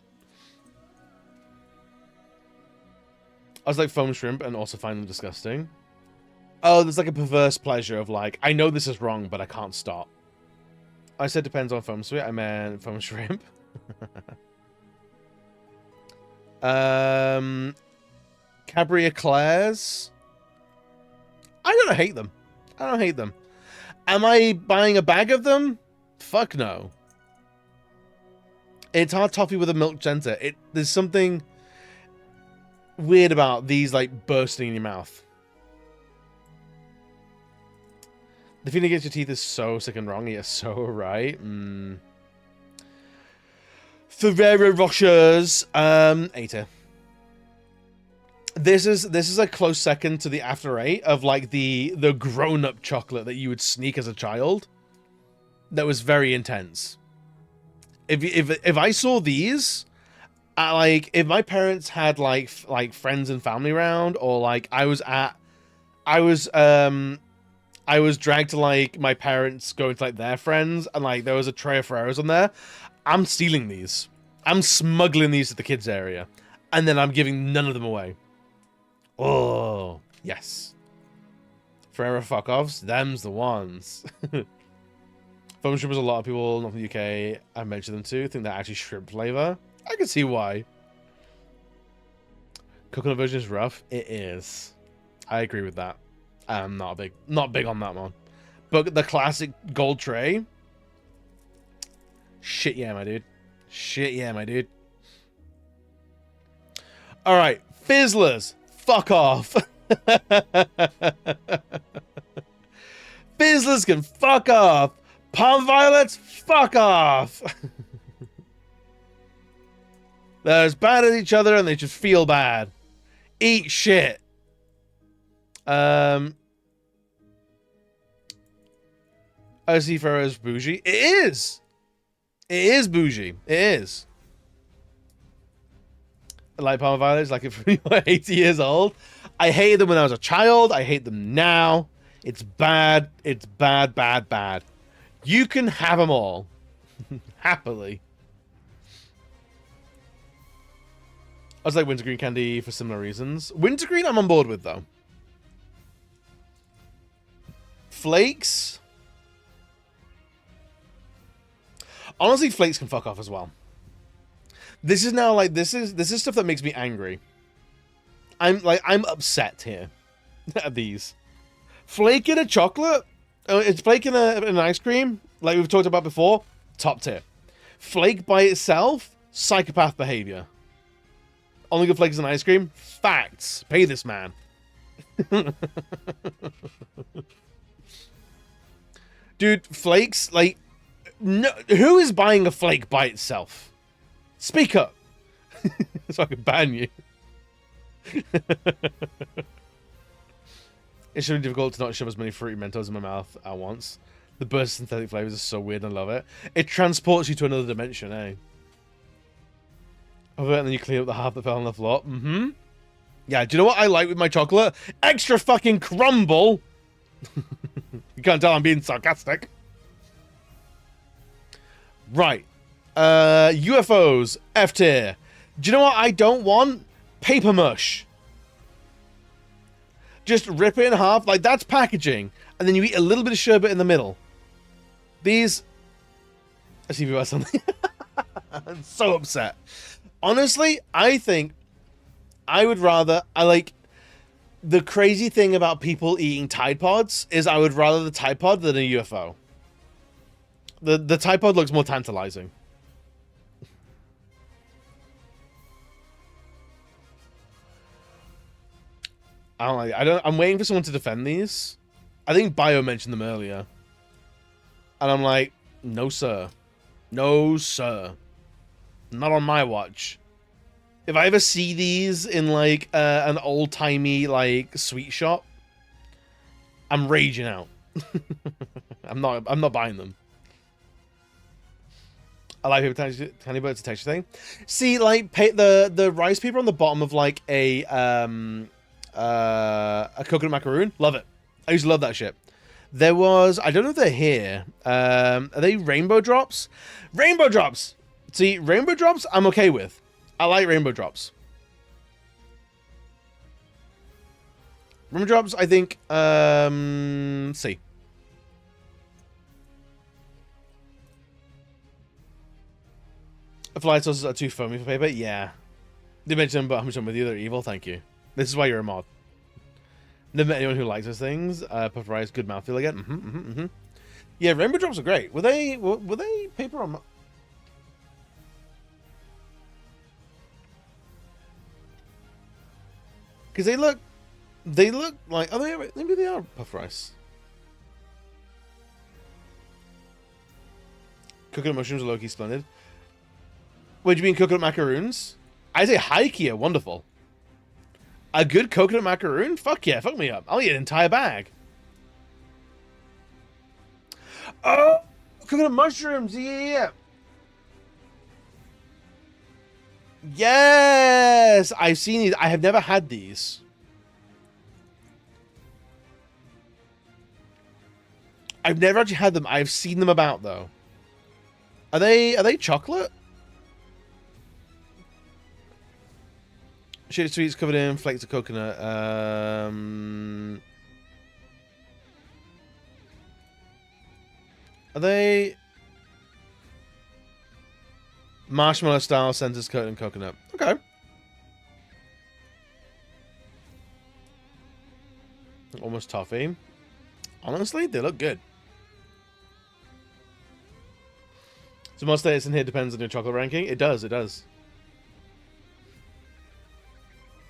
Speaker 4: I was like foam shrimp and also find them disgusting. Oh, there's like a perverse pleasure of like, I know this is wrong, but I can't stop. I said depends on foam sweet. I meant foam shrimp. Cadbury Eclairs. I don't hate them. I don't hate them. Am I buying a bag of them? Fuck no. It's hard toffee with a milk center. There's something weird about these like bursting in your mouth. The feeling against your teeth is so sick and wrong. You're so right. Ferrero Rochers, A tier. This is a close second to the After Eight of like the grown-up chocolate that you would sneak as a child. That was very intense. If I saw these Like, if my parents had like friends and family around, or like I was dragged to like my parents going to like their friends, and like there was a tray of Ferreros on there, I'm stealing these. I'm smuggling these to the kids area, and then I'm giving none of them away. Oh yes, Ferrero fuck offs. Them's the ones. Foam strippers, a lot of people not from the UK, I mentioned them too, think they're actually shrimp flavor. I can see why. Coconut version is rough. It is. I agree with that. I'm not big on that one. But the classic gold tray. Shit yeah, my dude. Shit yeah, my dude. Alright, Fizzlers. Fuck off. Fizzlers can fuck off. Palm violets, fuck off. They're as bad as each other and they just feel bad. Eat shit. I see Ferrero's bougie. It is. It is bougie. It is. I like Palm violets like if you're 80 years old. I hated them when I was a child. I hate them now. It's bad. It's bad, bad, bad. You can have them all. Happily. I was like wintergreen candy for similar reasons. Wintergreen I'm on board with, though. Flakes. Honestly, flakes can fuck off as well. This is now like this is stuff that makes me angry. I'm upset here at these. Flake in a chocolate. It's flake in an ice cream, like we've talked about before. Top tier. Flake by itself, psychopath behavior. Only good flakes in ice cream. Facts. Pay this man. Dude, flakes, like, no, who is buying a flake by itself? Speak up. So I can ban you. It's really difficult to not shove as many fruity Mentos in my mouth at once. The burst of synthetic flavors is so weird, I love it. It transports you to another dimension, eh? And then you clean up the half that fell on the floor. Mm-hmm. Yeah, do you know what I like with my chocolate? Extra fucking crumble! You can't tell I'm being sarcastic. Right. UFOs. F tier. Do you know what I don't want? Paper mush. Just rip it in half. Like, that's packaging. And then you eat a little bit of sherbet in the middle. These... I see if you have something. I'm so upset. Honestly, I think I would rather... The crazy thing about people eating Tide Pods is I would rather the Tide Pod than a UFO. The Tide Pod looks more tantalizing. I'm waiting for someone to defend these. I think Bio mentioned them earlier. And I'm like, no sir. No sir. Not on my watch. If I ever see these in like an old-timey like sweet shop, I'm raging out. I'm not buying them. I like paper tiny but it's a texture thing. See, like the rice paper on the bottom of like a coconut macaroon. Love it. I used to love that shit. There was, I don't know if they're here. Are they rainbow drops? Rainbow drops. See, rainbow drops I'm okay with. I like rainbow drops. Rainbow drops, I think, C. Fly sauces are too foamy for paper? Yeah. They mentioned them, but I'm with you. They're evil. Thank you. This is why you're a mod. Never met anyone who likes those things. Puff rice, good mouthfeel again. Yeah, rainbow drops are great. Were they paper on? Because they look like, maybe they are puff rice. Coconut mushrooms are low-key splendid. What do you mean, coconut macaroons? I say high-key are wonderful. A good coconut macaroon? Fuck yeah, fuck me up. I'll eat an entire bag. Oh, coconut mushrooms, yeah. Yes! I've seen these. I have never had these. I've never actually had them. I've seen them about though. Are they chocolate? Shitty sweets covered in flakes of coconut. Are they marshmallow style centers coated in coconut? Okay. Almost toffee. Honestly, they look good. So most status in here depends on your chocolate ranking. It does. It does.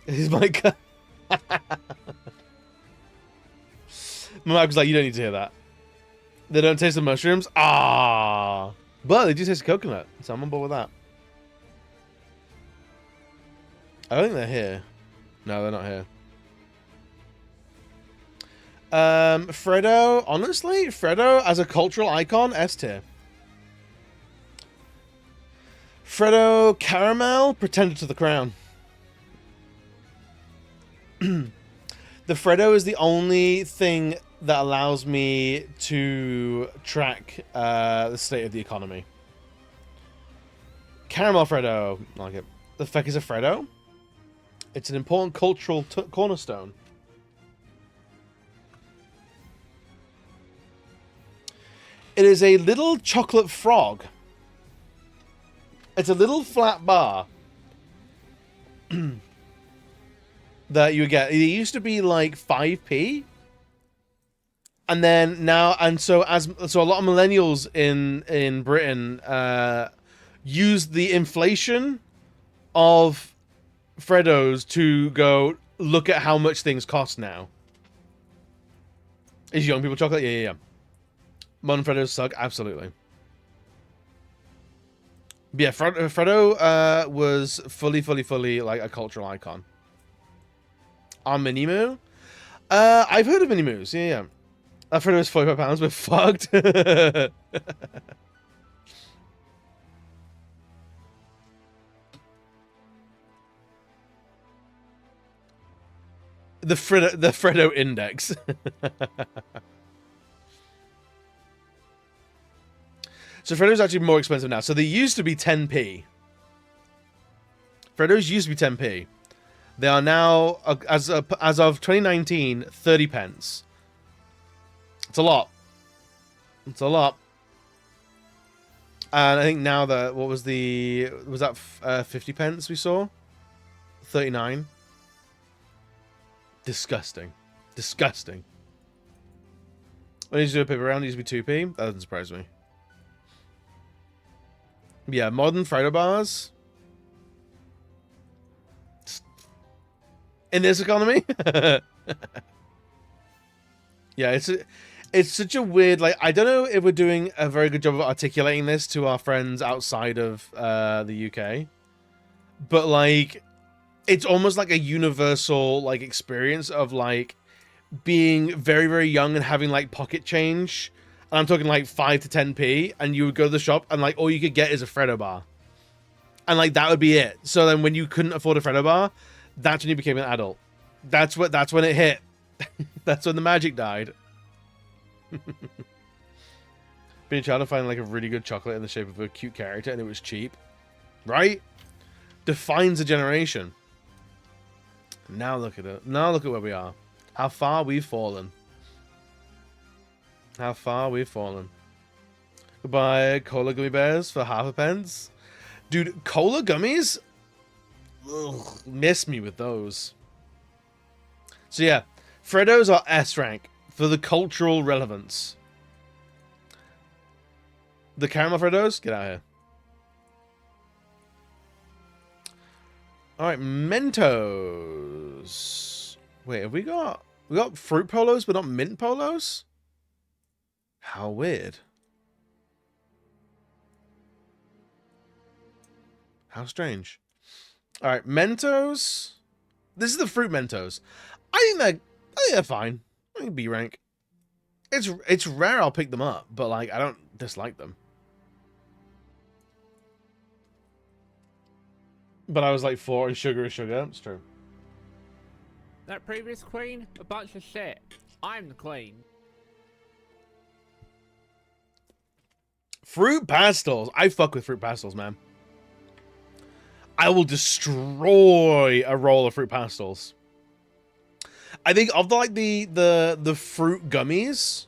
Speaker 4: He's like, my mom was like, you don't need to hear that. They don't taste the mushrooms. Ah, but they do taste the coconut. So I'm on board with that. I don't think they're here. No, they're not here. Freddo, honestly, Freddo as a cultural icon, S tier. Freddo Caramel, Pretender to the Crown. The Freddo is the only thing that allows me to track the state of the economy. Caramel Freddo, I like it. The fuck is a Freddo? It's an important cultural cornerstone. It is a little chocolate frog. It's a little flat bar that you get. It used to be like 5p. And then now, and so a lot of millennials in Britain use the inflation of Freddos to go look at how much things cost now. Is young people chocolate? Yeah. Modern Freddos suck, absolutely. But yeah, Freddo was fully like a cultural icon. Our Minimoo? I've heard of Minimoos, yeah. Freddo was £45, we're fucked. The Freddo index. So Freddo's actually more expensive now. So they used to be 10p. Freddo's used to be 10p. They are now, as of 2019, 30 pence. It's a lot. It's a lot. And I think now that, what was that 50 pence we saw? 39. Disgusting. Disgusting. When you do a paper round, it used to be 2p. That doesn't surprise me. Yeah, modern Freddo bars. In this economy? Yeah, it's such a weird, like, I don't know if we're doing a very good job of articulating this to our friends outside of the UK. But, like, it's almost like a universal, like, experience of, like, being very, very young and having, like, pocket change. And I'm talking, like, 5 to 10p. And you would go to the shop and, like, all you could get is a Freddo bar. And, like, that would be it. So then when you couldn't afford a Freddo bar, that's when you became an adult. That's when it hit. That's when the magic died. Being a child to find like a really good chocolate in the shape of a cute character and it was cheap. Right? Defines a generation. Now look at it. Now look at where we are. How far we've fallen. How far we've fallen. Goodbye, cola gummy bears for half a pence. Dude, cola gummies? Ugh, miss me with those. So yeah, Freddos are S rank for the cultural relevance. The caramel Freddos, get out of here. All right, Mentos. Wait, have we got fruit polos but not mint polos? How weird. How strange. All right, Mentos. This is the fruit Mentos. I think they're fine. I think B rank. It's rare I'll pick them up, but like I don't dislike them. But I was like 4 and sugar is sugar. It's true.
Speaker 6: That previous queen, a bunch of shit. I'm the queen.
Speaker 4: Fruit pastels. I fuck with fruit pastels, man. I will destroy a roll of fruit pastels. I think of the fruit gummies.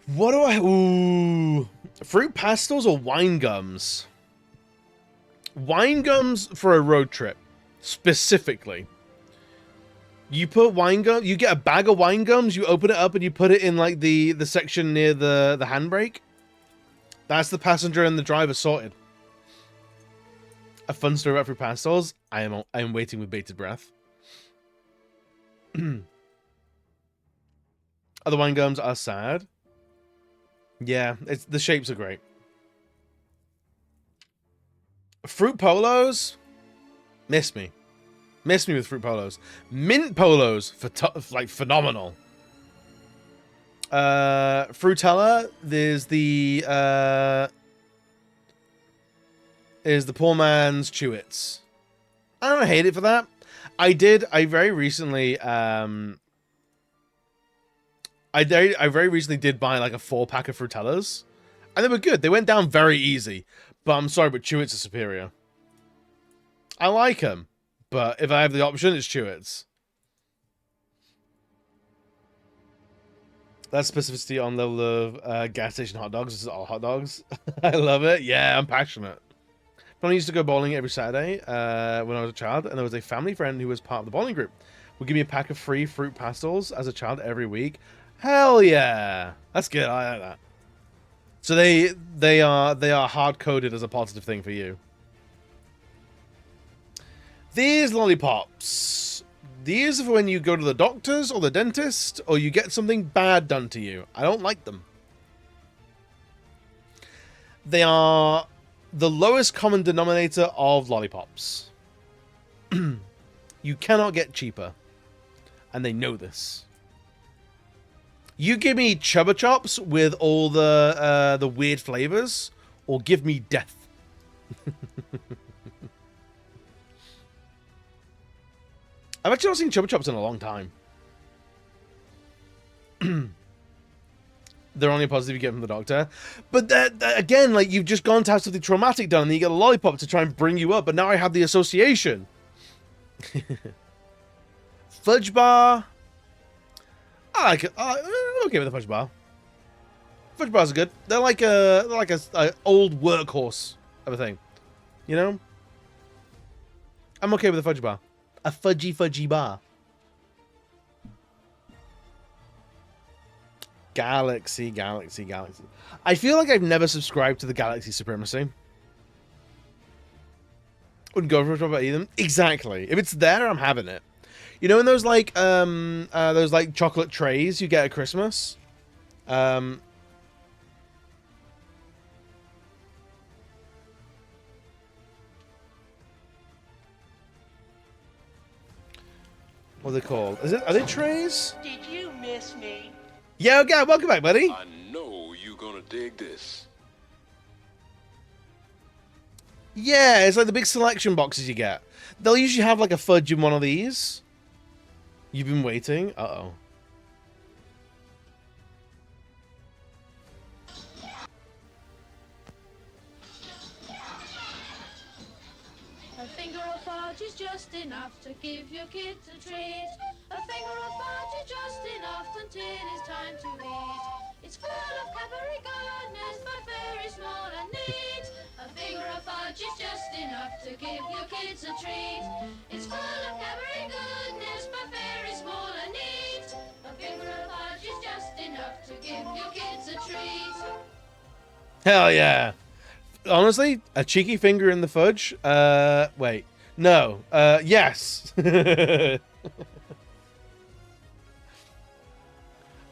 Speaker 4: What do I... Ooh. Fruit pastels or wine gums? Wine gums for a road trip. Specifically. You put wine gum... You get a bag of wine gums, you open it up and you put it in like the section near the handbrake. That's the passenger and the driver sorted. A fun story about fruit pastels. I am waiting with bated breath. Other wine gums are sad. Yeah, the shapes are great. Fruit polos, miss me with fruit polos. Mint polos like phenomenal. Fruitella, there's the poor man's Chewits. I don't hate it for that. I very recently I very recently did buy like a 4-pack of Fruitellas, and they were good. They went down very easy, but I'm sorry, but Chewits are superior. I like them, but if I have the option, it's Chewits. That specificity on level of gas station hot dogs is all hot dogs. I love it. Yeah, I'm passionate. I used to go bowling every Saturday when I was a child, and there was a family friend who was part of the bowling group. Would give me a pack of free fruit pastels as a child every week. Hell yeah, that's good. I like that. So they are hard coded as a positive thing for you. These lollipops. These are for when you go to the doctors or the dentist or you get something bad done to you. I don't like them. They are the lowest common denominator of lollipops. You cannot get cheaper. And they know this. You give me Chubba Chops with all the weird flavors, or give me death. I've actually not seen Chubba Chops in a long time. They're only positive you get from the doctor. But that, again, like, you've just gone to have something traumatic done, and then you get a lollipop to try and bring you up, but now I have the association. Fudge bar. I like it. I'm okay with the fudge bar. Fudge bars are good. They're like a old workhorse of a thing. You know? I'm okay with a fudge bar. A fudgy bar. Galaxy. I feel like I've never subscribed to the Galaxy Supremacy. Wouldn't go for a job about either. Exactly. If it's there, I'm having it. You know, in those like chocolate trays you get at Christmas. What are they called? Are they trays?
Speaker 7: Did you miss me?
Speaker 4: Yeah, okay, welcome back, buddy.
Speaker 3: I know you're gonna dig this.
Speaker 4: Yeah, it's like the big selection boxes you get. They'll usually have like a fudge in one of these. You've been waiting? Uh-oh.
Speaker 8: A finger of fudge is just enough to give your kids a treat. A finger of fudge is just enough until it's time to eat. It's full of calorie goodness, but very small and neat. A finger of fudge is just enough to give your kids a treat. It's full of calorie goodness, but very small and neat. A finger of fudge is just enough to give your kids a treat.
Speaker 4: Hell yeah. Honestly, a cheeky finger in the fudge? Wait. No. Yes.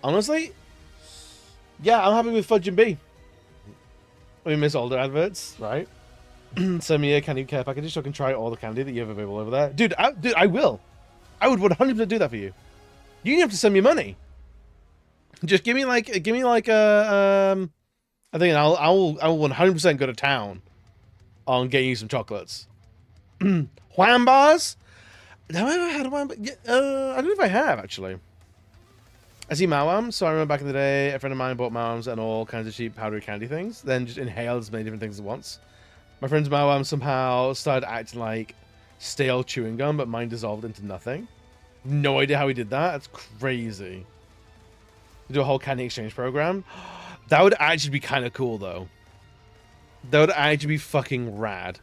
Speaker 4: Honestly? Yeah, I'm happy with Fudge and B. We miss older adverts, right? Send me a candy care package so I can try all the candy that you have available over there. Dude, I will. I would 100% do that for you. You don't have to send me money. Just give me like a I think I will 100% go to town on getting you some chocolates. Wham bars? Have I ever had a wham bar? Yeah, I don't know if I have, actually. I see Mawams, so I remember back in the day, a friend of mine bought Mawams and all kinds of cheap powdery candy things, then just inhaled as many different things at once. My friend's Mawam somehow started acting like stale chewing gum, but mine dissolved into nothing. No idea how he did that. That's crazy. Do a whole candy exchange program. That would actually be kind of cool, though. That would actually be fucking rad.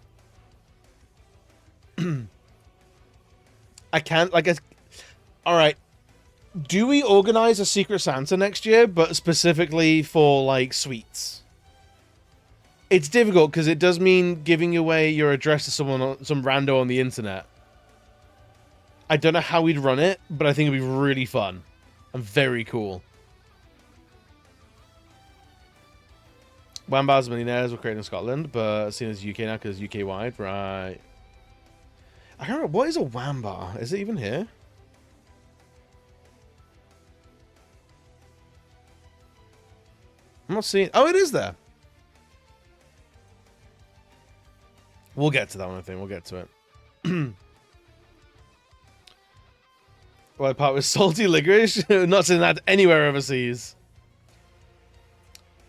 Speaker 4: I can't, like, alright. Do we organize a Secret Santa next year, but specifically for, like, sweets? It's difficult, because it does mean giving away your address to someone, some rando on the internet. I don't know how we'd run it, but I think it'd be really fun. And very cool. Wambars Millionaires were created in Scotland, but seen as UK now because UK wide, right? I can't remember. What is a Wambar? Is it even here? I'm not seeing. Oh, it is there. We'll get to that one, I think. We'll get to it. Well, part with salty licorice. Not seeing that anywhere overseas.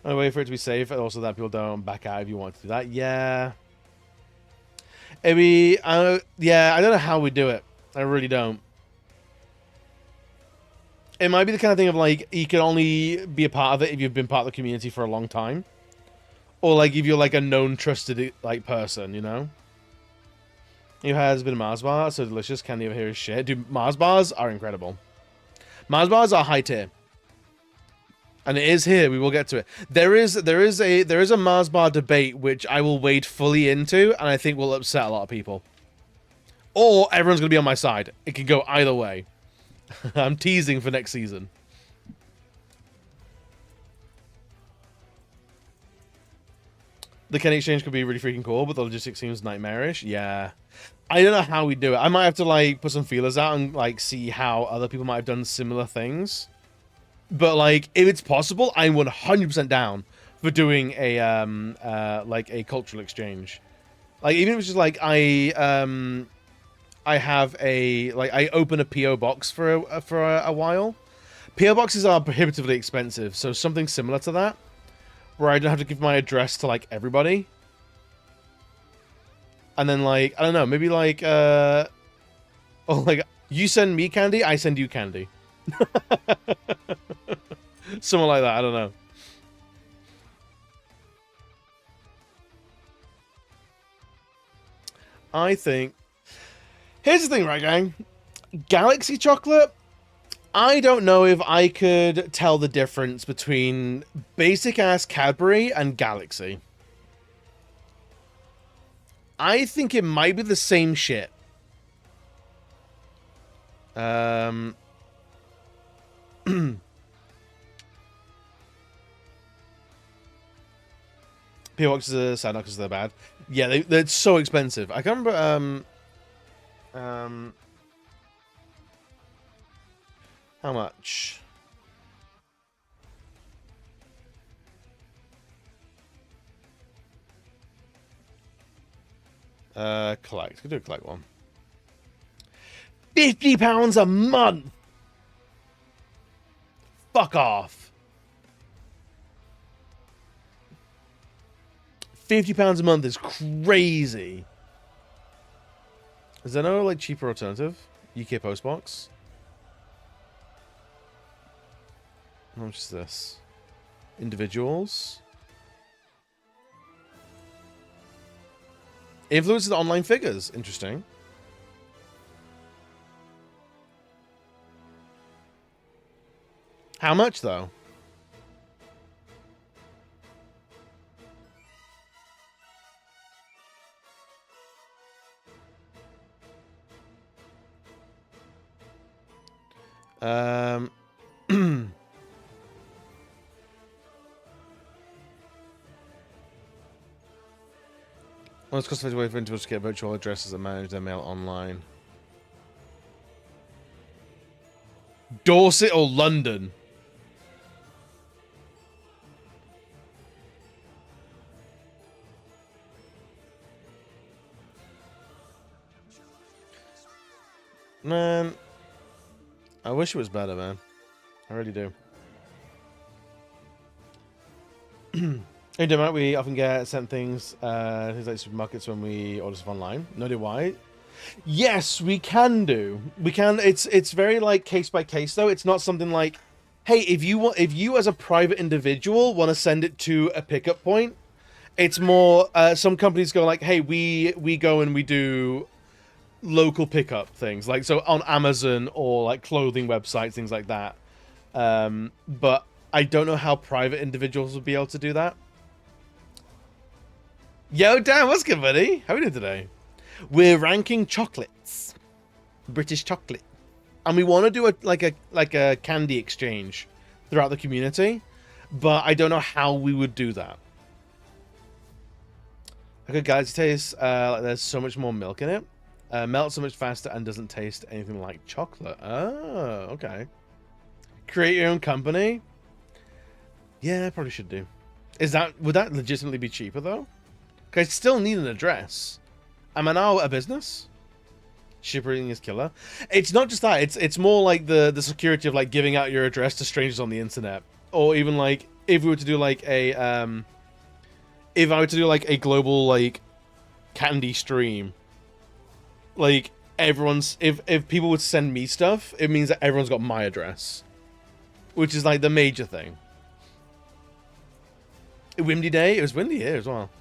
Speaker 4: I wait for it to be safe, and also that people don't back out if you want to do that. Yeah. Maybe, yeah, I don't know how we do it. I really don't. It might be the kind of thing of, like, you can only be a part of it if you've been part of the community for a long time. Or, like, if you're, like, a known, trusted, like, person, you know? Who has a bit of Mars bar, so delicious, candy over here is shit. Dude, Mars bars are incredible. Mars bars are high tier. And it is here. We will get to it. There is a Mars bar debate which I will wade fully into, and I think will upset a lot of people. Or everyone's gonna be on my side. It can go either way. I'm teasing for next season. The Kenny exchange could be really freaking cool, but the logistics seems nightmarish. Yeah. I don't know how we do it. I might have to, like, put some feelers out and, like, see how other people might have done similar things. But, like, if it's possible, I'm 100% down for doing a, like, a cultural exchange. Like, even if it's just, like, I have a, like, I open a P.O. box for a while. P.O. boxes are prohibitively expensive, so something similar to that, where I don't have to give my address to, like, everybody. And then, like, I don't know, maybe, like, oh, like, you send me candy, I send you candy. Something like that, I don't know. I think... Here's the thing, right, gang? Galaxy chocolate, I don't know if I could tell the difference between basic-ass Cadbury and Galaxy. I think it might be the same shit. P.O. boxes are sad, not because they're bad. Yeah, they're so expensive. I can't remember, how much? Collect. Could do a collect one. £50 a month! Fuck off. £50 a month is crazy. Is there no, like, cheaper alternative? UK Postbox? How much is this? Individuals? Influences online figures. Interesting. How much, though? Well, it's cost-effective way for individuals to get virtual addresses that manage their mail online. Dorset or London? Man, I wish it was better, man. I really do. Hey, Demont, we often get sent things like supermarkets when we order stuff online. No idea why. Yes, we can do. We can. It's very like case by case though. It's not something like, hey, if you as a private individual want to send it to a pickup point, it's more. Some companies go like, hey, we go and we do local pickup things, like so on Amazon or like clothing websites, things like that. But I don't know how private individuals would be able to do that. Yo, Dan, what's good, buddy? How are we doing today? We're ranking chocolates, British chocolate, and we want to do a candy exchange throughout the community, but I don't know how we would do that. Okay, guys, it tastes like there's so much more milk in it. Melts so much faster and doesn't taste anything like chocolate. Oh, okay. Create your own company. Yeah, I probably should do. Would that legitimately be cheaper though? Because I still need an address. Am I now a business? Shipping is killer. It's not just that. It's more like the security of like giving out your address to strangers on the internet, or even like if we were to do like a if I were to do like a global like candy stream, like everyone's if people would send me stuff, it means that everyone's got my address, which is like the major thing. Windy day. It was windy here as well.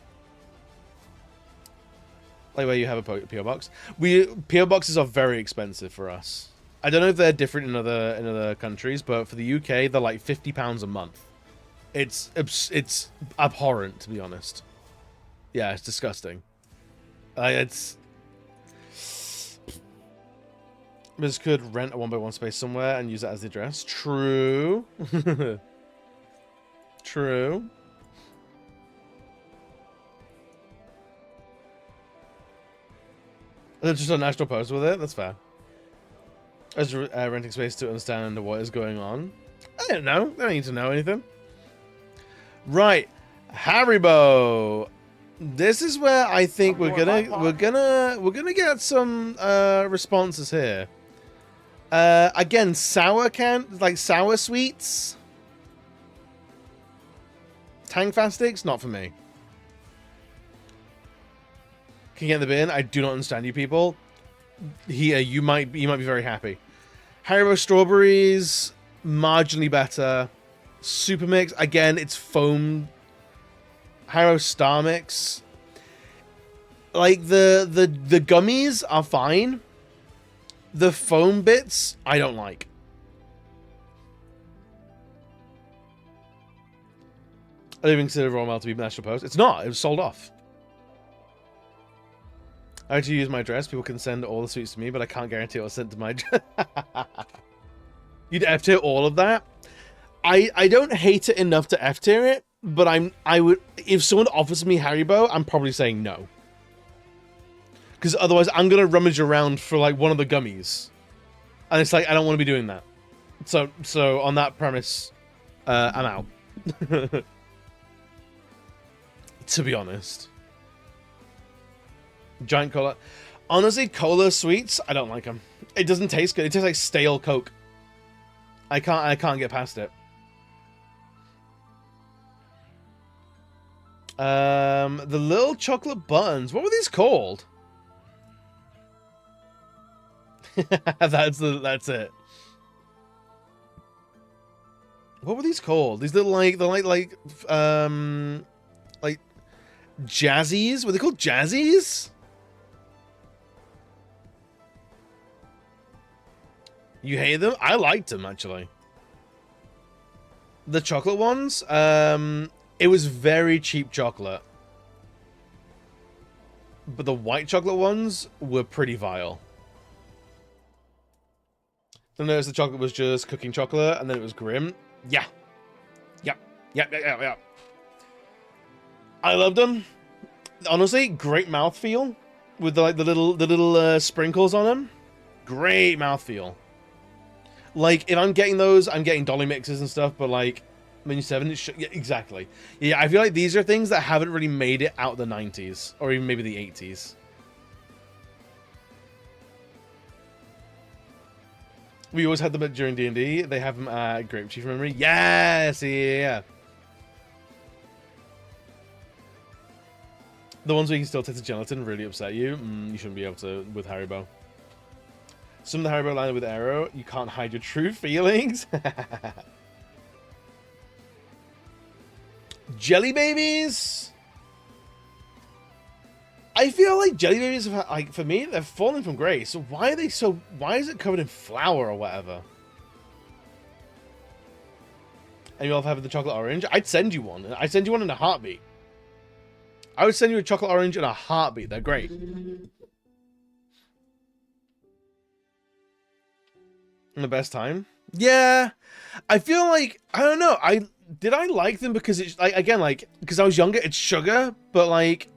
Speaker 4: Like where you have a PO box. PO boxes are very expensive for us. I don't know if they're different in other countries, but for the UK, they're like £50 a month. It's abhorrent, to be honest. Yeah, it's disgusting. It's. Miz could rent a 1x1 space somewhere and use that as the address. True. True. They're just a national post with it. That's fair. As renting space to understand what is going on. I don't know. I don't need to know anything. Right, Haribo. This is where I think we're gonna get some responses here. Again, sour sweets. Tang Fastics, not for me. Can you get in the bin? I do not understand you people. Here, you might be very happy. Haribo strawberries, marginally better. Super Mix, again, it's foam. Haribo Star Mix. Like the gummies are fine. The foam bits, I don't like. I don't even consider Royal Mail to be National Post. It's not. It was sold off. I actually use my address. People can send all the sweets to me, but I can't guarantee it was sent to my address. You'd F-tier all of that? I don't hate it enough to F-tier it, but I would, if someone offers me Haribo, I'm probably saying no. Because otherwise I'm going to rummage around for like one of the gummies. And it's like, I don't want to be doing that. So on that premise, I'm out. To be honest. Giant cola. Honestly, cola sweets, I don't like them. It doesn't taste good. It tastes like stale Coke. I can't get past it. The little chocolate buttons. What were these called? That's it. What were these called? These little like jazzies? Were they called jazzies? You hate them? I liked them, actually. The chocolate ones? It was very cheap chocolate. But the white chocolate ones were pretty vile. Then notice the chocolate was just cooking chocolate, and then it was grim. Yeah. Yeah. I loved them. Honestly, great mouthfeel. With the little sprinkles on them. Great mouthfeel. Like, if I'm getting those, I'm getting dolly mixes and stuff, but like, Menu 7, yeah, exactly. Yeah, I feel like these are things that haven't really made it out the 90s, or even maybe the 80s. We always had them at during D&D. They have them at Grape Chief Memory. Yes, yeah. The ones where you can still taste the gelatin really upset you. You shouldn't be able to with Haribo. Some of the Haribo landed with Aero. You can't hide your true feelings. Jelly babies. I feel like jelly babies have, like, for me, they're falling from grace. So why are they so? Why is it covered in flour or whatever? And you all have the chocolate orange. I'd send you one. I'd send you one in a heartbeat. I would send you a chocolate orange in a heartbeat. They're great. And the best time? Yeah. I feel like, I don't know. Did I like them because it's like, again, like, because I was younger, it's sugar, but like,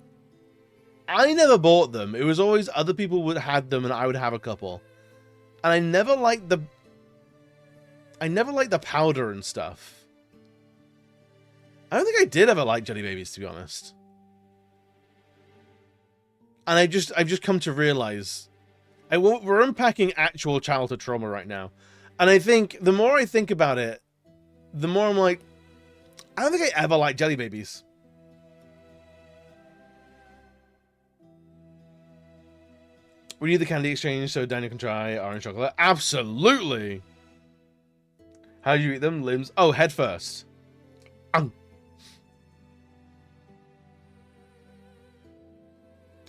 Speaker 4: I never bought them. It was always other people would have them and I would have a couple. And I never liked the powder and stuff. I don't think I did ever like Jelly Babies, to be honest. And I've just come to realize we're unpacking actual childhood trauma right now. And I think the more I think about it, the more I'm like, I don't think I ever liked Jelly Babies. We need the candy exchange so Daniel can try orange chocolate. Absolutely. How do you eat them? Limbs. Oh, head first.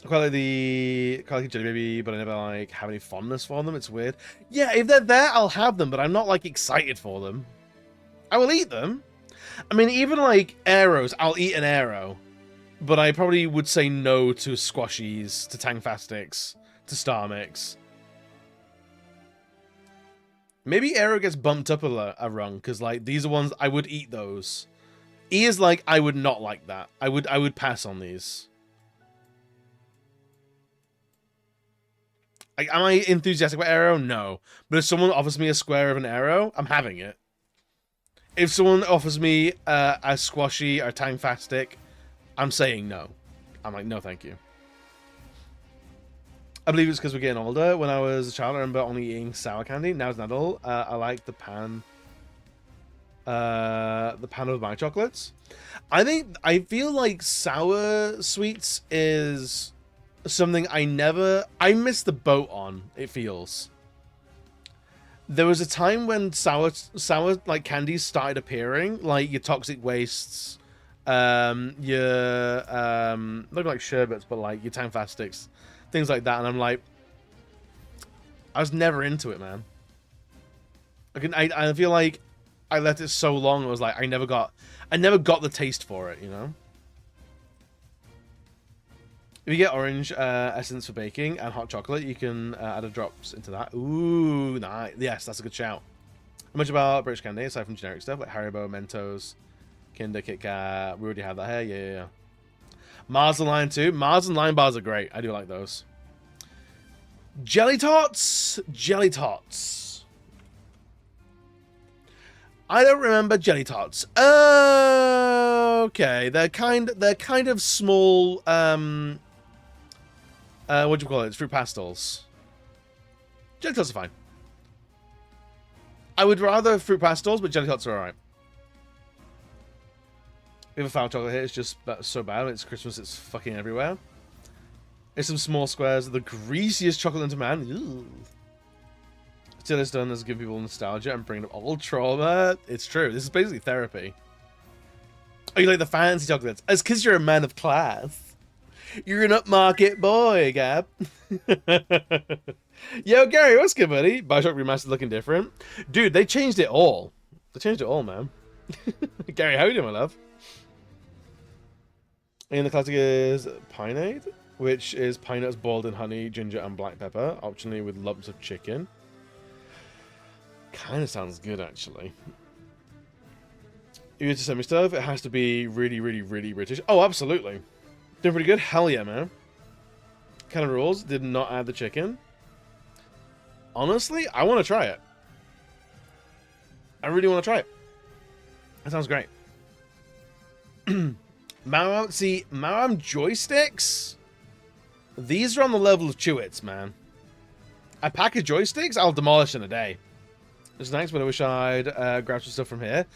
Speaker 4: I quite like the Jelly Baby, but I never like have any fondness for them. It's weird. Yeah, if they're there, I'll have them, but I'm not like excited for them. I will eat them. I mean, even like arrows, I'll eat an arrow, but I probably would say no to squashies, to Tangfastics, to Star Mix. Maybe arrow gets bumped up a rung because like these are ones I would eat those. E is like I would not like that. I would pass on these. Like, am I enthusiastic about arrow? No. But if someone offers me a square of an arrow, I'm having it. If someone offers me a squashy or Tangfastic, I'm saying no. I'm like, no, thank you. I believe it's because we're getting older. When I was a child, I remember only eating sour candy. Now as an adult, I like the pan of my chocolates. I feel like sour sweets is something I missed the boat on, it feels. There was a time when sour like candies started appearing, like your toxic wastes, your not like sherbets, but like your Tangfastics, things like that, and I'm like, I was never into it, man. I feel like I left it so long. It was like I never got the taste for it, you know. If you get orange essence for baking and hot chocolate, you can add a drops into that. Ooh, nice. Yes, that's a good shout. How much about British candy aside from generic stuff like Haribo, Mentos, Kinder, Kit Kat? We already have that here. Yeah. Mars and Lime too. Mars and Lime bars are great. I do like those. Jelly Tots. Jelly Tots. I don't remember Jelly Tots. Okay, they're kind of small. What do you call it? It's fruit pastels. Jelly Tots are fine. I would rather fruit pastels, but Jelly Tots are alright. We have a foul chocolate here. It's just so bad. It's Christmas. It's fucking everywhere. It's some small squares. The greasiest chocolate into man. Ew. Still it's done as give people nostalgia and bringing up old trauma. It's true. This is basically therapy. Oh, you like the fancy chocolates? It's because you're a man of class. You're an upmarket boy, Gab. Yo, Gary, what's good, buddy? Bioshock Remastered looking different. Dude, they changed it all. They changed it all, man. Gary, how you doing, my love? And the classic is Pineade, which is pine nuts boiled in honey, ginger, and black pepper, optionally with lumps of chicken. Kind of sounds good, actually. You get to send me stuff, it has to be really, really, really British. Oh, absolutely. Doing pretty good? Hell yeah, man. Kind of rules. Did not add the chicken. Honestly, I want to try it. I really want to try it. That sounds great. Maram joysticks? These are on the level of Chewits, man. A pack of joysticks, I'll demolish in a day. It's nice, but I wish I'd grab some stuff from here.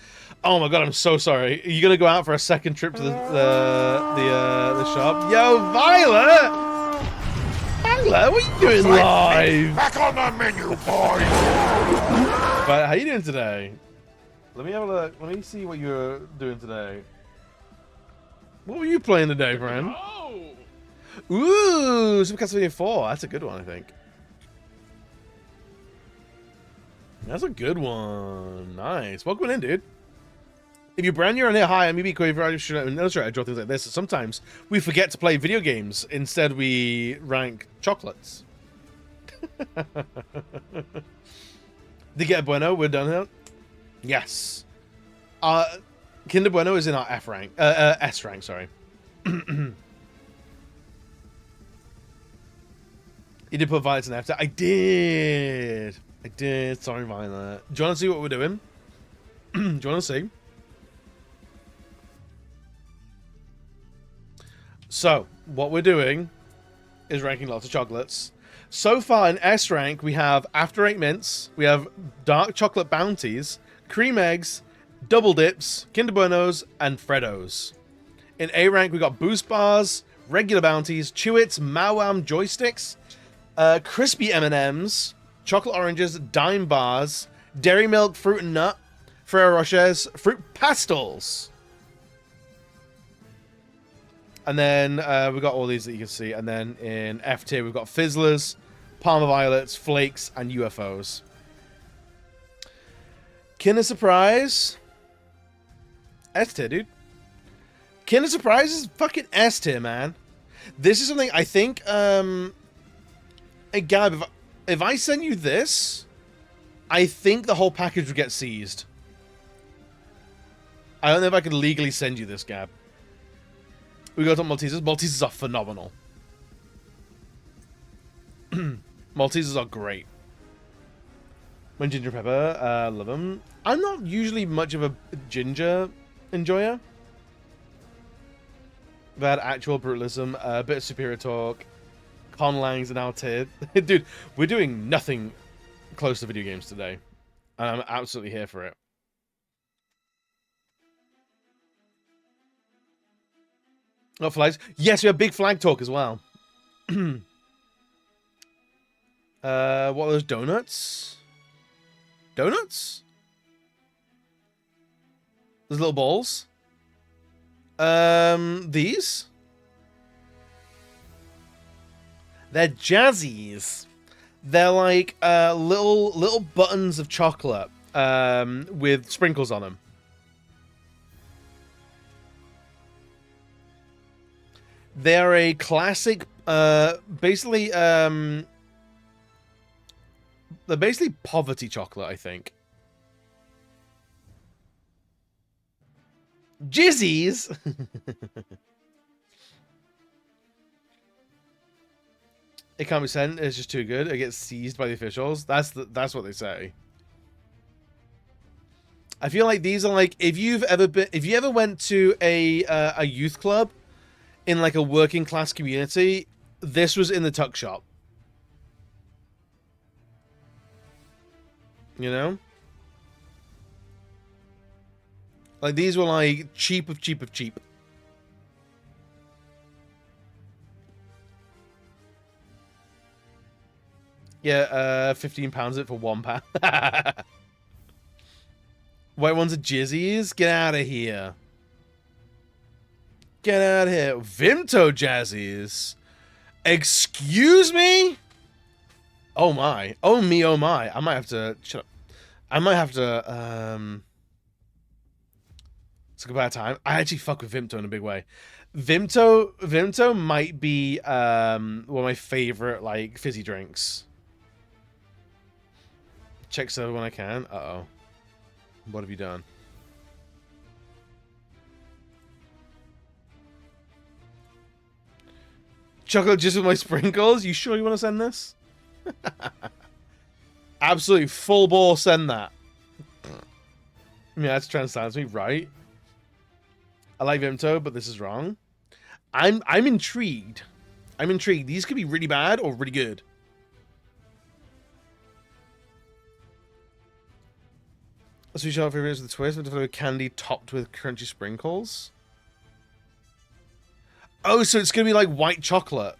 Speaker 4: Oh my god, I'm so sorry. Are you gonna go out for a second trip to the shop? Yo, Violet! Violet, what are you doing live?
Speaker 1: Back on the menu, boys!
Speaker 4: But how you doing today? Let me have a look. Let me see what you're doing today. What were you playing today, friend?
Speaker 5: Oh!
Speaker 4: Ooh, Super Castlevania 4. That's a good one, I think. That's a good one. Nice. Welcome in, dude. If you're brand new on here, hi, I'm EB Quaver. I draw things like this. Sometimes we forget to play video games. Instead, we rank chocolates. Did get a Bueno? We're done here? Yes. Kinder Bueno is in our F rank. S rank, sorry. You did put Violet in F. I did. I did. Sorry, Violet. Do you want to see what we're doing? Do you want to see? So, what we're doing is ranking lots of chocolates. So far in S rank, we have After 8 Mints, we have Dark Chocolate Bounties, Cream Eggs, Double Dips, Kinder Buenos, and Freddos. In A rank, we got Boost Bars, Regular Bounties, Chewits, Mawam Joysticks, Crispy M&Ms, Chocolate Oranges, Dime Bars, Dairy Milk, Fruit and Nut, Ferrero Rochers, Fruit Pastels. And then we've got all these that you can see. And then in F tier, we've got Fizzlers, Palmer Violets, Flakes, and UFOs. Kinder Surprise. S tier, dude. Kinder Surprise is fucking S tier, man. This is something I think... Hey, Gab, if I send you this, I think the whole package would get seized. I don't know if I could legally send you this, Gab. We got on Maltesers. Maltesers are phenomenal. Maltesers are great. When ginger pepper, love them. I'm not usually much of a ginger enjoyer. I've had actual brutalism, a bit of superior talk, conlangs, and outed. Dude, we're doing nothing close to video games today. And I'm absolutely here for it. Not flags. Yes, we have big flag talk as well. What are those donuts? Donuts? Those little balls? These? They're jazzies. They're like little buttons of chocolate with sprinkles on them. They're a classic, basically, they're basically poverty chocolate, I think. Jizzies! It can't be sent, it's just too good. It gets seized by the officials. That's what they say. I feel like these are like, if you ever went to a youth club in like a working class community, this was in the tuck shop. You know? Like these were like cheap of cheap of cheap. Yeah, £15 it for £1. White ones are jizzies? Get out of here. Get out of here. Vimto jazzies. Excuse me? Oh my. Oh me, oh my. I might have to... Shut up. I might have to... It's a bad time. I actually fuck with Vimto in a big way. Vimto might be one of my favorite, like, fizzy drinks. Check server when I can. Uh-oh. What have you done? Chocolate just with my sprinkles? You sure you want to send this? Absolutely full ball send that. Yeah, that's trying to silence me, right? I like Vimto, but this is wrong. I'm intrigued. I'm intrigued. These could be really bad or really good. Sweet chocolate favorites with a twist, with candy topped with crunchy sprinkles. Oh, so it's gonna be like white chocolate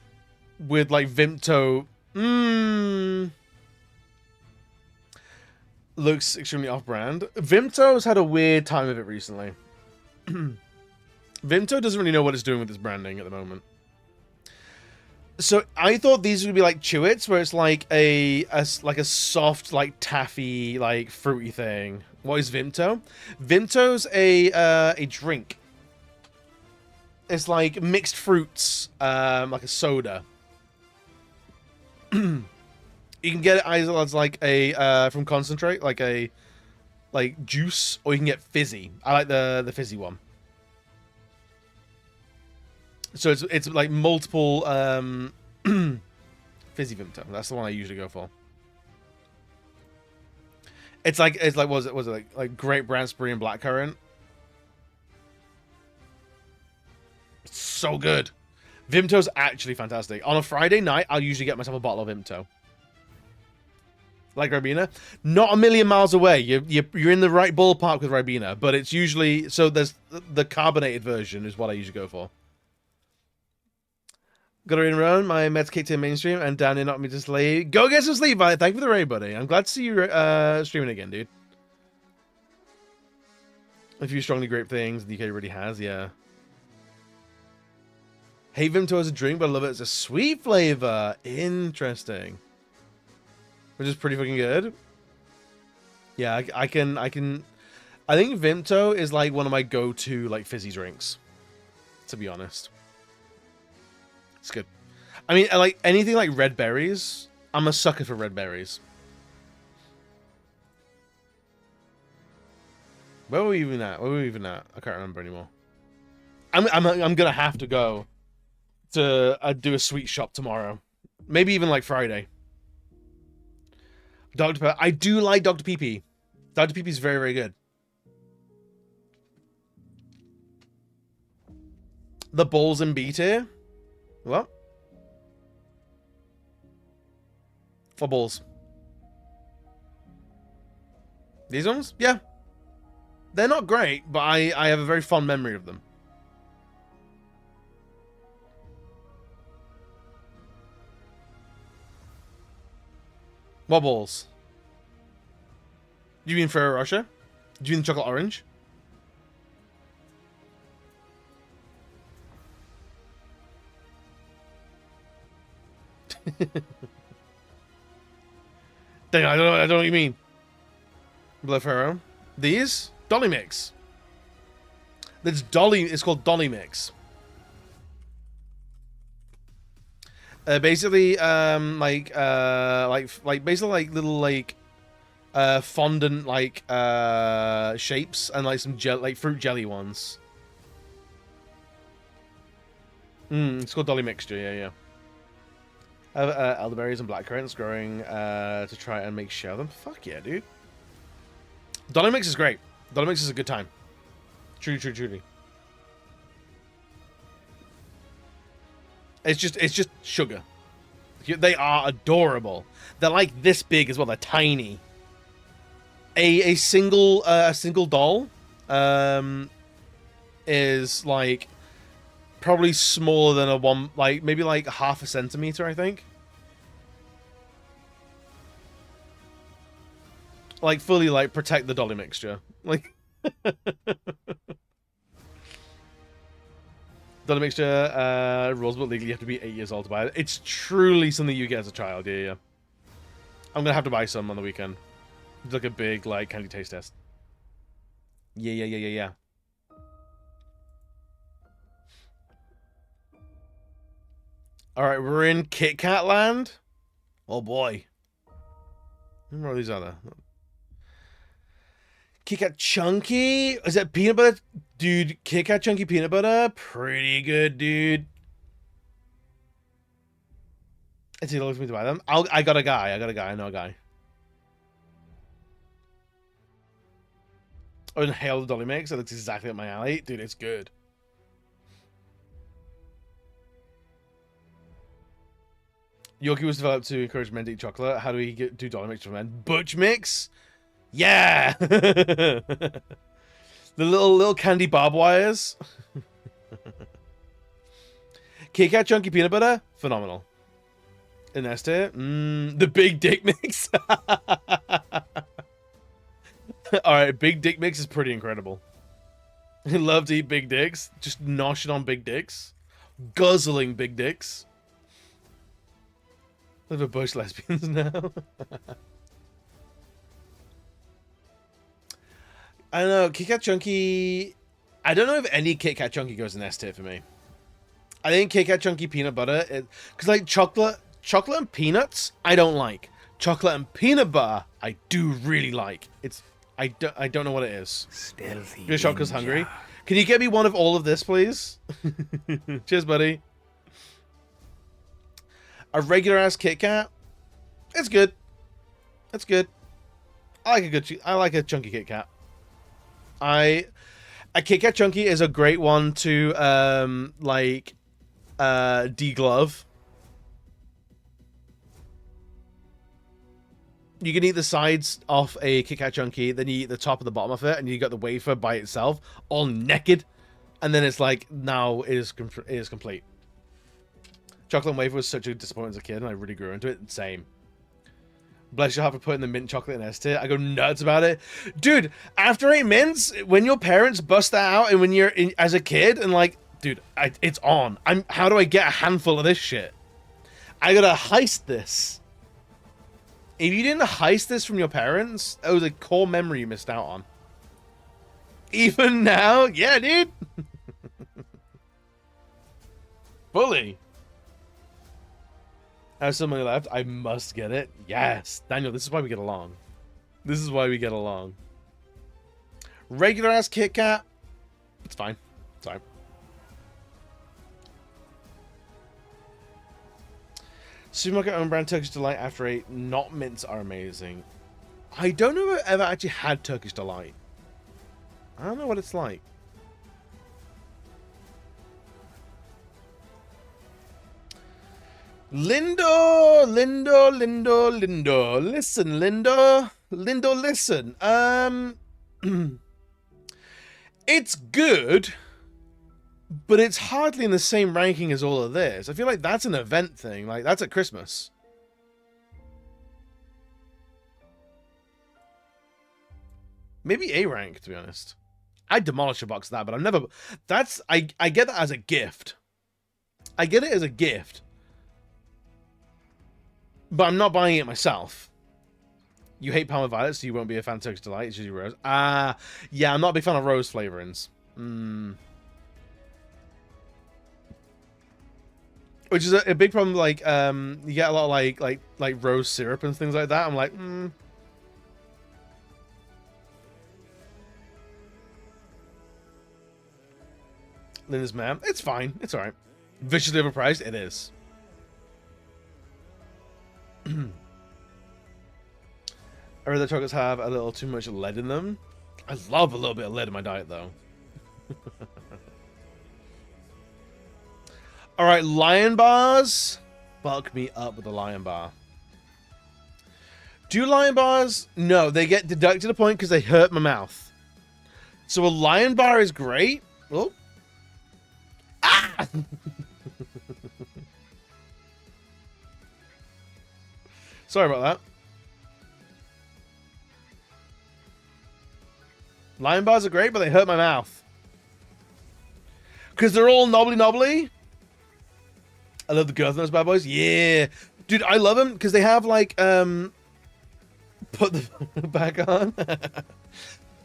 Speaker 4: with like Vimto. Mmm. Looks extremely off-brand. Vimto's had a weird time of it recently. Vimto doesn't really know what it's doing with its branding at the moment. So I thought these would be like Chewits, where it's like a soft, like taffy, like fruity thing. What is Vimto? Vimto's a drink. It's like mixed fruits, like a soda. You can get it either as like a from concentrate, like juice, or you can get fizzy. I like the fizzy one. So it's like multiple fizzy Vimto. That's the one I usually go for. It's like was it like grape raspberry and blackcurrant? It's so good. Vimto's actually fantastic. On a Friday night, I'll usually get myself a bottle of Vimto. Like Ribena, not a million miles away. You're in the right ballpark with Ribena, but it's usually so. There's the carbonated version is what I usually go for. Got her in run. My meds kicked in mainstream, and Danny knocked me to sleep. Go get some sleep, buddy. Thank you for the raid, buddy. I'm glad to see you streaming again, dude. A few strongly grape things the UK really has, yeah. Hate Vimto as a drink, but I love it as a sweet flavor. Interesting. Which is pretty fucking good. Yeah, I think Vimto is like one of my go-to like fizzy drinks, to be honest. It's good. I mean, I like anything like red berries. I'm a sucker for red berries. Where were we even at? I can't remember anymore. I'm gonna have to go to do a sweet shop tomorrow. Maybe even like Friday. Dr. Pepper. I do like Dr. PP. Dr. PP is very, very good. The balls in B tier? What? For balls. These ones? Yeah. They're not great, but I have a very fond memory of them. What balls? Do you mean Ferrero Rocher? Do you mean chocolate orange? Dang, I don't know what you mean. Blood Ferrero. These? Dolly Mix. That's Dolly. It's called Dolly Mix. Basically, basically like little like fondant like shapes and like some like fruit jelly ones. It's called Dolly Mixture. Yeah. I have elderberries and blackcurrants growing to try and make share them. Fuck yeah, dude. Dolly Mix is great. Dolly Mix is a good time. Truly. It's just sugar. They are adorable. They're like this big as well. They're tiny. A single doll is like probably smaller than a one, like maybe like half a centimeter, I think. Like fully like protect the Dolly Mixture. Like Dolly Mixture rules, but legally you have to be 8 years old to buy it. It's truly something you get as a child, yeah. I'm gonna have to buy some on the weekend. It's like a big like candy taste test. Yeah. Alright, we're in Kit Kat land. Oh boy. How many of these are there? Kit Kat Chunky? Is that peanut butter? Dude, Kit Kat Chunky peanut butter? Pretty good, dude. Is he looking for me to buy them? I got a guy. I know a guy. Oh, Inhale the Dolly Mix. That looks exactly up my alley. Dude, it's good. Yoki was developed to encourage men to eat chocolate. How do we do Dolly Mix for men? Butch Mix? Yeah. The little candy barbed wires. Kit Kat chunky peanut butter, phenomenal. And that's it. The big dick mix. All right, big dick mix is pretty incredible. I love to eat big dicks. Just noshing on big dicks. Guzzling big dicks. Live with both lesbians now. I don't know. Kit Kat Chunky. I don't know if any Kit Kat Chunky goes in S tier for me. I think Kit Kat Chunky peanut butter, because like chocolate and peanuts, I don't like. Chocolate and peanut butter, I do really like. I don't know what it is.
Speaker 1: Stealthy
Speaker 4: Bioshock is hungry.
Speaker 1: ninja.
Speaker 4: Can you get me one of all of this, please? Cheers, buddy. A regular ass Kit Kat. It's good. It's good. I like a chunky Kit Kat. A Kit Kat chunky is a great one to deglove. You can eat the sides off a Kit Kat chunky, then you eat the top and the bottom of it, and you got the wafer by itself, all naked, and then it's like now it is complete. Chocolate and wafer was such a disappointment as a kid, and I really grew into it. Same. Bless your heart for putting the mint chocolate in S tier. I go nuts about it. Dude, after 8 mints, when your parents bust that out and when you're as a kid and like, dude, it's on. How do I get a handful of this shit? I gotta heist this. If you didn't heist this from your parents, that was a core memory you missed out on. Even now, yeah, dude. Fully. I have some money left. I must get it. Yes. Daniel, this is why we get along. This is why we get along. Regular ass Kit Kat. It's fine. It's fine. Supermarket own brand Turkish Delight after 8. Not mints are amazing. I don't know if I've ever actually had Turkish Delight. I don't know what it's like. Lindo. Listen, Lindo, listen. It's good, but it's hardly in the same ranking as all of this. I feel like that's an event thing. Like, that's at Christmas. Maybe A rank, to be honest. I'd demolish a box of that, but I'm never... That's... I get that as a gift. I get it as a gift. But I'm not buying it myself. You hate Palmer Violet, so you won't be a fan of Turkish Delight. It's usually rose. Yeah, I'm not a big fan of rose flavorings. Which is a big problem. Like, you get a lot of like rose syrup and things like that. I'm like, Linda's man. It's fine. It's alright. Viciously overpriced. It is. I read that chocolates have a little too much lead in them. I love a little bit of lead in my diet, though. Alright, Lion Bars. Fuck me up with the Lion Bar. Do Lion Bars? No, they get deducted a point because they hurt my mouth. So a Lion Bar is great. Oh. Ah! Sorry about that. Lion Bars are great, but they hurt my mouth. Because they're all knobbly. I love the girth on those bad boys. Yeah. Dude, I love them because they have like, put the back on.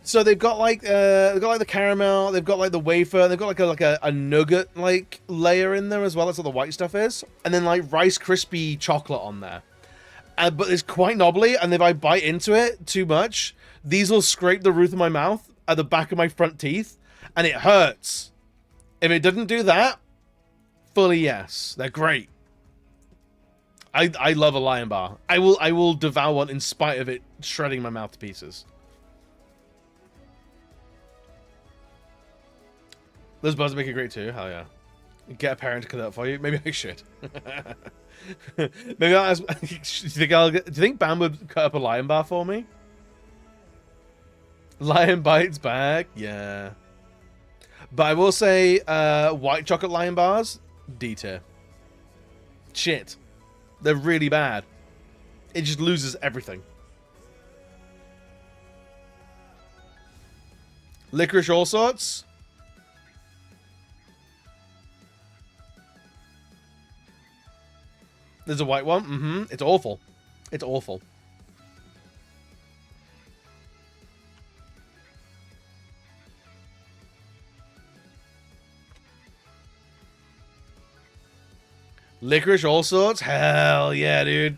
Speaker 4: So they've got like the caramel, they've got like the wafer, they've got like a nugget like layer in there as well. That's what the white stuff is. And then like Rice Krispie chocolate on there. But it's quite knobbly, and if I bite into it too much, these will scrape the roof of my mouth at the back of my front teeth, and it hurts. If it didn't do that, fully yes. They're great. I love a Lion Bar. I will devour one in spite of it shredding my mouth to pieces. Those bars make it great too. Hell yeah. Get a parent to cut it up for you. Maybe I should. Maybe I'll ask. Do you think Bam would cut up a Lion Bar for me? Lion bites back. Yeah. But I will say, white chocolate Lion bars, D tier. Shit. They're really bad. It just loses everything. Licorice all sorts. There's a white one. Mm-hmm. It's awful. It's awful. Licorice all sorts? Hell yeah, dude.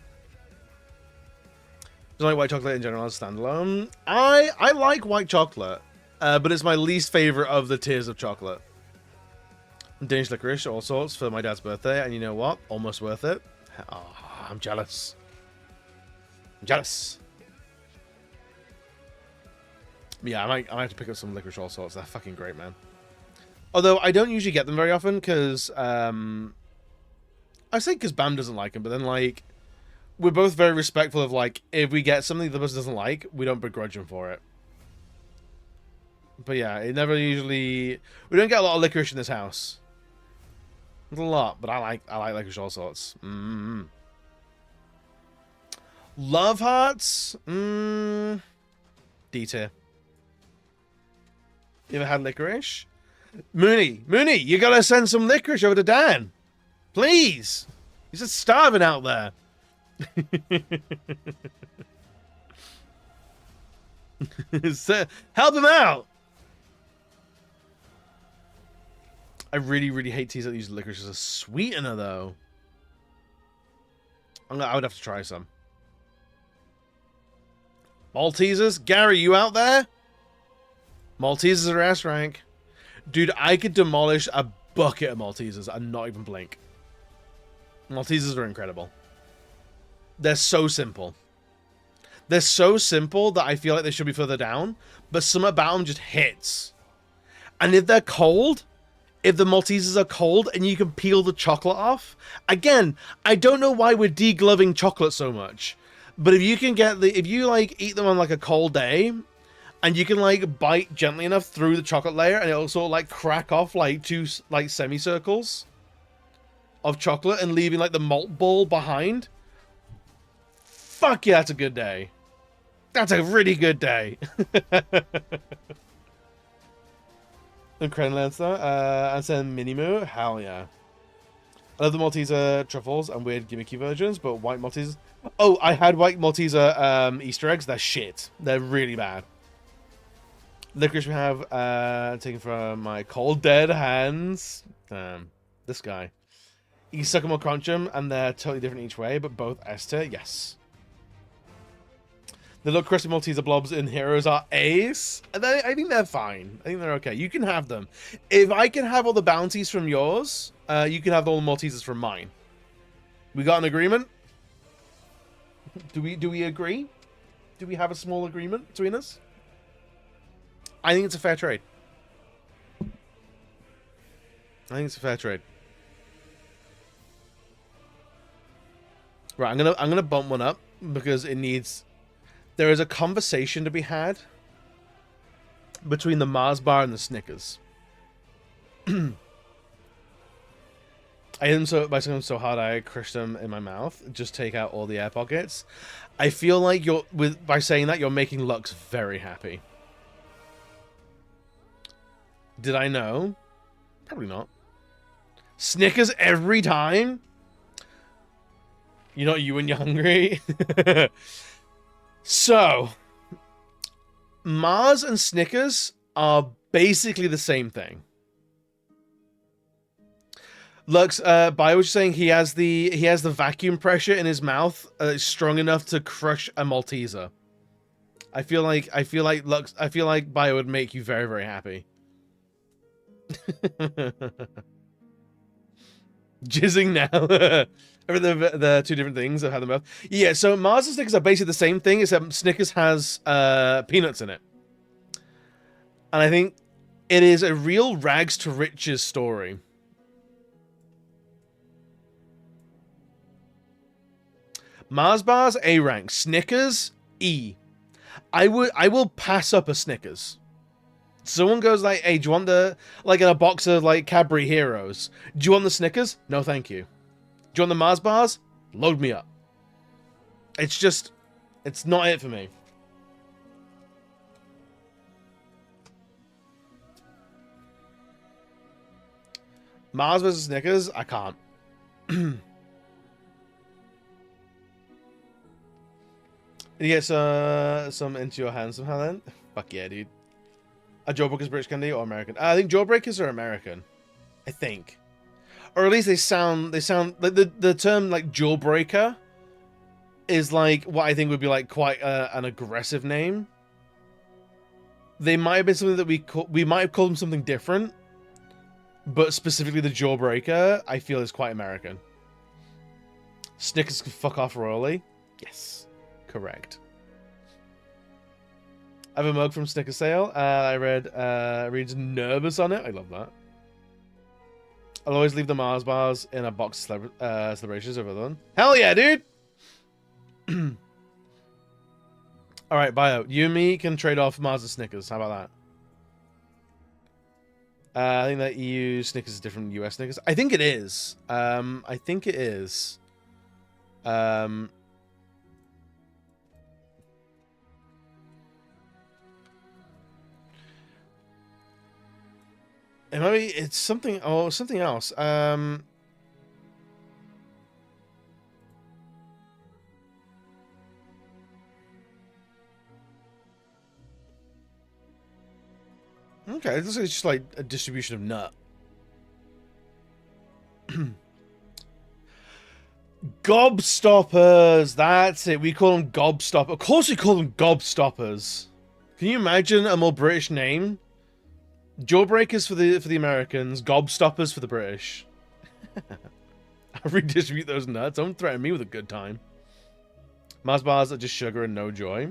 Speaker 4: I like white chocolate in general as standalone. I like white chocolate, but it's my least favorite of the tiers of chocolate. Danish licorice, all sorts, for my dad's birthday, and you know what? Almost worth it. Oh, I'm jealous. I'm jealous. Yeah, I might have to pick up some licorice all sorts. They're fucking great, man. Although I don't usually get them very often because I say because Bam doesn't like them, but then like we're both very respectful of like if we get something the person doesn't like, we don't begrudge him for it. But yeah, it never usually we don't get a lot of licorice in this house. Not a lot, but I like licorice all sorts. Love hearts? D tier. You ever had licorice? Mooney, you gotta send some licorice over to Dan. Please. He's just starving out there. Help him out. I really hate teas that use licorice as a sweetener, though. I would have to try some. Maltesers? Gary, you out there? Maltesers are S rank. Dude, I could demolish a bucket of Maltesers and not even blink. Maltesers are incredible. They're so simple. They're so simple that I feel like they should be further down, but some about them just hits. And if they're cold, if the Maltesers are cold and you can peel the chocolate off, again, I don't know why we're degloving chocolate so much, but if you can get if you like eat them on like a cold day, and you can like bite gently enough through the chocolate layer, and it'll sort of like crack off like two like semicircles of chocolate and leaving like the malt ball behind. Fuck yeah, that's a good day. That's a really good day. And Krenlancer, and then Minimoo, hell yeah. I love the Malteser truffles and weird gimmicky versions, but white Maltesers. Oh, I had white Malteser Easter eggs. They're shit. They're really bad. Licorice we have taken from my cold dead hands. This guy. You can suck them or crunch them, and they're totally different each way, but both S tier, yes. The little crusty Malteser blobs in Heroes are Ace. I think they're fine. I think they're okay. You can have them. If I can have all the bounties from yours, you can have all the Maltesers from mine. We got an agreement? Do we agree? Do we have a small agreement between us? I think it's a fair trade. I think it's a fair trade. Right, I'm gonna bump one up because it needs. There is a conversation to be had between the Mars bar and the Snickers. I hit them by saying them so hard I crushed them in my mouth. Just take out all the air pockets. I feel like by saying that you're making Lux very happy. Did I know? Probably not. Snickers every time? You know you when you're hungry? So, Mars and Snickers are basically the same thing. Lux, Bio was saying he has the vacuum pressure in his mouth strong enough to crush a Malteser. I feel like Bio would make you very, very happy. Jizzing now. The two different things I've had them both. Yeah, so Mars and Snickers are basically the same thing, except Snickers has peanuts in it. And I think it is a real rags to riches story. Mars bars, A rank. Snickers, E. I will pass up a Snickers. Someone goes like, "Hey, do you want the like in a box of like Cadbury Heroes? Do you want the Snickers? No, thank you. Do you want the Mars bars? Load me up." It's just, it's not it for me. Mars versus Snickers, I can't. You get some into your hands somehow then? Fuck yeah, dude. A Jawbreaker's British candy or American? I think Jawbreakers are American. I think. Or at least they sound like the term like Jawbreaker is like what I think would be like quite an aggressive name. They might have been something that we might have called them something different, but specifically the Jawbreaker I feel is quite American. Snickers can fuck off royally. Yes, correct. I have a mug from Snickers sale. I reads nervous on it. I love that. I'll always leave the Mars bars in a box of celebrations over them. Hell yeah, dude! Alright, Bio. You and me can trade off Mars and Snickers. How about that? I think that EU Snickers is different from US Snickers. I think it is. I think it is. It might be, it's something, oh, something else. Okay, it looks like it's just like a distribution of nut. Gobstoppers, that's it. We call them gobstoppers. Of course we call them gobstoppers. Can you imagine a more British name? Jawbreakers for the Americans, gobstoppers for the British. I redistribute those nuts. Don't threaten me with a good time. Mars bars are just sugar and no joy.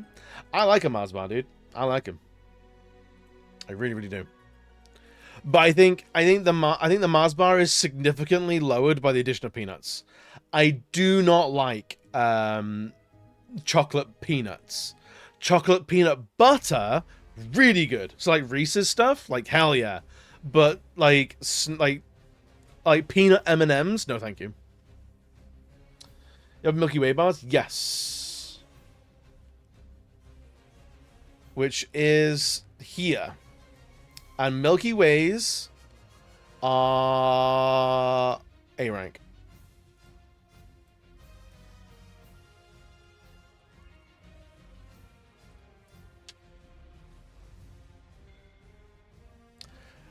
Speaker 4: I like a Mars bar, dude. I like him. I really, really do. But I think the Mars bar is significantly lowered by the addition of peanuts. I do not like chocolate peanuts. Chocolate peanut butter, really good. So like Reese's stuff, like hell yeah. But like peanut M&Ms, no thank you. You have Milky Way bars? Yes. Which is here. And Milky Ways are A rank.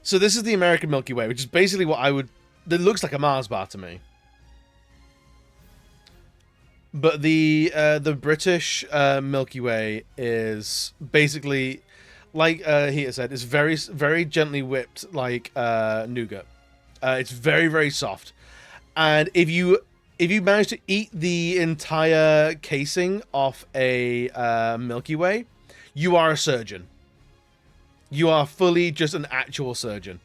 Speaker 4: So this is the American Milky Way, which is basically what I would... It looks like a Mars bar to me. But the British Milky Way is basically... Like Heater said, it's very, very gently whipped, like nougat. It's very, very soft, and if you manage to eat the entire casing off a Milky Way, you are a surgeon. You are fully just an actual surgeon.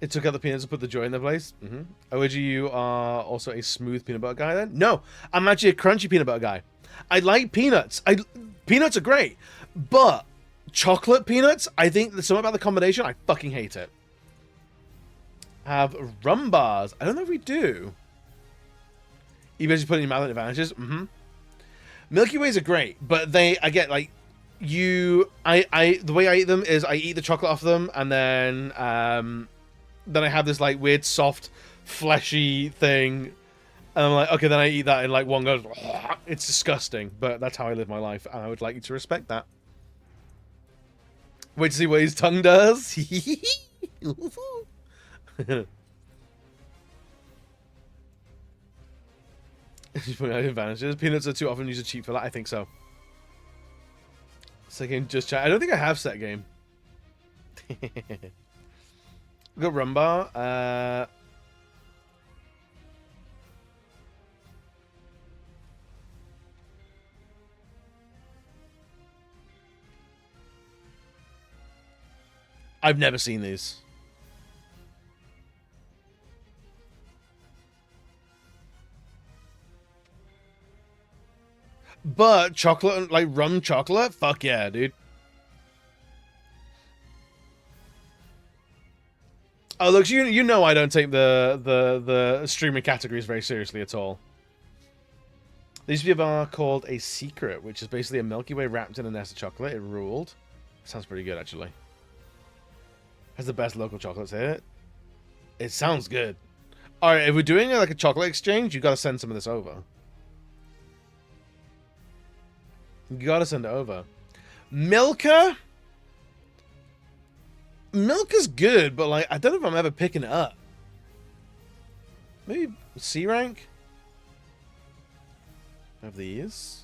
Speaker 4: It took out the peanuts and put the joy in their place. OG, you are also a smooth peanut butter guy then? No, I'm actually a crunchy peanut butter guy. I like peanuts. Peanuts are great, but chocolate peanuts, I think there's something about the combination, I fucking hate it. Have rum bars. I don't know if we do. You basically put it in your mouth advantages. Milky Ways are great, but I get like the way I eat them is I eat the chocolate off them and then I have this like weird soft fleshy thing and I'm like, okay, then I eat that and like one goes, it's disgusting, but that's how I live my life and I would like you to respect that. Wait to see what his tongue does. She's putting out advantages. Peanuts are too often used as cheap for that. I think so. Set game just chat. I don't think I have set game. We got Rumbar. I've never seen these. But chocolate, like rum chocolate, fuck yeah, dude. Oh, look, you know I don't take the streaming categories very seriously at all. There used to be a bar called A Secret, which is basically a Milky Way wrapped in a nest of chocolate. It ruled. Sounds pretty good, actually. Has the best local chocolates here. It sounds good. All right, if we're doing like a chocolate exchange, you got to send some of this over. You got to send it over. Milka. Milka's good, but like I don't know if I'm ever picking it up. Maybe C rank. Have these.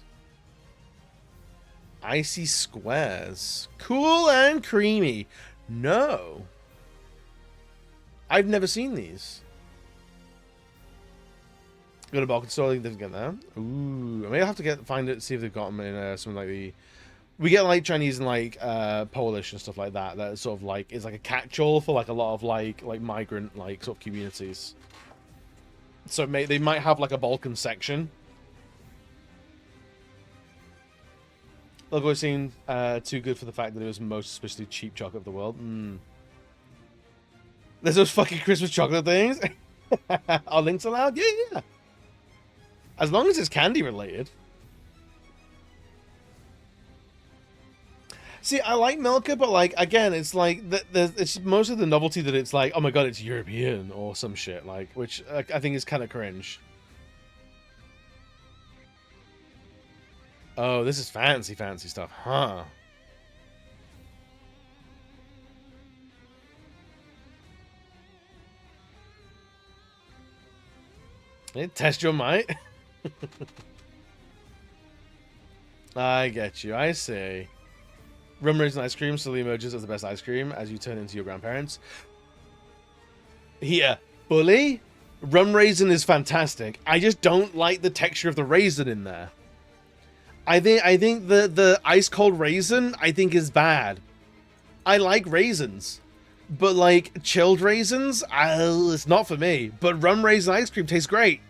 Speaker 4: Icy squares. Cool and creamy. No. I've never seen these. Go to Balkan store, they didn't get that. Ooh, I may have to find it, see if they've got them in something like the. We get like Chinese and like Polish and stuff like that. That sort of like is like a catch-all for like a lot of like migrant like sort of communities. So they might have like a Balkan section. Look, we've seen too good for the fact that it was most especially cheap chocolate of the world. There's those fucking Christmas chocolate things. Are links allowed? Yeah, yeah. As long as it's candy related. See, I like Milka, but like again, it's like it's most of the novelty that it's like, oh my god, it's European or some shit, like which I think is kind of cringe. Oh, this is fancy stuff, huh? Hey, test your might. I get you. I see. Rum raisin ice cream slowly emerges as the best ice cream as you turn into your grandparents. Here, bully. Rum raisin is fantastic. I just don't like the texture of the raisin in there. I think the ice cold raisin I think is bad. I like raisins, but like chilled raisins, it's not for me. But rum raisin ice cream tastes great.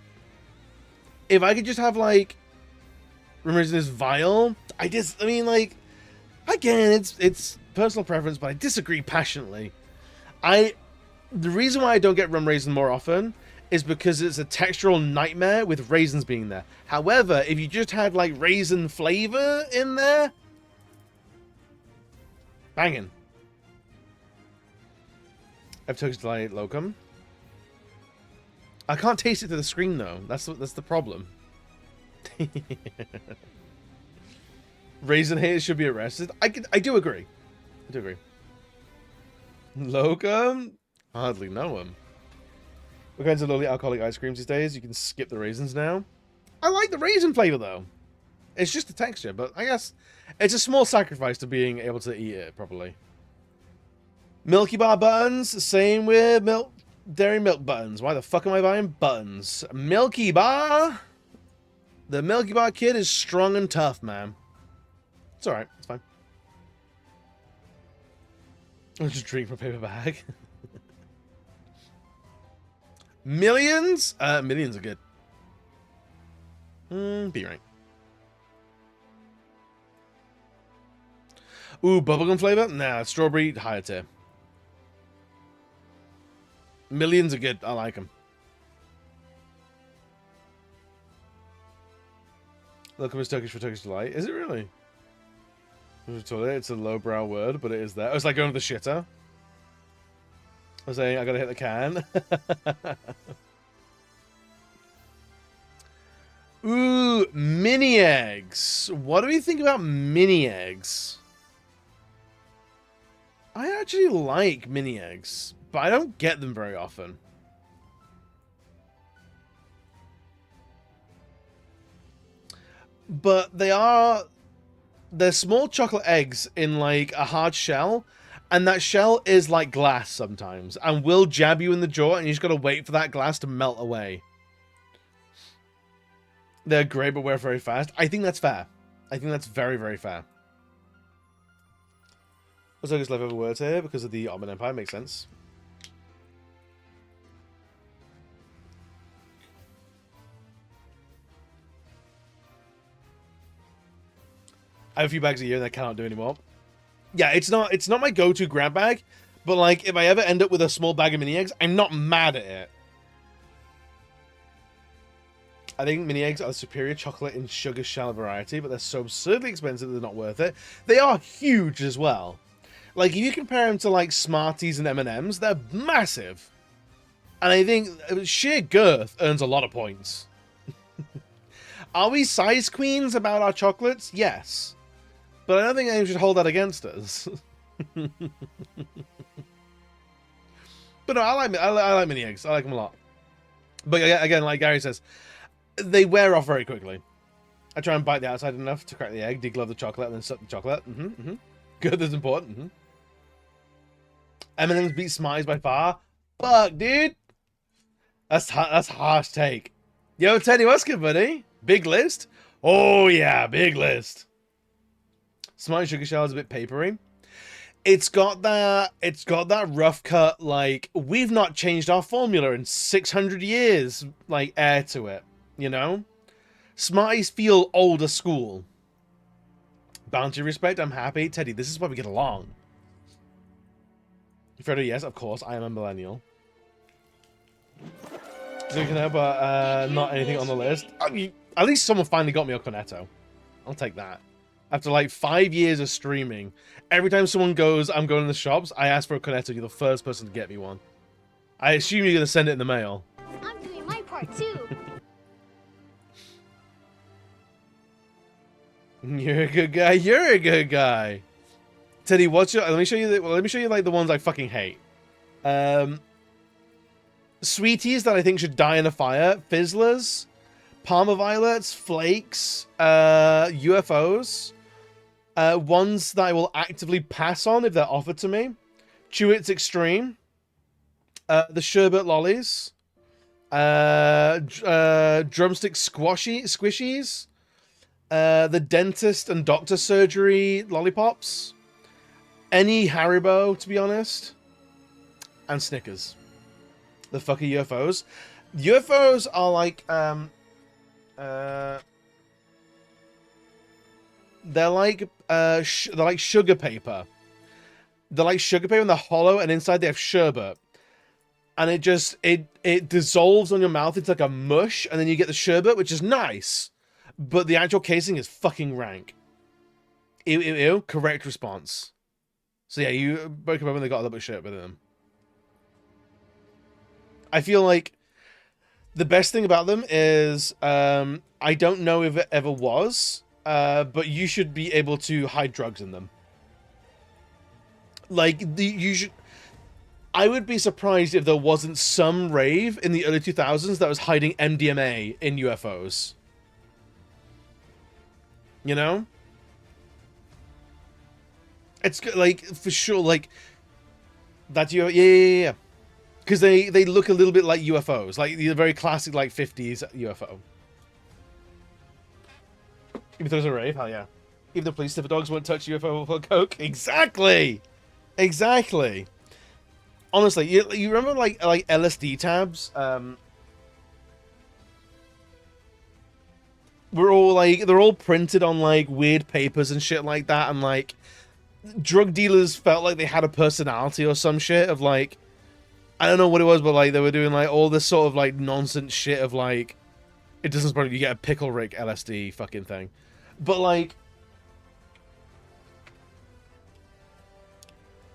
Speaker 4: If I could just have like rum raisin is vile, I mean like again it's personal preference, but I disagree passionately. The reason why I don't get rum raisin more often is because it's a textural nightmare with raisins being there. However, if you just had like raisin flavor in there, banging. I've Turkish Delight Locum. I can't taste it to the screen though. That's the problem. Raisin haters should be arrested. I do agree. I do agree. Locum? Hardly know him. What kinds of lovely alcoholic ice creams these days? You can skip the raisins now. I like the raisin flavor though. It's just the texture, but I guess it's a small sacrifice to being able to eat it properly. Milky Bar buttons, same with dairy milk buttons. Why the fuck am I buying buttons? Milky Bar. The Milky Bar kid is strong and tough, man. It's alright, it's fine. I'll just drink from a paper bag. Millions? Millions are good. B rank. Ooh, bubblegum flavor? Nah, strawberry, higher tier. Millions are good. I like them. Welcome is Turkish for Turkish Delight. Is it really? It's a lowbrow word, but it is there. Oh, it's like going to the shitter. I was saying I gotta hit the can. Ooh, mini eggs. What do we think about mini eggs? I actually like mini eggs, but I don't get them very often. But they're small chocolate eggs in like a hard shell, and that shell is like glass sometimes and will jab you in the jaw, and you just gotta wait for that glass to melt away. They're great, but wear very fast. I think that's fair. I think that's very, very fair. Also, I just leftover words here because of the Ottoman Empire. Makes sense. I have a few bags a year and I cannot do anymore. Yeah, it's not my go-to grab bag, but like if I ever end up with a small bag of mini eggs, I'm not mad at it. I think mini eggs are the superior chocolate in sugar shell variety, but they're so absurdly expensive they're not worth it. They are huge as well. Like if you compare them to like Smarties and M&Ms, they're massive. And I think sheer girth earns a lot of points. Are we size queens about our chocolates? Yes. But I don't think anyone should hold that against us. But no, I like mini eggs. I like them a lot. But again, like Gary says, they wear off very quickly. I try and bite the outside enough to crack the egg, deglove the chocolate, and then suck the chocolate. Good, that's important. M&M's beat Smarties by far. Fuck, dude. That's harsh take. Yo, Teddy, what's good, buddy? Big list? Oh yeah, big list. Smarties sugar shell is a bit papery. It's got that rough cut, like, we've not changed our formula in 600 years, like, air to it, you know? Smarties feel older school. Bounty respect, I'm happy. Teddy, this is why we get along. Fredo, yes, of course, I am a millennial. But not anything on the list. I mean, at least someone finally got me a Cornetto. I'll take that. After like 5 years of streaming, every time someone goes, I'm going to the shops, I ask for a Cornetto, you're the first person to get me one. I assume you're going to send it in the mail.
Speaker 8: I'm doing my part too.
Speaker 4: You're a good guy. You're a good guy. Teddy, what's your... Let me show you like the ones I fucking hate. Sweeties that I think should die in a fire. Fizzlers. Parma Violets. Flakes. UFOs. Ones that I will actively pass on if they're offered to me. Chewits Extreme. The Sherbet Lollies. Drumstick Squishies. The Dentist and Doctor Surgery Lollipops. Any Haribo, to be honest. And Snickers. The fuck are UFOs? UFOs are like, they're like sugar paper. They're like sugar paper and they're hollow, and inside they have sherbet. And it dissolves on your mouth. It's like a mush, and then you get the sherbet, which is nice. But the actual casing is fucking rank. Ew, ew, ew. Correct response. So yeah, you broke them up and they got a little bit of sherbet in them. I feel like the best thing about them is, I don't know if it ever was, but you should be able to hide drugs in them. Like, I would be surprised if there wasn't some rave in the early 2000s that was hiding MDMA in UFOs. You know? It's like, for sure, like, that's yeah. Because they look a little bit like UFOs, like the very classic, like, 50s UFO. Even though there's a rave, hell yeah. Even the police sniffer dogs won't touch UFO for coke. Exactly! Exactly! Honestly, you remember, like LSD tabs? We're all, like, they're all printed on, like, weird papers and shit like that, and, like, drug dealers felt like they had a personality or some shit of, like, I don't know what it was, but, like, they were doing, like, all this sort of, like, nonsense shit of, like, it doesn't surprise you get a pickle Rick LSD fucking thing. But, like,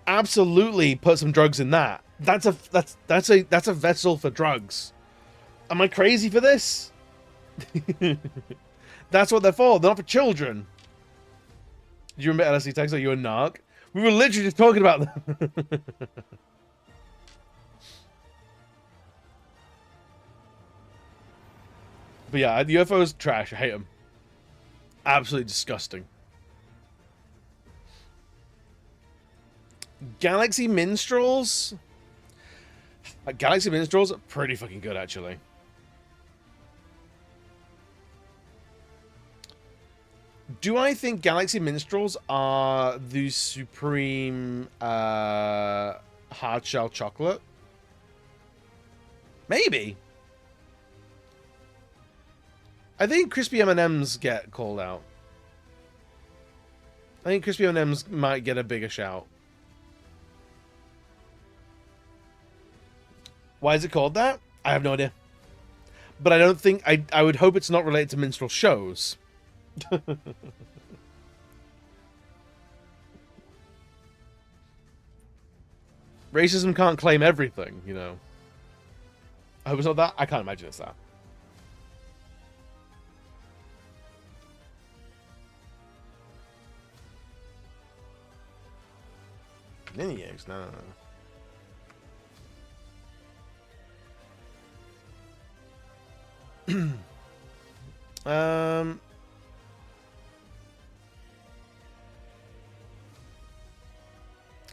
Speaker 4: absolutely put some drugs in that. That's a vessel for drugs. Am I crazy for this? That's what they're for. They're not for children. Do you remember LSD tags? Are you a narc? We were literally just talking about them. But yeah, the UFOs trash. I hate them. Absolutely disgusting. Galaxy Minstrels? Galaxy Minstrels are pretty fucking good, actually. Do I think Galaxy Minstrels are the supreme hard shell chocolate? Maybe. I think crispy M&Ms get called out. I think crispy M&Ms might get a bigger shout. Why is it called that? I have no idea. But I don't think... I would hope it's not related to minstrel shows. Racism can't claim everything, you know. I hope it's not that. I can't imagine it's that. Mini eggs? No, no, no.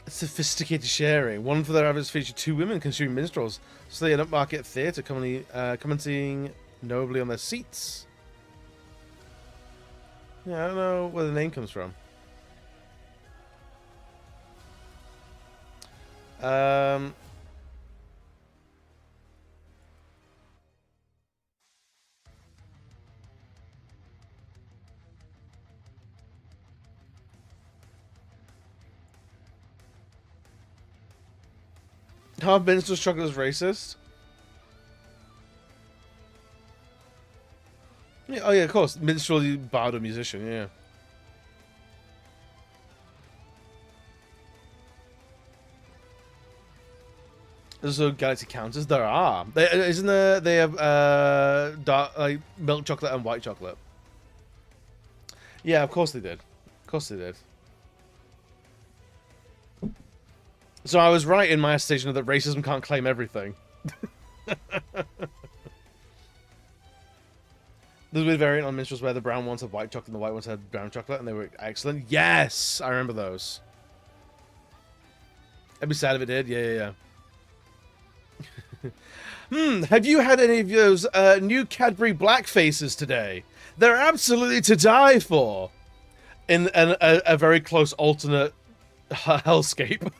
Speaker 4: Sophisticated sharing. One for their average featured 2 women consuming minstrels, so they end up market theatre, commenting nobly on their seats. Yeah, I don't know where the name comes from. How minstrel's chocolate is racist? Yeah, oh yeah, of course. Minstrel, bard, or musician, yeah. There's also galaxy counters. There are. Isn't there? They have dark, like milk chocolate and white chocolate. Yeah, of course they did. Of course they did. So I was right in my estimation that racism can't claim everything. There's a weird variant on minstrels where the brown ones had white chocolate and the white ones had brown chocolate, and they were excellent. Yes, I remember those. I'd be sad if it did. Yeah. Have you had any of those new Cadbury black faces today? They're absolutely to die for. In a very close alternate hellscape.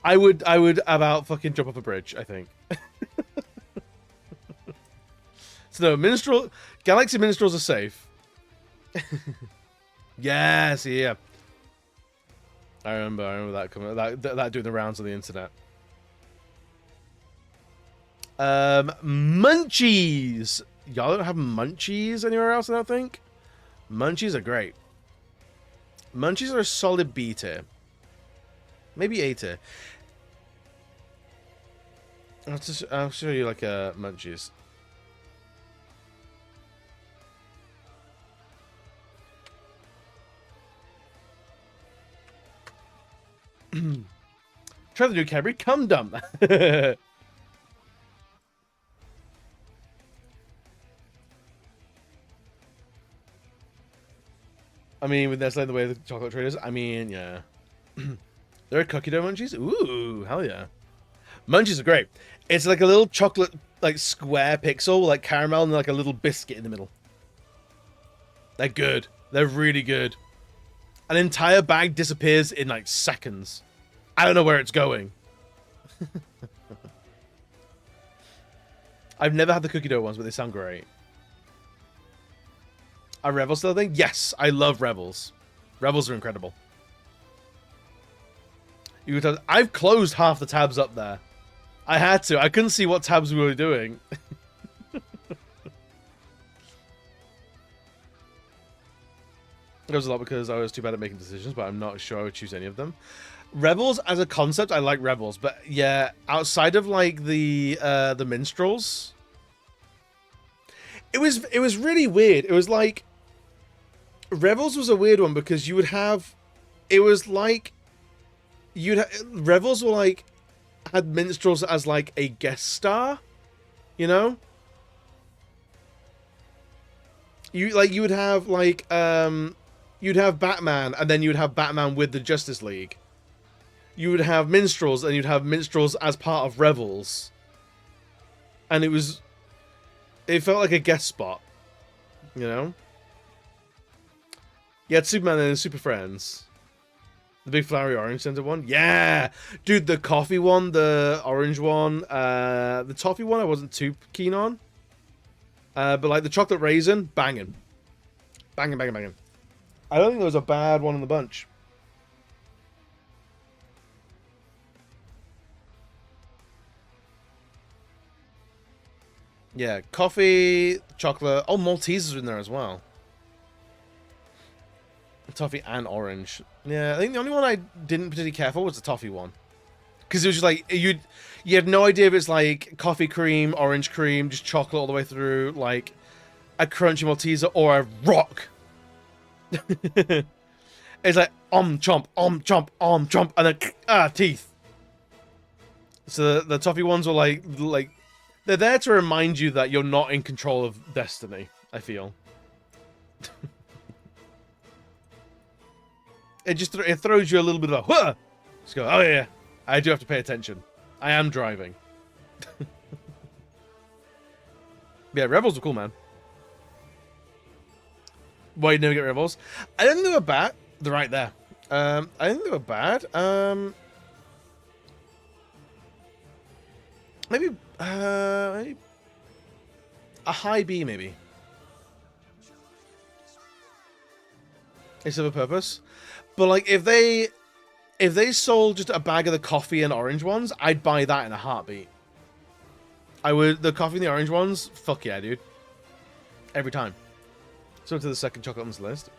Speaker 4: I would about fucking jump off a bridge, I think. So no, Galaxy Minstrels are safe. Yes, yeah. I remember that coming, that doing the rounds on the internet. Munchies. Y'all don't have munchies anywhere else, I don't think. Munchies are great. Munchies are a solid B tier. Maybe A tier. I'll show you like munchies. Try the new Cadbury Cum Dum. I mean, with that's like the way the chocolate trade is. I mean, yeah. There are cookie dough munchies. Ooh, hell yeah. Munchies are great. It's like a little chocolate, like square pixel, like caramel, and like a little biscuit in the middle. They're good. They're really good. An entire bag disappears in like seconds. I don't know where it's going. I've never had the cookie dough ones, but they sound great. Are Rebels still a thing? Yes, I love Rebels. Rebels are incredible. I've closed half the tabs up there. I had to. I couldn't see what tabs we were doing. It was a lot because I was too bad at making decisions, but I'm not sure I would choose any of them. Rebels as a concept, I like Rebels, but yeah, outside of like the minstrels, it was really weird. It was like Rebels was a weird one because you would have, it was like Rebels were like had minstrels as like a guest star, you know. You would have like you'd have Batman, and then you'd have Batman with the Justice League. You would have minstrels, and you'd have minstrels as part of Rebels. And it felt like a guest spot, you know? You had Superman and Super Friends. The big flowery orange scented one. Yeah! Dude, the coffee one, the orange one, the toffee one I wasn't too keen on. But like the chocolate raisin, banging. Banging, banging, banging. I don't think there was a bad one in the bunch. Yeah, coffee, chocolate. Oh, Maltesers are in there as well. Toffee and orange. Yeah, I think the only one I didn't particularly care for was the toffee one. Because it was just like, you had no idea if it's like coffee cream, orange cream, just chocolate all the way through, like a crunchy Malteser or a rock. It's like, chomp, chomp, and then, teeth. So the toffee ones were like, they're there to remind you that you're not in control of destiny, I feel. It throws you a little bit of a, huh! Just go, oh yeah, I do have to pay attention. I am driving. Yeah, Rebels were cool, man. Why you never get Rebels? I didn't think they were bad. They're right there. I didn't think they were bad. Maybe a high B, maybe. It's of a purpose. But like, if they sold just a bag of the coffee and orange ones, I'd buy that in a heartbeat. I would. The coffee and the orange ones, fuck yeah, dude. Every time. So to the second chocolate on this list.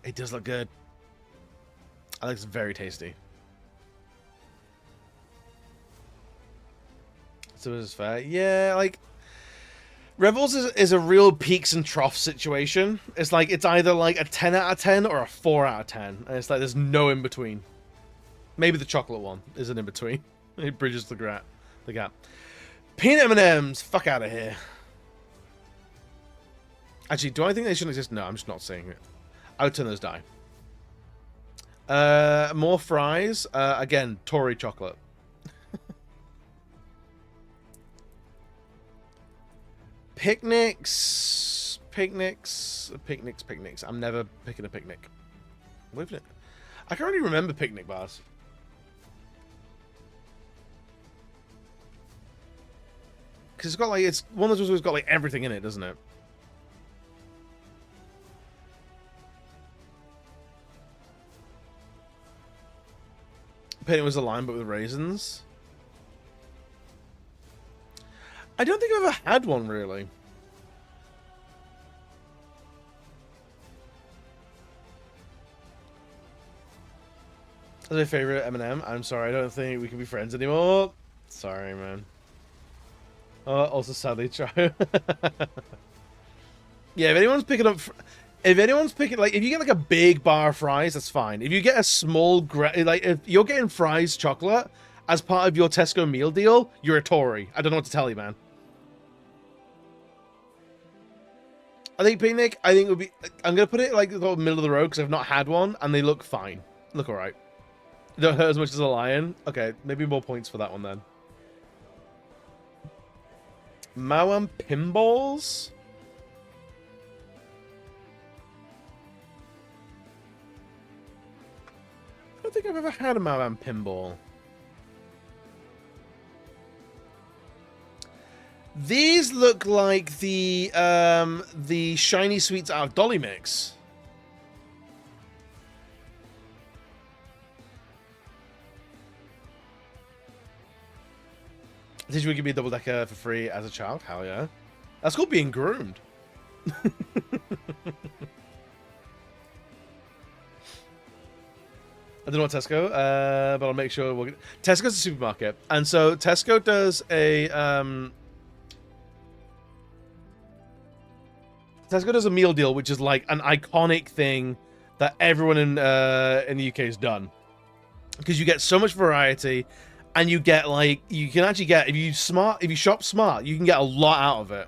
Speaker 4: It does look good. It looks very tasty. So this is fair. Yeah, like Rebels is a real peaks and troughs situation. It's like it's either like a 10 out of 10 or a 4 out of 10. And it's like there's no in between. Maybe the chocolate one is an in between. It bridges the gap. Peanut M&Ms, fuck out of here. Actually, do I think they shouldn't exist? No, I'm just not saying it. I would turn those die. More fries. Again, Tory chocolate. Picnics. I'm never picking a picnic. I can't really remember picnic bars. Because it's got like, it's one of those ones that's got like everything in it, doesn't it? Picnic was a lime, but with raisins. I don't think I've ever had one, really. That's my favorite M&M. I'm sorry, I don't think we can be friends anymore. Sorry, man. Also, sadly, try. Yeah, if anyone's picking up... like, if you get, like, a big bar of fries, that's fine. If you get a small... like, if you're getting fries chocolate as part of your Tesco meal deal, you're a Tory. I don't know what to tell you, man. I think picnic, it would be... I'm going to put it, like, the middle of the road, because I've not had one, and they look fine. Look alright. Don't hurt as much as a lion. Okay, maybe more points for that one, then. Mawam Pinballs? I don't think I've ever had a Mawam Pinball. These look like the shiny sweets out of Dolly Mix. Did you give me a double decker for free as a child? Hell yeah. That's called being groomed. I don't know what Tesco, but I'll make sure we'll get... Tesco's a supermarket. And so Tesco does a... Tesco does a meal deal, which is like an iconic thing that everyone in the UK has done. Because you get so much variety, and you get like, you can actually get, if you shop smart, you can get a lot out of it.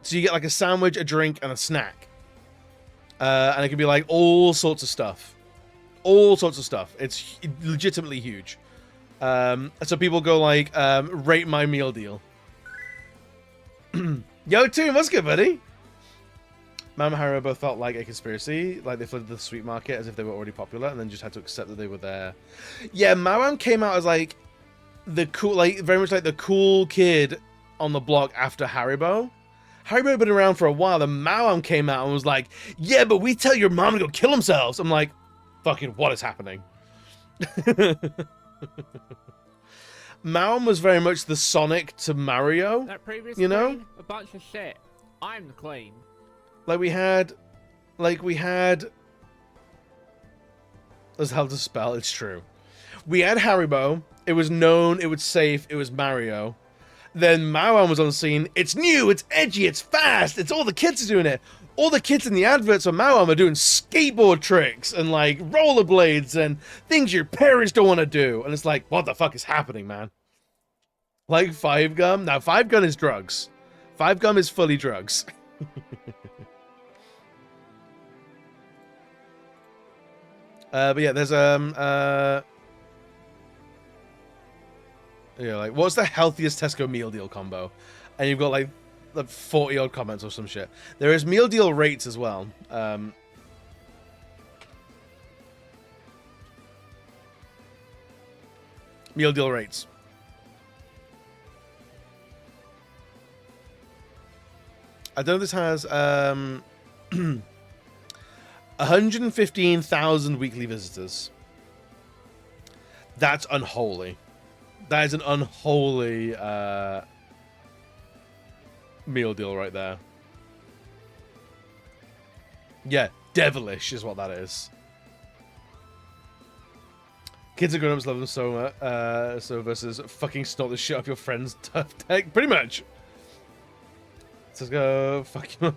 Speaker 4: So you get like a sandwich, a drink, and a snack. And it can be like all sorts of stuff. All sorts of stuff. It's legitimately huge. So people go like, rate my meal deal. Yo, Toon, what's good, buddy? Mao and Haribo felt like a conspiracy, like they flooded the sweet market as if they were already popular, and then just had to accept that they were there. Yeah, Mao came out as like the cool, like very much like the cool kid on the block after Haribo. Haribo had been around for a while, then Mao came out and was like, "Yeah, but we tell your mom to go kill themselves." I'm like, "Fucking what is happening?" Mao was very much the Sonic to Mario,
Speaker 6: That previous
Speaker 4: you know?
Speaker 6: queen, a bunch of shit. I'm the queen.
Speaker 4: Like we had, as hell to spell, it's true. We had Haribo, it was known, it was safe, it was Mario. Then Mao was on the scene, it's new, it's edgy, it's fast, it's all the kids are doing it. All the kids in the adverts on Mao are doing skateboard tricks and like rollerblades and things your parents don't want to do. And it's like, what the fuck is happening, man? Like Five Gum? Now, Five Gum is drugs. Five Gum is fully drugs. But yeah, there's yeah, like what's the healthiest Tesco meal deal combo? And you've got like 40 odd comments or some shit. There is meal deal rates as well. Meal deal rates. I don't know if this has 115,000 weekly visitors. That's unholy. That is an unholy meal deal right there. Yeah, devilish is what that is. Kids and grown-ups love them so much. So versus fucking snort the shit off your friend's tough tech. Pretty much. Let's go. Fuck you.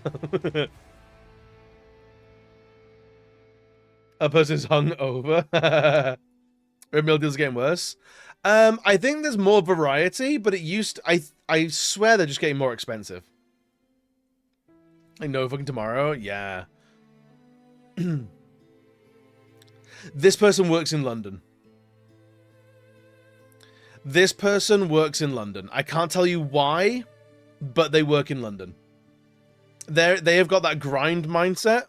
Speaker 4: A person's hung over. Are meal deals getting worse? I think there's more variety, but it used to, I swear they're just getting more expensive. Like no fucking tomorrow, yeah. This person works in London. This person works in London. I can't tell you why, but they work in London. They have got that grind mindset.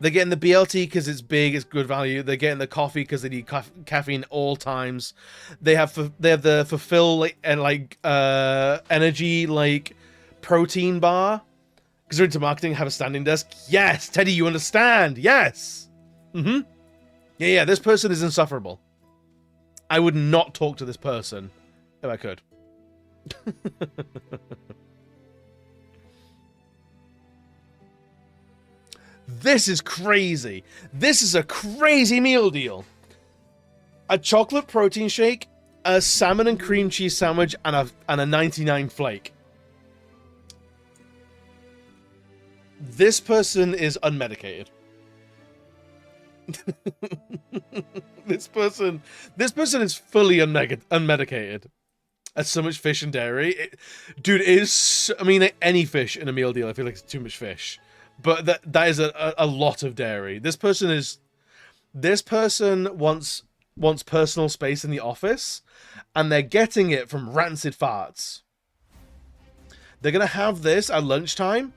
Speaker 4: They're getting the BLT because it's big, it's good value. They're getting the coffee because they need caffeine all times. They have the fulfill energy like protein bar because they're into marketing. Have a standing desk. Yes, Teddy, you understand? Yes. Yeah. This person is insufferable. I would not talk to this person if I could. This is crazy. This is a crazy meal deal. A chocolate protein shake, a salmon and cream cheese sandwich, and a 99 flake. This person is unmedicated. This person is fully unmedicated. That's so much fish and dairy. Dude, it is... I mean, any fish in a meal deal, I feel like it's too much fish. But that is a lot of dairy. This person wants personal space in the office, and they're getting it from rancid farts. They're gonna have this at lunchtime.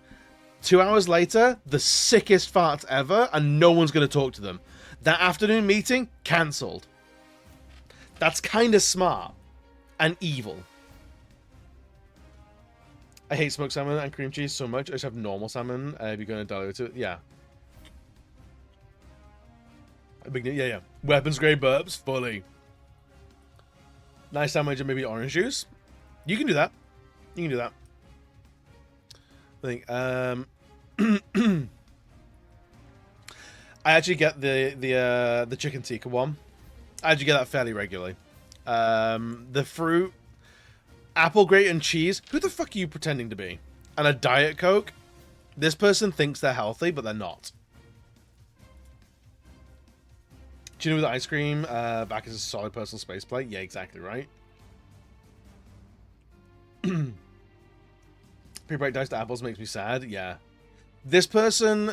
Speaker 4: 2 hours later, the sickest farts ever, and no one's gonna talk to them. That afternoon meeting cancelled. That's kind of smart and evil. I hate smoked salmon and cream cheese so much. I just have normal salmon. If you're going to dilute it, yeah. Yeah. Weapons grade burps, fully. Nice sandwich and maybe orange juice. You can do that. You can do that. I think. I actually get the chicken tikka one. I actually get that fairly regularly. The fruit. Apple grate and cheese. Who the fuck are you pretending to be? And a Diet Coke. This person thinks they're healthy, but they're not. Do you know the ice cream back as a solid personal space plate? Yeah, exactly right. Pre-break diced apples makes me sad. Yeah. This person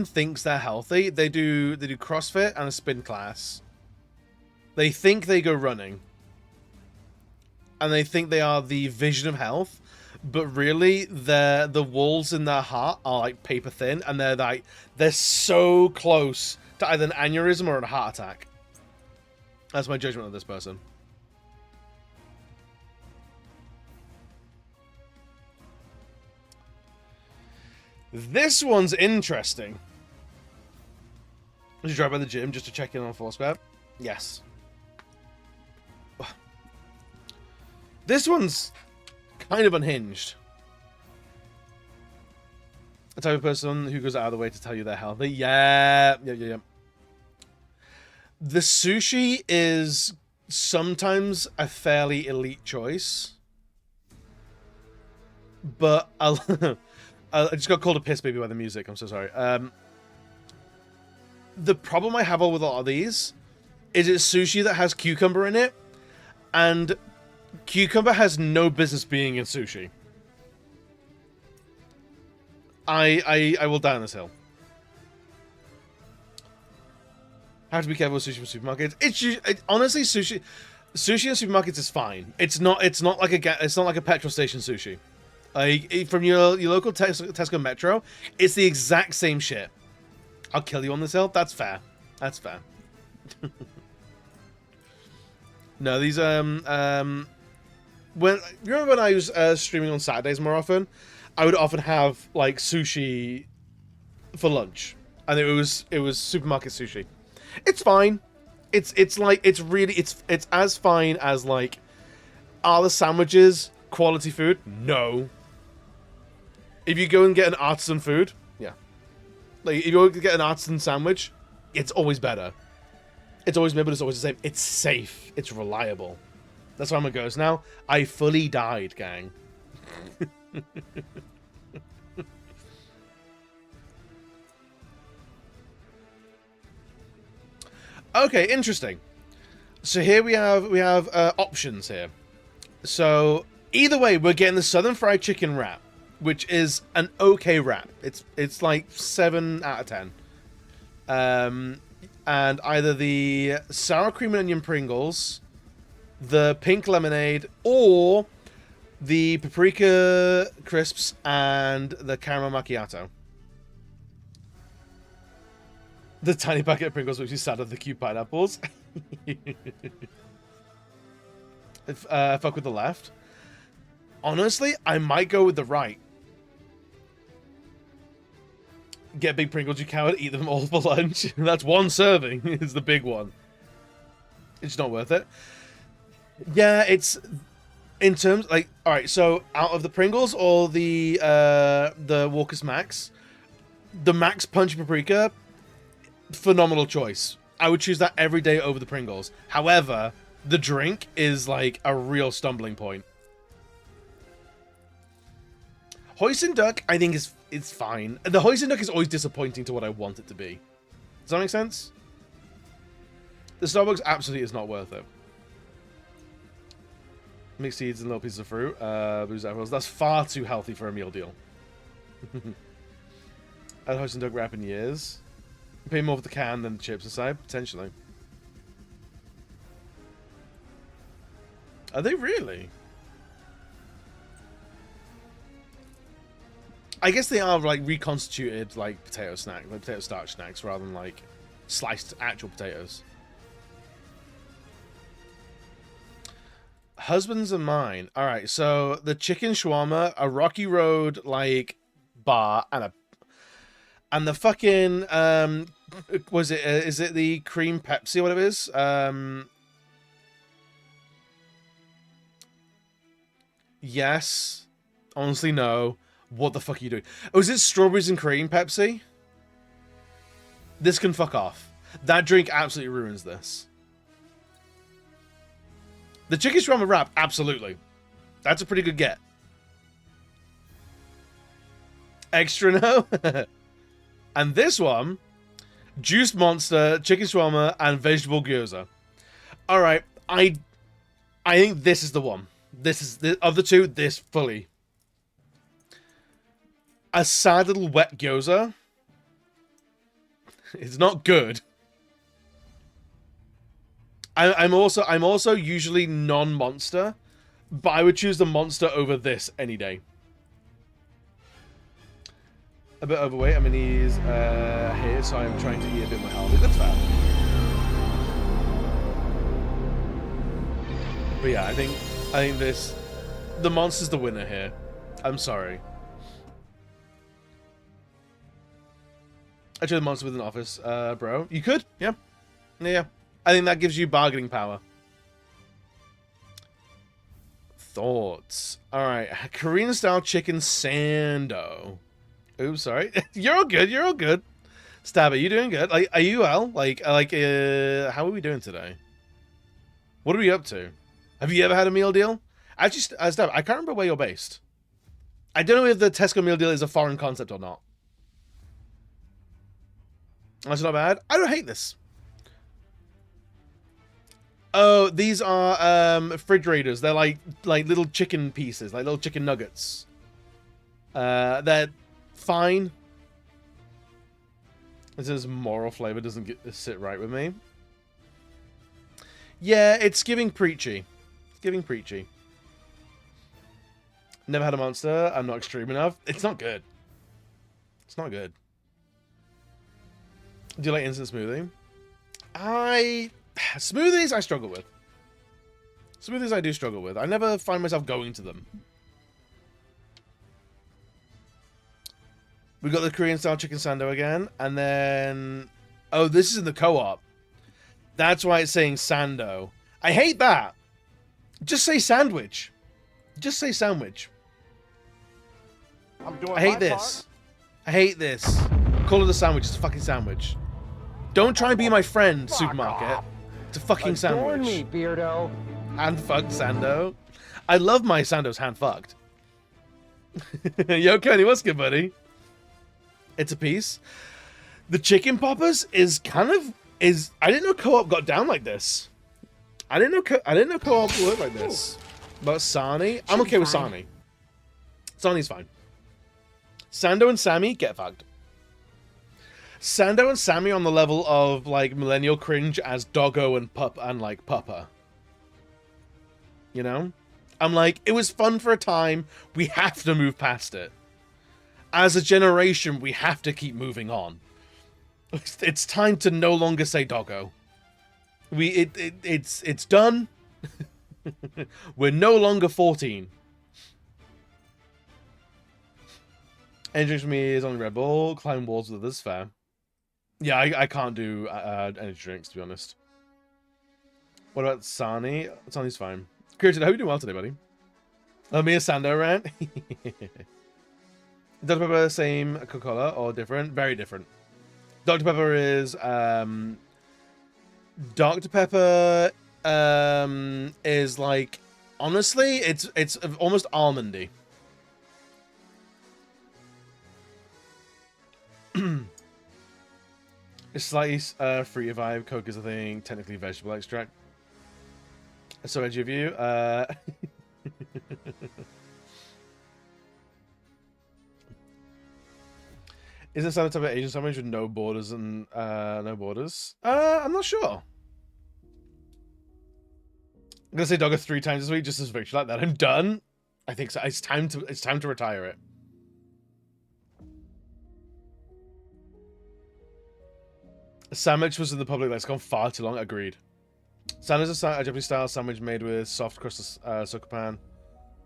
Speaker 4: thinks they're healthy. They do CrossFit and a spin class. They think they go running. And they think they are the vision of health, but really the walls in their heart are like paper thin, and they're so close to either an aneurysm or a heart attack. That's my judgment of this person. This one's interesting. Did you drive by the gym just to check in on Foursquare? Yes. This one's kind of unhinged. A type of person who goes out of the way to tell you they're healthy. Yeah. The sushi is sometimes a fairly elite choice. But I just got called a piss baby by the music. I'm so sorry. The problem I have with a lot of these is it's sushi that has cucumber in it, and cucumber has no business being in sushi. I will die on this hill. Have to be careful with sushi from supermarkets. Honestly, sushi in supermarkets is fine. It's not like a petrol station sushi. From your local Tesco Metro, it's the exact same shit. I'll kill you on this hill. That's fair. That's fair. No, these remember when I was streaming on Saturdays more often, I would often have like sushi for lunch, and it was supermarket sushi. It's fine. It's as fine as like, are the sandwiches quality food? No. If you go and get an artisan food, yeah. Like, if you go to get an artisan sandwich, it's always better. It's always better, but it's always the same. It's safe. It's reliable. That's how I'm gonna go. So now, I fully died, gang. Okay, interesting. So here we have options here. So either way, we're getting the Southern Fried Chicken wrap, which is an okay wrap. It's like 7 out of 10. And either the sour cream and onion Pringles, the pink lemonade, or the paprika crisps and the caramel macchiato. The tiny packet of Pringles, which is sad of the cute pineapples. Fuck with the left. Honestly, I might go with the right. Get big Pringles, you coward. Eat them all for lunch. That's one serving. Is the big one. It's not worth it. Yeah, it's in terms like, all right. So out of the Pringles or the Walker's Max, the Max Punch Paprika, phenomenal choice. I would choose that every day over the Pringles. However, the drink is like a real stumbling point. Hoisin Duck, I think it's fine. The Hoisin Duck is always disappointing to what I want it to be. Does that make sense? The Starbucks absolutely is not worth it. Mixed seeds and little pieces of fruit. Booze apples. That's far too healthy for a meal deal. I had Hoisin Duck wrap in years. Pay more for the can than the chips aside, potentially. Are they really? I guess they are like reconstituted like potato starch snacks rather than like sliced actual potatoes. Husbands of Mine. All right, so the chicken shawarma, a Rocky Road like bar, and the fucking was it is it the cream Pepsi or whatever it is? Yes. Honestly, no. What the fuck are you doing? Oh, is it strawberries and cream Pepsi? This can fuck off. That drink absolutely ruins this. The chicken shawarma wrap, absolutely. That's a pretty good get. Extra no? And this one, Juice Monster, chicken shawarma, and vegetable gyoza. All right, I think this is the one. This is of the two. This fully. A sad little wet gyoza. It's not good. I'm also usually non-monster, But I would choose the monster over this any day. A bit overweight. I mean, he's here, so I'm trying to eat a bit more healthy. That's fair. But yeah, I think the monster's the winner here. I'm sorry. Actually, the monster with an office, bro. You could, yeah. Yeah. I think that gives you bargaining power. Thoughts. Alright, Korean style chicken sando. Oops, sorry. You're all good, you're all good. Stabber, you doing good? Like, are you well? How are we doing today? What are we up to? Have you ever had a meal deal? Actually, Stabber, I can't remember where you're based. I don't know if the Tesco meal deal is a foreign concept or not. That's not bad. I don't hate this. Oh, these are refrigerators. They're like little chicken pieces, like little chicken nuggets. They're fine. This moral flavor doesn't sit right with me. Yeah, it's giving preachy. It's giving preachy. Never had a monster. I'm not extreme enough. It's not good. It's not good. Do you like instant smoothie? Smoothies I struggle with. Smoothies I do struggle with. I never find myself going to them. We got the Korean style chicken sando again, and then oh, this is in the co-op. That's why it's saying sando. I hate that. Just say sandwich. Just say sandwich.
Speaker 2: I'm doing
Speaker 4: I hate
Speaker 2: my
Speaker 4: this. I hate this. Call it a sandwich. It's a fucking sandwich. Don't try and be my friend, supermarket. It's a fucking sandwich.
Speaker 7: Me, Beardo.
Speaker 4: Hand fucked Sando. I love my Sando's hand fucked. Yo, Kenny, what's good, buddy? It's a piece. The chicken poppers is kind of I didn't know co-op got down like this. I didn't know co-op worked like this. But Sani, I'm okay with Sani. Sani's fine. Sando and Sammy get fucked. Sando and Sammy on the level of like millennial cringe as Doggo and Puppa. You know? I'm like, it was fun for a time. We have to move past it. As a generation, we have to keep moving on. It's time to no longer say Doggo. It's done. We're no longer 14. Energy drinks for me is only Red Bull. Climb walls with others, fair. Yeah, I can't do energy drinks, to be honest. What about Sani? Sani's fine. Kirtan, I hope you're doing well today, buddy. Me a Sando rant. Dr. Pepper, same Coca-Cola or different? Very different. Dr. Pepper is Dr. Pepper is like, honestly, it's almost almondy. It's slightly fruity vibe. Coke is a thing. Technically vegetable extract. So edgy of you. Isn't some type of Asian sandwich with no borders and no borders? I'm not sure. I'm gonna say Doggo 3 times this week just as victory like that. I'm done. I think so. It's time to retire it. A sandwich was in the public lexicon far too long. Agreed. Sandwich is a Japanese-style sandwich made with soft crust sokupan.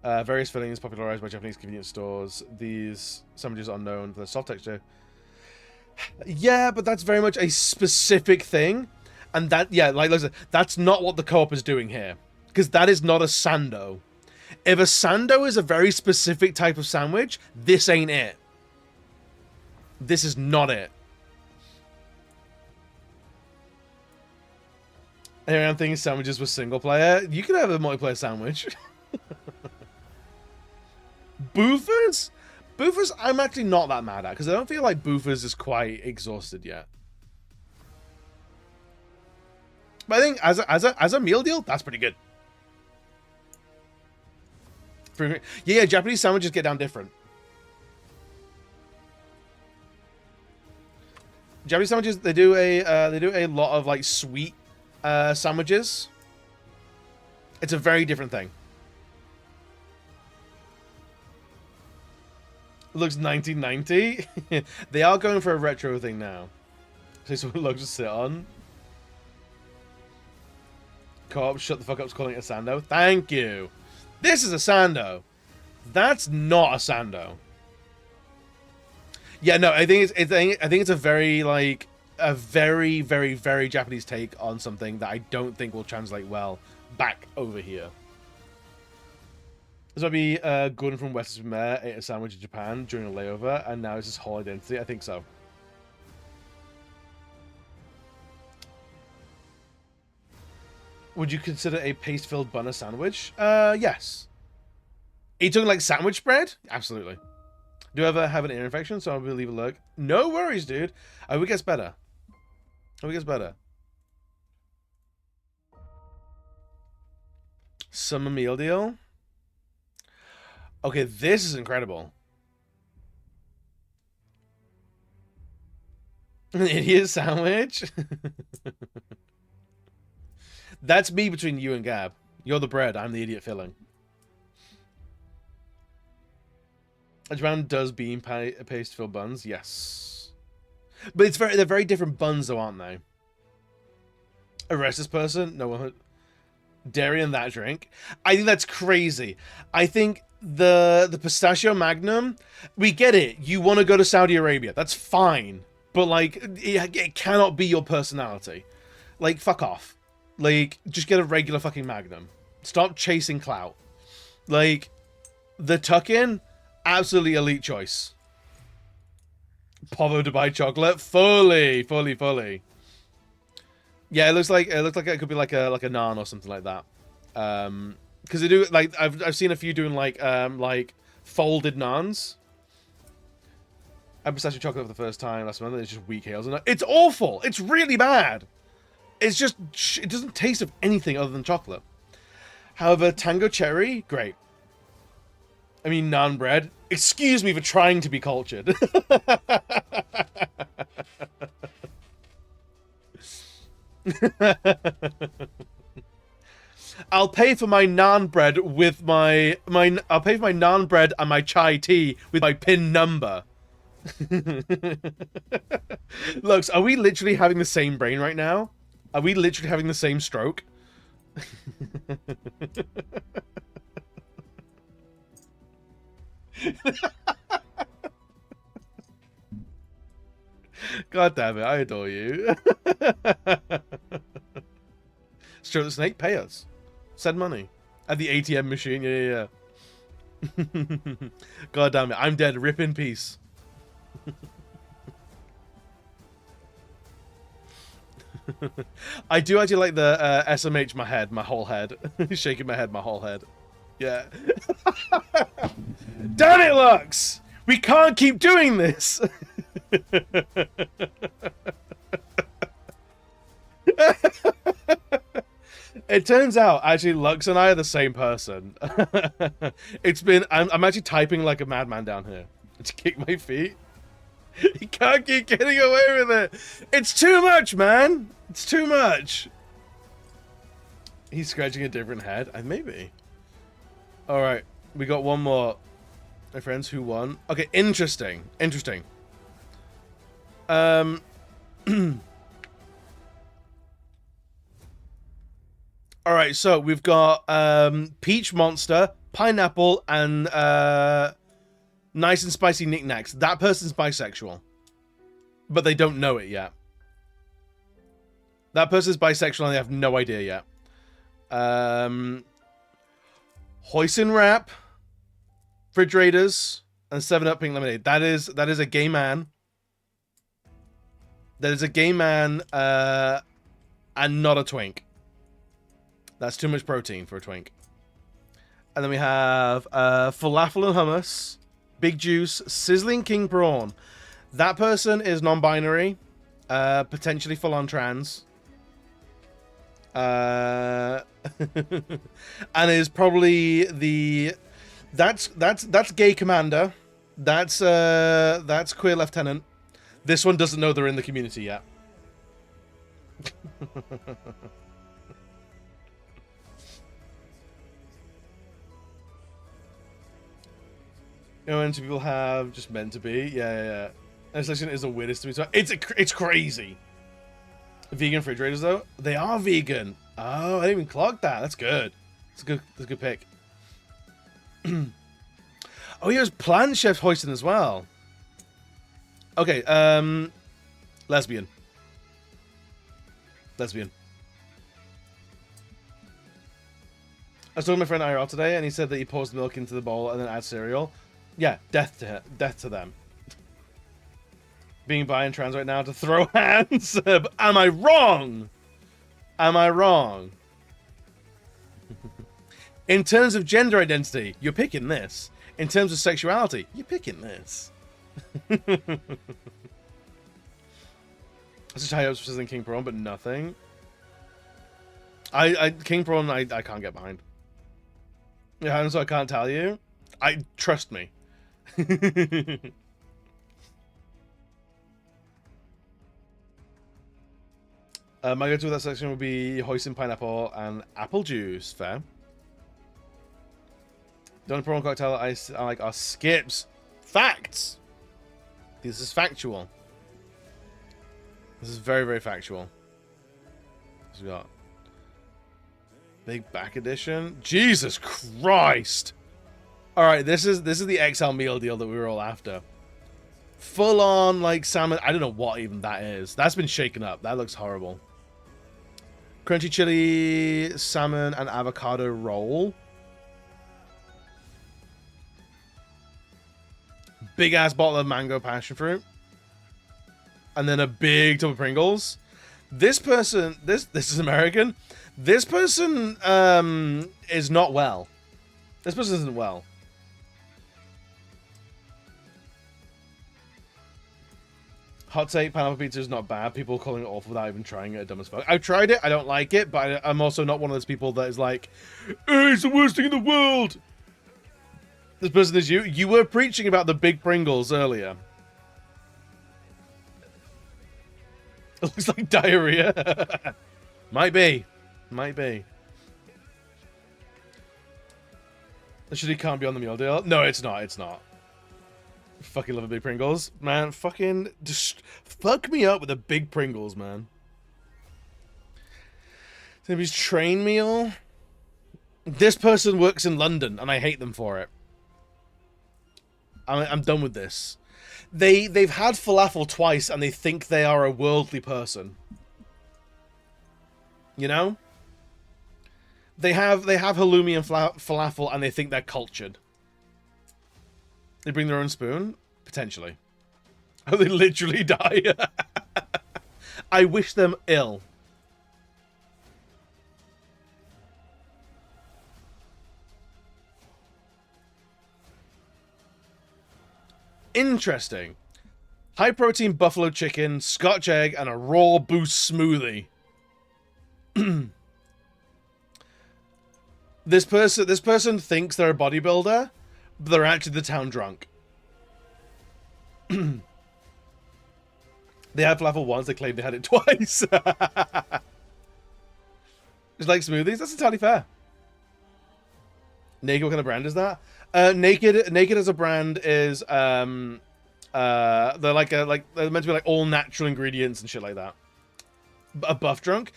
Speaker 4: Various fillings popularized by Japanese convenience stores. These sandwiches are known for their soft texture. Yeah, but that's very much a specific thing. And that, yeah, like I said, that's not what the co-op is doing here. Because that is not a sando. If a sando is a very specific type of sandwich, this ain't it. This is not it. Anyway, I'm thinking sandwiches were single player. You could have a multiplayer sandwich. Boofers? Boofers, I'm actually not that mad at, because I don't feel like Boofers is quite exhausted yet. But I think as a meal deal, that's pretty good. Yeah, Japanese sandwiches get down different. Japanese sandwiches, they do a lot of like sweet sandwiches. It's a very different thing. Looks 1990. They are going for a retro thing now. So it's what it looks to sit on. Co-op, shut the fuck up, calling it a Sando. Thank you. This is a Sando. That's not a Sando. Yeah, no, I think it's a very like a very, very, very Japanese take on something that I don't think will translate well back over here. This might be Gordon from Western Mare ate a sandwich in Japan during a layover, and now it's his whole identity. I think so. Would you consider a paste-filled bun a sandwich? Yes. Are you talking like sandwich bread? Absolutely. Do you ever have an ear infection? So I'll leave a look. No worries, dude. I hope it gets better. I hope it gets better. Summer meal deal. Okay, this is incredible. An idiot sandwich? That's me between you and Gab. You're the bread, I'm the idiot filling. Japan does bean paste fill buns, yes. But they're very different buns though, aren't they? Arrest this person? No one. Dairy in that drink? I think that's crazy. I think the pistachio magnum, we get it. You want to go to Saudi Arabia. That's fine. But like, it cannot be your personality. Like, fuck off. Like, just get a regular fucking magnum. Stop chasing clout. Like, the tuck-in, absolutely elite choice. Povo Dubai chocolate, fully. Yeah, it looks like it could be like a naan or something like that. Because they do like I've seen a few doing like folded naans. I had pistachio chocolate for the first time last month. And it's just weak hazelnut. It's awful. It's really bad. It's just it doesn't taste of anything other than chocolate. However, tango cherry, great. I mean, naan bread. Excuse me for trying to be cultured. I'll pay for my naan bread with I'll pay for my naan bread and my chai tea with my PIN number. Looks, are we literally having the same brain right now? Are we literally having the same stroke? God damn it, I adore you. Stroke the snake, pay us. Send money. At the ATM machine, yeah. God damn it, I'm dead, rip in peace. I do actually like the SMH my whole head. Shaking my head, my whole head. Yeah. Damn it, Lux! We can't keep doing this! It turns out, actually, Lux and I are the same person. I'm actually typing like a madman down here to kick my feet. He can't keep getting away with it. It's too much, man. It's too much. He's scratching a different head. Maybe. All right, we got one more. My friends, who won? Okay, interesting. All right, so we've got Peach Monster, Pineapple, and Nice and Spicy Knickknacks. That person's bisexual, but they don't know it yet. That person's bisexual and they have no idea yet. Hoisin Wrap, Refrigerators, and 7-Up Pink Lemonade. That is a gay man. That is a gay man, and not a twink. That's too much protein for a twink. And then we have Falafel and Hummus, Big Juice, Sizzling King Prawn. That person is non-binary, potentially full-on trans. And is probably that's Gay Commander. That's Queer Lieutenant. This one doesn't know they're in the community yet. You know, when people have just meant to be. Yeah. Legislation is the weirdest to me. So it's crazy. Vegan refrigerators though, they are vegan. Oh, I didn't even clock that. That's good. That's a good pick. Oh, he was plant chef hoisting as well. Okay, lesbian. I was talking to my friend IRL today, and he said that he pours the milk into the bowl and then adds cereal. Yeah, death to them. Being bi and trans right now to throw hands. Am I wrong? Am I wrong? In terms of gender identity, you're picking this. In terms of sexuality, you're picking this. Such high hopes for King Prawn, but nothing. King Prawn, I can't get behind. Yeah, and so I can't tell you. Trust me. My go-to with that section would be hoisin pineapple and apple juice. Fair. The only prawn cocktail I like are skips. Facts. This is factual. This is very, very factual. What's we got? Big back edition. Jesus Christ! All right, this is the XL meal deal that we were all after. Full on like salmon. I don't know what even that is. That's been shaken up. That looks horrible. Crunchy chili, salmon, and avocado roll. Big ass bottle of mango passion fruit. And then a big tub of Pringles. This person, this is American. This person is not well. This person isn't well. Hot take, pineapple pizza is not bad. People calling it awful without even trying it are dumb as fuck. I've tried it. I don't like it, but I'm also not one of those people that is like, it's the worst thing in the world. This person is you. You were preaching about the big Pringles earlier. It looks like diarrhea. Might be. Might be. Actually, can't be on the meal deal. No, it's not. It's not. Fucking love a big Pringles. Man, fucking just fuck me up with a big Pringles, man. Maybe train meal. This person works in London, and I hate them for it. I'm done with this. They've had falafel twice, and they think they are a worldly person. You know? They have halloumi and falafel, and they think they're cultured. They bring their own spoon? Potentially. Oh, they literally die. I wish them ill. Interesting. High protein buffalo chicken, scotch egg, and a raw boost smoothie. This person thinks they're a bodybuilder, but they're actually the town drunk. They had falafel once, they claimed they had it twice. Just like smoothies, that's entirely fair. Naked, what kind of brand is that? Naked as a brand is they're they're meant to be like all natural ingredients and shit like that. A buff drunk?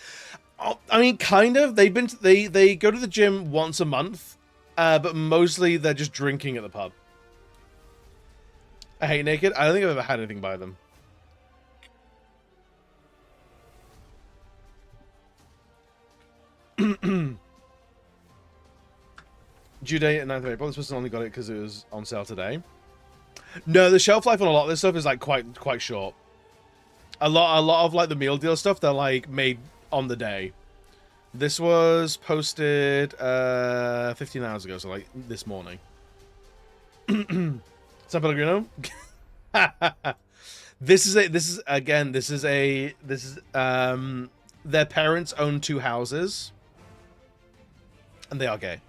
Speaker 4: Oh, I mean, kind of. They go to the gym once a month, but mostly they're just drinking at the pub. I hate Naked. I don't think I've ever had anything by them. Due date at 9th of April. This person only got it because it was on sale today. No, the shelf life on a lot of this stuff is like quite short. A lot of like the meal deal stuff, they're like made on the day. This was posted 15 hours ago, so like this morning. San Pellegrino. This is their parents own 2 houses, and they are gay.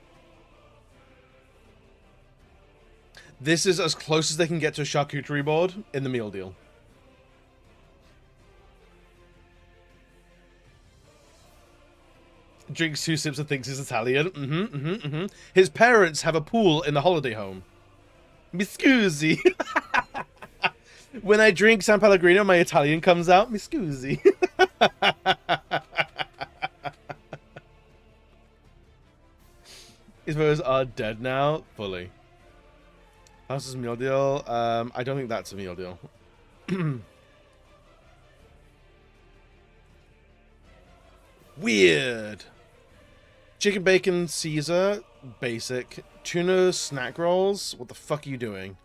Speaker 4: This is as close as they can get to a charcuterie board in the meal deal. Drinks 2 sips and thinks he's Italian. His parents have a pool in the holiday home. Mi scusi. When I drink San Pellegrino, my Italian comes out. Mi scusi. His photos are dead now, fully. House is meal deal. I don't think that's a meal deal. Weird. Chicken bacon Caesar, basic. Tuna snack rolls. What the fuck are you doing?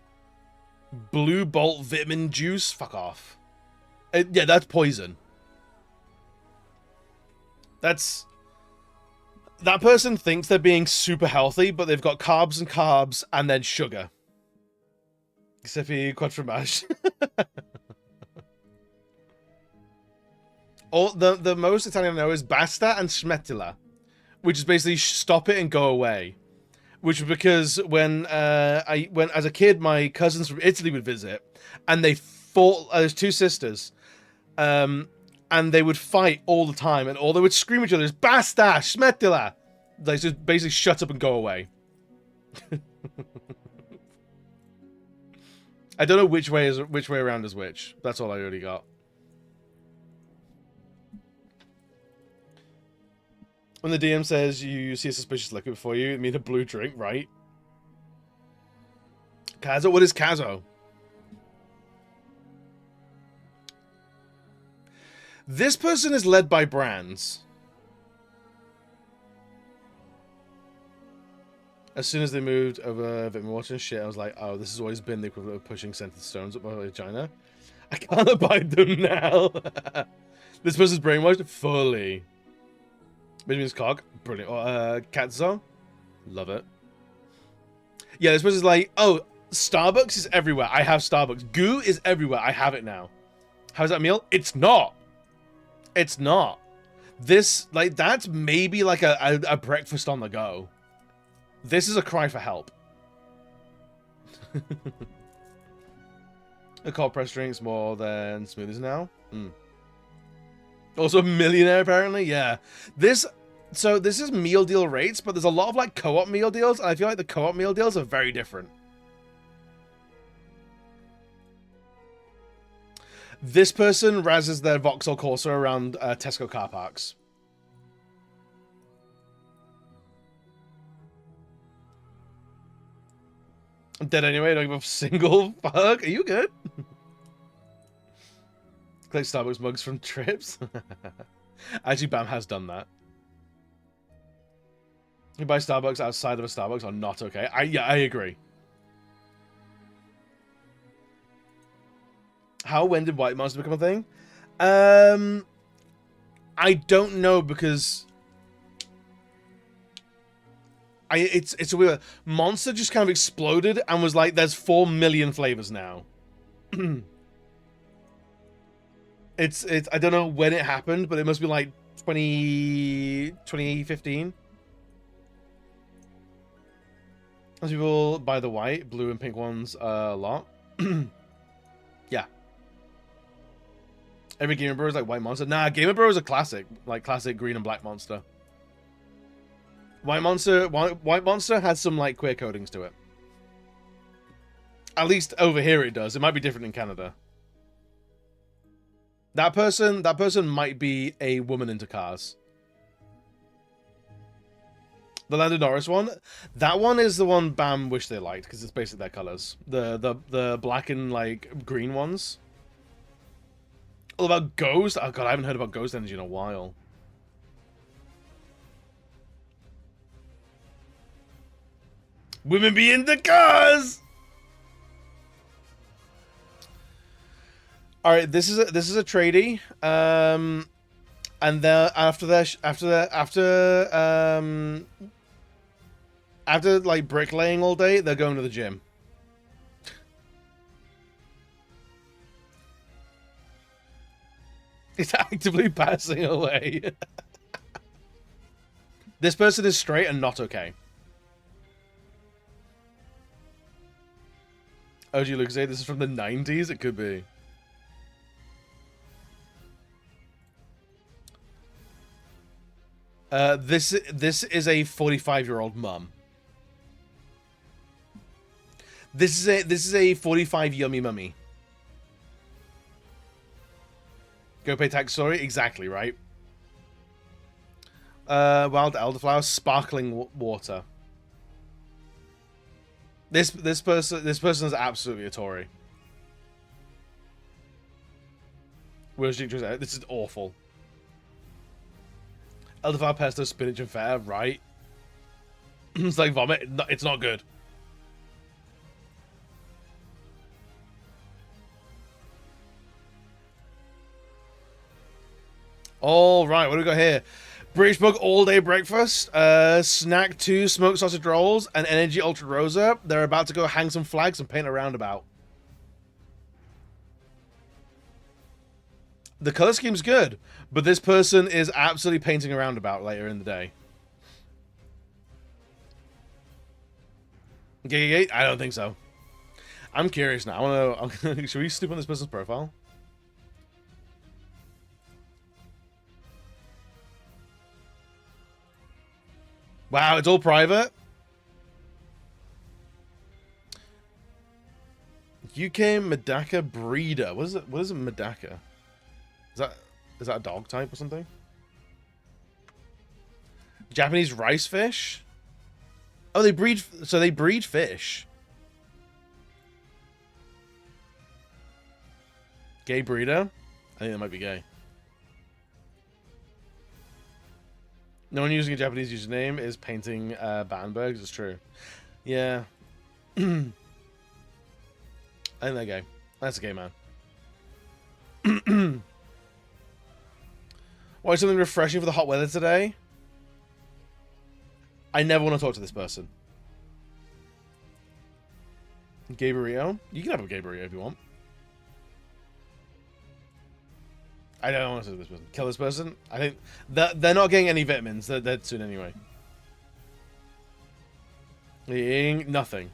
Speaker 4: Blue Bolt vitamin juice. Fuck off. Yeah, that's poison. That person thinks they're being super healthy, but they've got carbs and then sugar. Except for quattromage. The most Italian I know is basta and smettila, which is basically stop it and go away. Which was because when as a kid, my cousins from Italy would visit, and they fought. There's two sisters, and they would fight all the time, and all they would scream at each other is "Basta, smettila!" They just basically shut up and go away. I don't know which way around is which. That's all I already got. When the DM says you see a suspicious liquor before you mean a blue drink, right? Kazo, what is Kazo? This person is led by brands. As soon as they moved over Vitamin Water and shit, I was like, oh, this has always been the equivalent of pushing scented stones up my vagina. I can't abide them now. This person's brainwashed fully. Benjamin's cock, brilliant. Katzo, love it. Yeah, this person's like, oh, Starbucks is everywhere. I have Starbucks. Goo is everywhere. I have it now. How's that meal? It's not. It's not. This, like, that's maybe like a breakfast on the go. This is a cry for help. A cold press drinks more than smoothies now. Also a millionaire, apparently. Yeah. So this is meal deal rates, but there's a lot of, like, co-op meal deals, and I feel like the co-op meal deals are very different. This person razzes their Vauxhall Corsa around Tesco car parks. I'm dead anyway, I don't give a single fuck. Are you good? Collect Starbucks mugs from trips. Actually, Bam has done that. You buy Starbucks outside of a Starbucks are not okay. Yeah, I agree. When did White Monster become a thing? I don't know, because it's a weird. Monster just kind of exploded and was like, there's 4 million flavors now. It's I don't know when it happened, but it must be like 2015. As people buy the white, blue, and pink ones a lot. Yeah. Every Gamer Bro is like White Monster. Nah, Gamer Bro is a classic. Like, classic green and black monster. White Monster has some, like, queer codings to it. At least over here it does. It might be different in Canada. That person might be a woman into cars. The Lando Norris one, that one is the one Bam wish they liked, because it's basically their colors. The black and, like, green ones. All about Ghost? Oh god, I haven't heard about Ghost Energy in a while. Women be into cars. All right, this is a tradie, and then after like bricklaying all day, they're going to the gym. It's actively passing away. This person is straight and not okay. OG Lucas, this is from the 90s? It could be. This is a 45-year-old mum. This is a 45 yummy mummy. Go pay tax, sorry. Exactly, right? Wild elderflower, sparkling water. This person is absolutely a Tory. This is awful. Elderflower, pesto, spinach, and feta, right? It's like vomit. It's not good. All right, what do we got here? British Bug all day breakfast, snack 2 smoked sausage rolls, and energy ultra rosa. They're about to go hang some flags and paint a roundabout. The color scheme's good, but this person is absolutely painting a roundabout later in the day. Okay, I don't think so. I'm curious now. I want to. Should we snoop on this person's profile? Wow, it's all private. UK Medaka breeder. What is it? What is a Medaka? Is that a dog type or something? Japanese rice fish? Oh, they breed. So they breed fish. Gay breeder? I think that might be gay. No one using a Japanese username is painting Battenbergs. It's true. Yeah. I think they're gay. That's a gay man. Why something refreshing for the hot weather today? I never want to talk to this person. Gay burrito? You can have a gay burrito if you want. I don't want to talk to this person. Kill this person? I think they're not getting any vitamins. They're dead soon anyway. Eating nothing.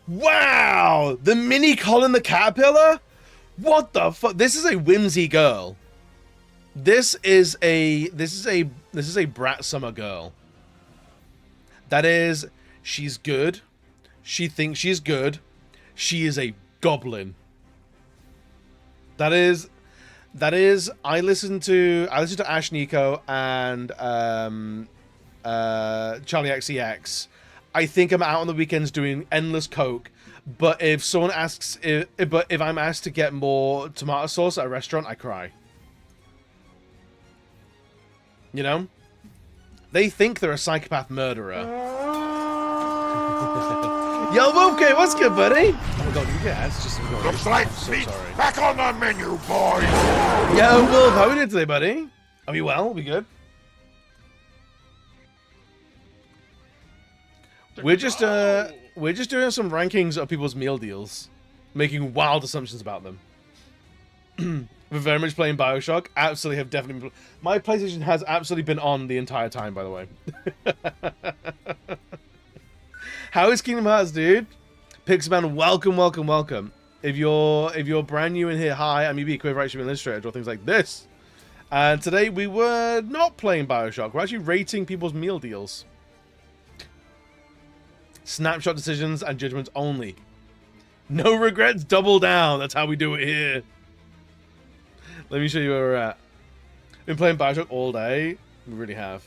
Speaker 4: Wow! The mini Colin the Caterpillar? What the fuck? This is a whimsy girl. This is a brat summer girl. That is, she's good. She thinks she's good. She is a goblin. That is I listen to Ash Nico and Charlie XCX. I think I'm out on the weekends doing endless coke. But if someone asks, if I'm asked to get more tomato sauce at a restaurant, I cry. You know? They think they're a psychopath murderer. Yo, Wolfie, what's good, buddy? Oh my god, you get ads just going.
Speaker 3: The black meat back on the menu, boys!
Speaker 4: Yo, Wolf, how are we doing today, buddy? Are we well? Are we good? We're just doing some rankings of people's meal deals, making wild assumptions about them. We're very much playing Bioshock. Absolutely have definitely been... My PlayStation has absolutely been on the entire time, by the way. How is Kingdom Hearts, dude? Pixelman, welcome, welcome, welcome. If you're brand new in here, hi, I'm UB, Quiver Action Illustrator, draw things like this. And today we were not playing Bioshock. We're actually rating people's meal deals. Snapshot decisions and judgments only. No regrets, double down. That's how we do it here. Let me show you where we're at. Been playing Bioshock all day. We really have.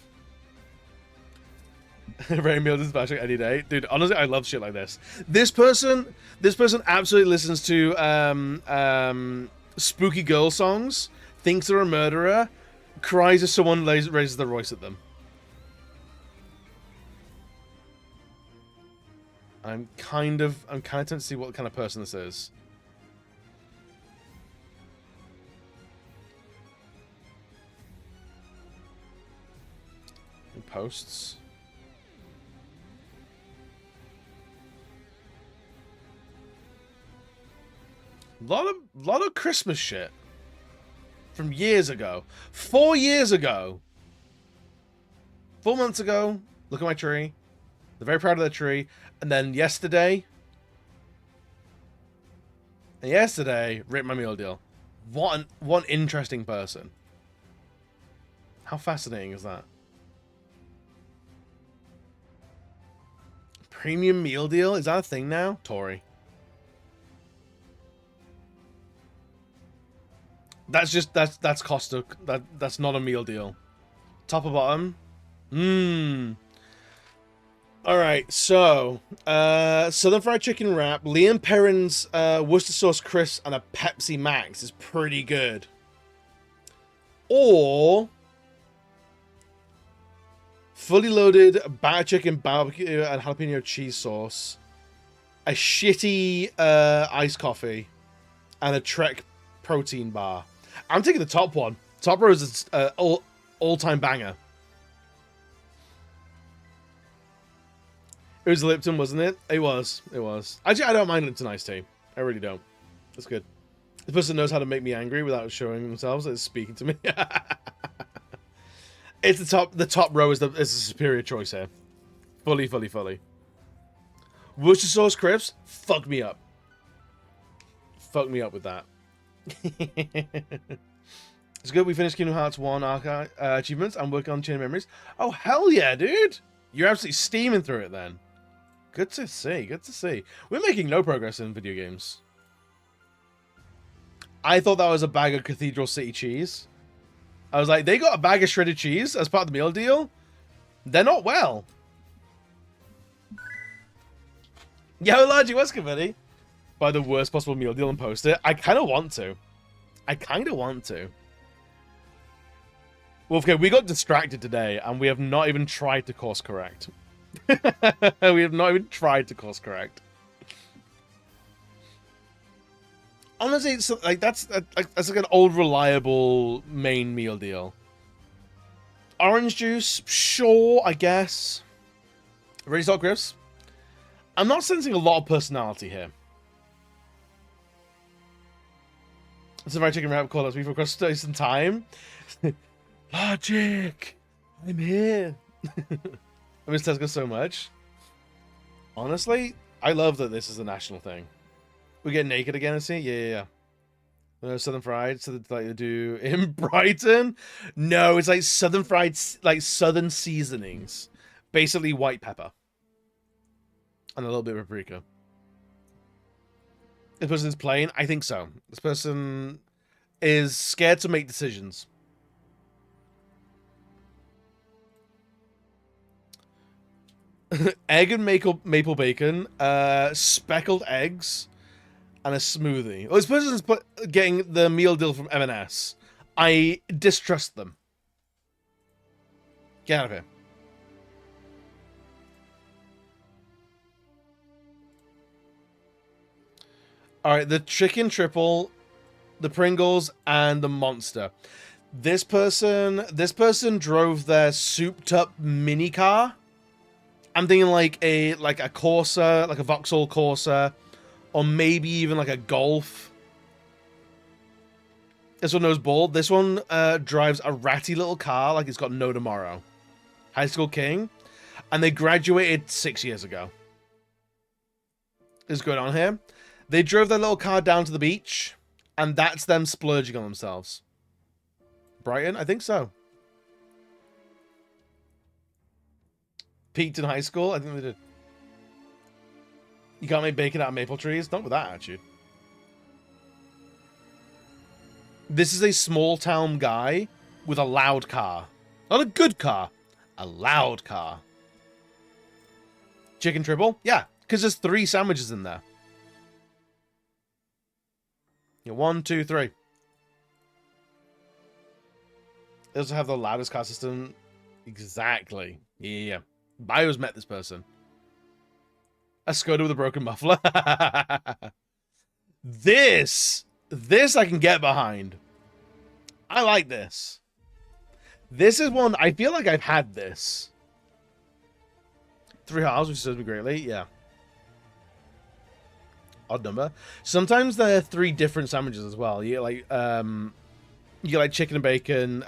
Speaker 4: Rain meal is Bioshock any day. Dude, honestly, I love shit like this. This person absolutely listens to spooky girl songs, thinks they're a murderer, cries if someone raises their voice at them. I'm kind of tempted to see what kind of person this is. Posts. Lot of Christmas shit from years ago. 4 years ago. 4 months ago. Look at my tree. They're very proud of their tree. And then yesterday. And yesterday, ripped my meal deal. What an interesting person. How fascinating is that? Premium meal deal? Is that a thing now? Tory. That's Costa. That's not a meal deal. Top or bottom? Alright, so Southern Fried Chicken Wrap, Liam Perrin's Worcester Sauce Crisps, and a Pepsi Max is pretty good. Or fully loaded batter chicken barbecue and jalapeno cheese sauce, a shitty iced coffee, and a Trek protein bar. I'm taking the top one. Top row is all-time banger. It was Lipton, wasn't it? It was. It was. Actually, I don't mind Lipton iced tea. I really don't. That's good. The person knows how to make me angry without showing themselves. It's speaking to me. It's the top. The top row is the superior choice here. Fully. Worcester sauce crisps. Fuck me up. Fuck me up with that. It's good. We finished Kingdom Hearts 1 archive achievements. I'm working on Chain of Memories. Oh hell yeah, dude! You're absolutely steaming through it then. Good to see. Good to see. We're making no progress in video games. I thought that was a bag of Cathedral City cheese. I was like, they got a bag of shredded cheese as part of the meal deal? They're not well. Yo, Largy, what's good, buddy? Buy the worst possible meal deal and post it. I kind of want to. Well, okay, we got distracted today, and we have not even tried to course correct. We have not even tried to course correct. Honestly, it's like that's like an old reliable main meal deal. Orange juice, sure, I guess. Ready stock crisps. I'm not sensing a lot of personality here. It's a fried chicken wrap call us before across space and time. Logic, I'm here. I miss Tesco so much. Honestly, I love that this is a national thing. We get naked again, I see. Yeah. Southern fried, so like they do in Brighton. No, it's like Southern fried, like Southern seasonings, basically white pepper and a little bit of paprika. This person's plain. I think so. This person is scared to make decisions. Egg and maple bacon, speckled eggs, and a smoothie. Well, this person's getting the meal deal from M&S. I distrust them. Get out of here. Alright, the chicken triple, the Pringles, and the Monster. This person drove their souped up mini car. I'm thinking like a Corsa, like a Vauxhall Corsa, or maybe even like a Golf. This one knows bald. This one drives a ratty little car like it's got no tomorrow. High school king. And they graduated 6 years ago. This is going on here. They drove their little car down to the beach, and that's them splurging on themselves. Brighton? I think so. Peaked in high school? I think they did. You can't make bacon out of maple trees? Not with that attitude. This is a small town guy with a loud car. Not a good car. A loud car. Chicken triple? Yeah, because there's 3 sandwiches in there. Yeah, 1, 2, 3. They also have the loudest car system. Exactly. Yeah. Bio's met this person. A Skoda with a broken muffler. This I can get behind. I like this. This is one, I feel like I've had this. 3 halves, which serves me greatly. Yeah. Odd number. Sometimes there are 3 different sandwiches as well. You get like chicken and bacon,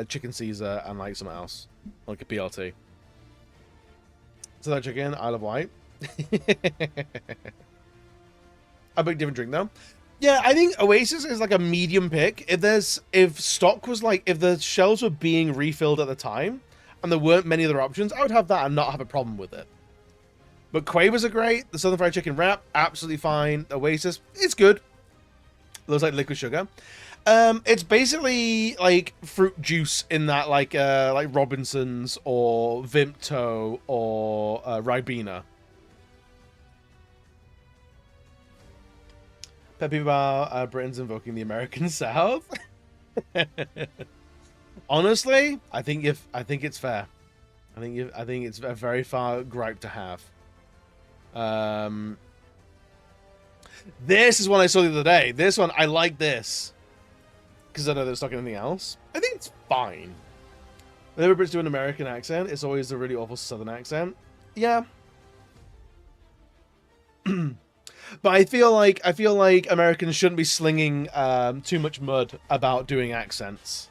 Speaker 4: chicken Caesar, and like something else. Like a BLT. So that chicken, Isle of Wight. A big different drink though. Yeah, I think Oasis is like a medium pick. If stock was like, if the shelves were being refilled at the time and there weren't many other options, I would have that and not have a problem with it. But Quavers are great. The Southern Fried Chicken wrap, absolutely fine. Oasis, it's good. Looks like liquid sugar. It's basically like fruit juice in that like Robinsons or Vimto or Ribena. Peppy Bar, Britain's invoking the American South. Honestly, I think it's fair. I think it's a very far gripe to have. This is one I saw the other day. This one, I like this. Because I know there's not anything else. I think it's fine. Whenever Brits do an American accent, it's always a really awful Southern accent. Yeah. But I feel like Americans shouldn't be slinging too much mud about doing accents.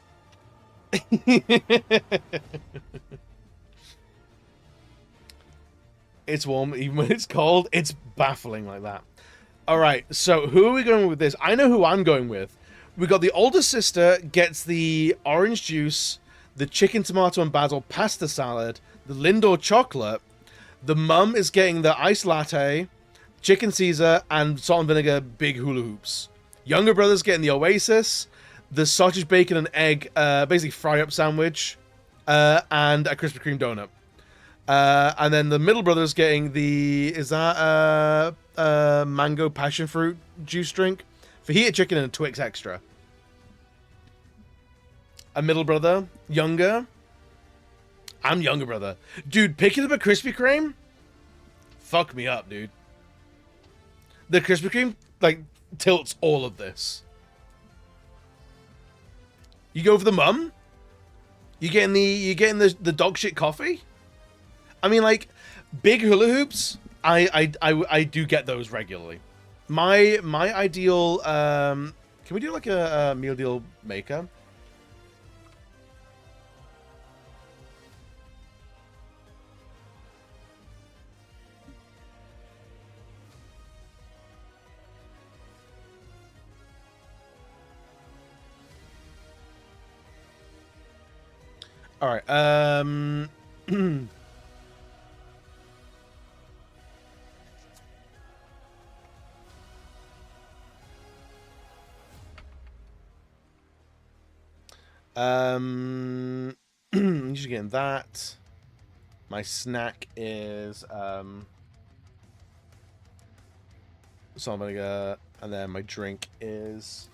Speaker 4: It's warm even when it's cold. It's baffling like that. All right, so who are we going with this? I know who I'm going with. We got the older sister gets the orange juice, the chicken, tomato, and basil pasta salad, the Lindor chocolate. The mum is getting the iced latte, chicken Caesar, and salt and vinegar big hula hoops. Younger brother's getting the Oasis, the sausage, bacon, and egg, basically fry-up sandwich, and a Krispy Kreme donut. And then the middle brother's getting the, is that mango passion fruit juice drink? Fajita chicken and a Twix extra. A middle brother, younger. I'm younger brother. Dude, picking up a Krispy Kreme? Fuck me up, dude. The Krispy Kreme, like, tilts all of this. You go for the mum? You getting the dog shit coffee? I mean, like, big hula hoops, I do get those regularly. My ideal, can we do like a meal deal maker? All right, I'm just getting that. My snack is salt and vinegar, and then my drink is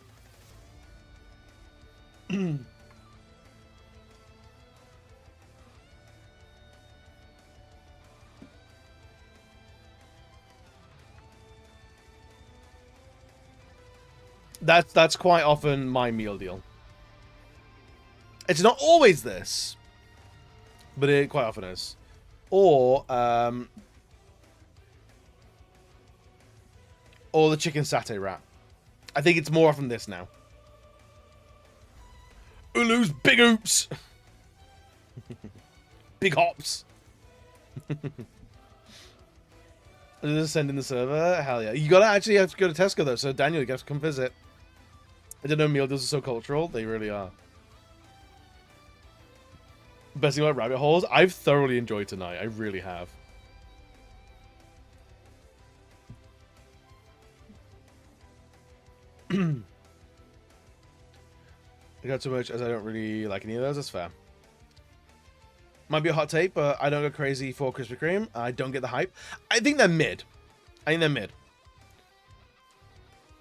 Speaker 4: that's quite often my meal deal. It's not always this, but it quite often is. Or the chicken satay wrap. I think it's more often this now. Ulu's big oops. Big hops. Just send in the server? Hell yeah. You gotta actually have to go to Tesco though, so Daniel, you have to come visit. I didn't know meal deals are so cultural. They really are. Best thing about rabbit holes, I've thoroughly enjoyed tonight. I really have. I got too much as I don't really like any of those. That's fair. Might be a hot take, but I don't go crazy for Krispy Kreme. I don't get the hype. I think they're mid.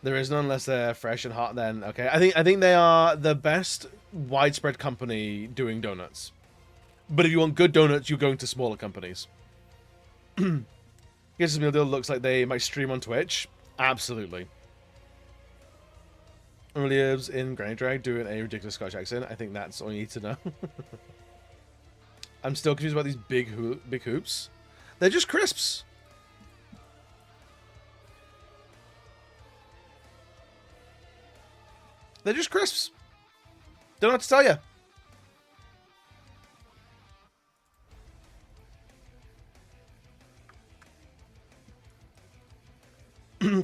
Speaker 4: There is none unless they're fresh and hot. Then okay. I think they are the best widespread company doing donuts. But if you want good donuts, you're going to smaller companies. Guess this meal deal looks like they might stream on Twitch. Absolutely. Lives in Granny Drag doing a ridiculous Scottish accent. I think that's all you need to know. I'm still confused about these big hoops. They're just crisps. They're just crisps. Don't know what to tell you.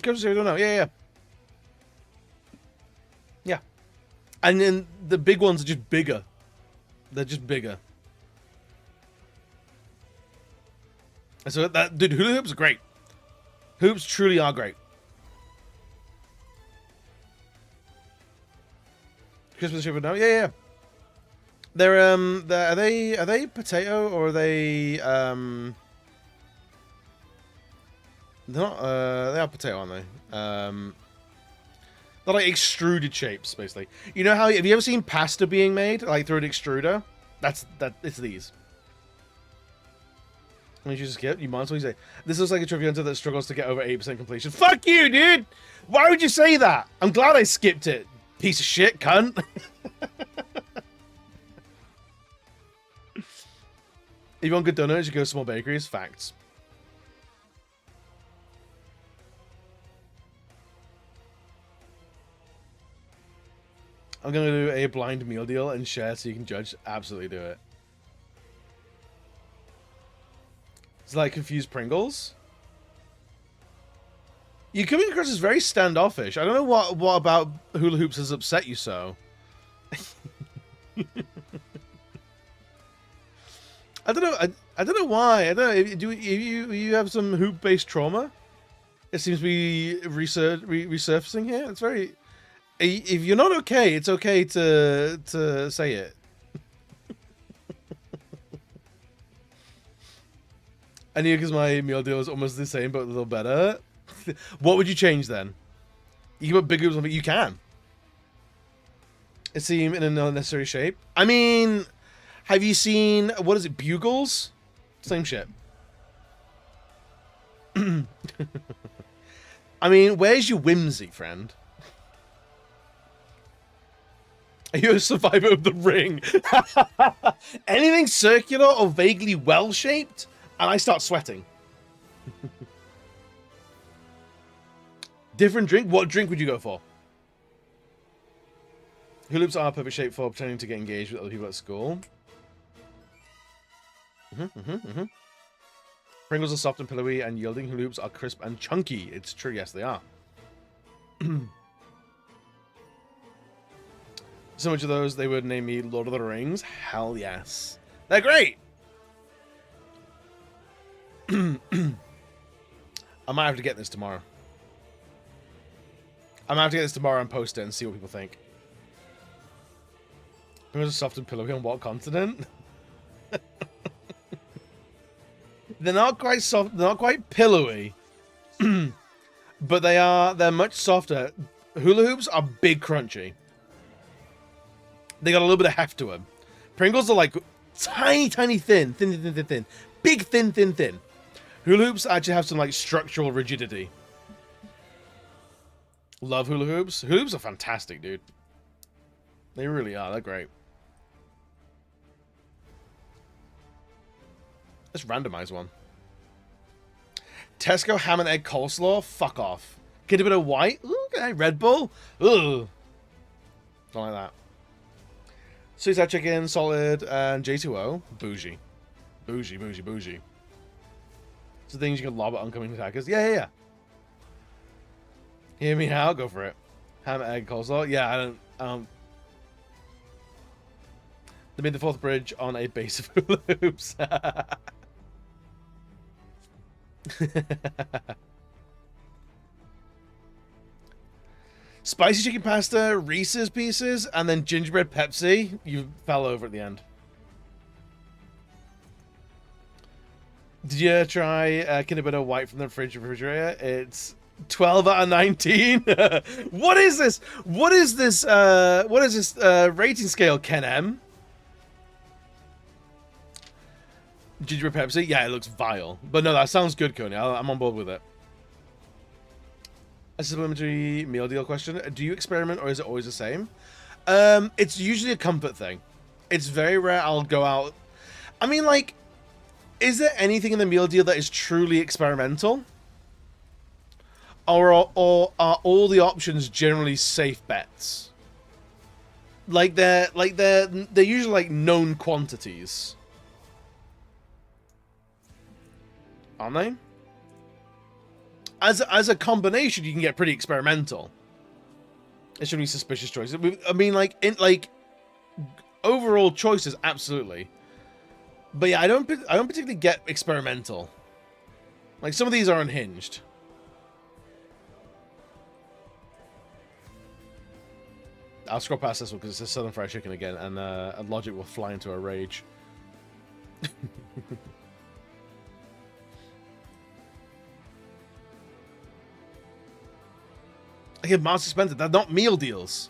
Speaker 4: Crisps, I don't know. Yeah. Yeah. And then the big ones are just bigger. They're just bigger. So that dude, hula hoops are great. Hoops truly are great. Christmas tree now? Yeah. They're are they potato or are they they're not they are potato, aren't they? They're like extruded shapes, basically. You know how have you ever seen pasta being made like through an extruder? It's these. And you just skip, you might as well say this looks like a trophy hunter that struggles to get over 80% completion. Fuck you, dude! Why would you say that? I'm glad I skipped it. Piece of shit, cunt. If you want good donuts, you go to small bakeries. Facts. I'm gonna do a blind meal deal and share so you can judge. Absolutely do it. It's like confused Pringles. You're coming across as very standoffish. I don't know what about hula hoops has upset you so. I don't know. I don't know why. I don't know. Do you have some hoop-based trauma? It seems to be resurfacing here. It's very. If you're not okay, it's okay to say it. I knew because my meal deal was almost the same, but a little better. What would you change then? You can put big hoops on it. You can. It seemed in an unnecessary shape. I mean, have you seen what is it? Bugles? Same shit. I mean, where's your whimsy, friend? Are you a survivor of the ring? Anything circular or vaguely well-shaped, and I start sweating. Different drink? What drink would you go for? Hula hoops are perfect shape for pretending to get engaged with other people at school. Pringles are soft and pillowy and yielding. Hula hoops are crisp and chunky. It's true, yes, they are. So much of those, they would name me Lord of the Rings. Hell yes. They're great! I might have to get this tomorrow. I might have to get this tomorrow and post it and see what people think. Pringles are soft and pillowy on what continent? They're not quite soft, they're not quite pillowy. But they're much softer. Hula hoops are big crunchy. They got a little bit of heft to them. Pringles are like tiny, tiny thin. Big thin. Hula hoops actually have some like structural rigidity. Love hula hoops. Hula hoops are fantastic, dude. They really are. They're great. Let's randomize one. Tesco ham and egg coleslaw? Fuck off. Get a bit of white? Okay. Red Bull? Ugh. Don't like that. Sweet sour chicken, solid, and J2O. Bougie. Bougie. So things you can lob at oncoming attackers. Yeah. Hear me out? Go for it. Ham, egg, coleslaw. Yeah, I don't. They made the fourth bridge on a base of hula hoops. Spicy chicken pasta, Reese's Pieces, and then gingerbread Pepsi. You fell over at the end. Did you try Kinder Bueno White from the refrigerator? It's 12 out of 19. What is this? What is this rating scale, Ken M? Gingerbread Pepsi? Yeah, it looks vile. But no, that sounds good, Coney. I'm on board with it. A supplementary meal deal question. Do you experiment or is it always the same? It's usually a comfort thing. It's very rare I'll go out. I mean, like, is there anything in the meal deal that is truly experimental? Or are all the options generally safe bets? They're usually like known quantities. Aren't they? As a combination, you can get pretty experimental. It should be suspicious choices. I mean, overall choices, absolutely. But yeah, I don't particularly get experimental. Like, some of these are unhinged. I'll scroll past this one because it's a Southern Fried Chicken again, and Logic will fly into a rage. Again, Marks and Spencer, they're not meal deals.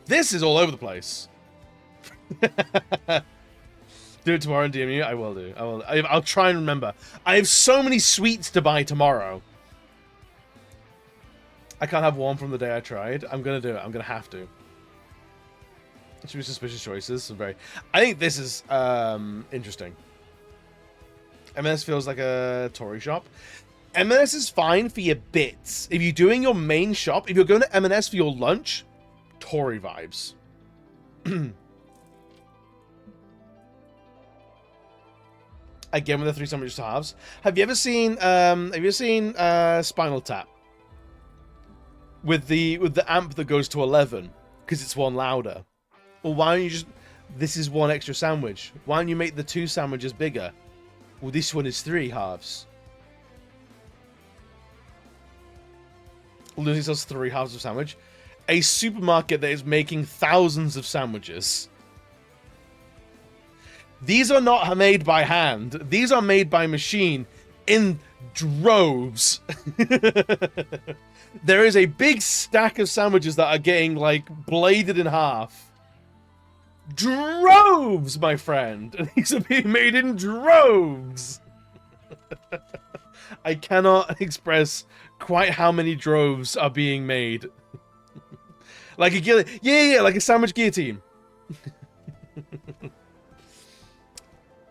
Speaker 4: This is all over the place. Do it tomorrow and DM you? I will do. I'll try and remember. I have so many sweets to buy tomorrow. I can't have one from the day I tried. I'm gonna do it. I'm gonna have to. It should be suspicious choices. So I think this is interesting. M&S feels like a Tory shop. M&S is fine for your bits. If you're doing your main shop, if you're going to M&S for your lunch, Tory vibes. Again with the 3 sandwich halves. Have you ever seen Spinal Tap? With the amp that goes to 11 because it's one louder. Well, why don't you just, this is 1 extra sandwich. Why don't you make the 2 sandwiches bigger? Well, this one is 3 halves. Lucy sells 3 halves of sandwich. A supermarket that is making thousands of sandwiches. These are not made by hand. These are made by machine in droves. There is a big stack of sandwiches that are getting, like, bladed in half. Droves, my friend. These are being made in droves. I cannot express quite how many droves are being made. Like a guillotine. Yeah, like a sandwich guillotine.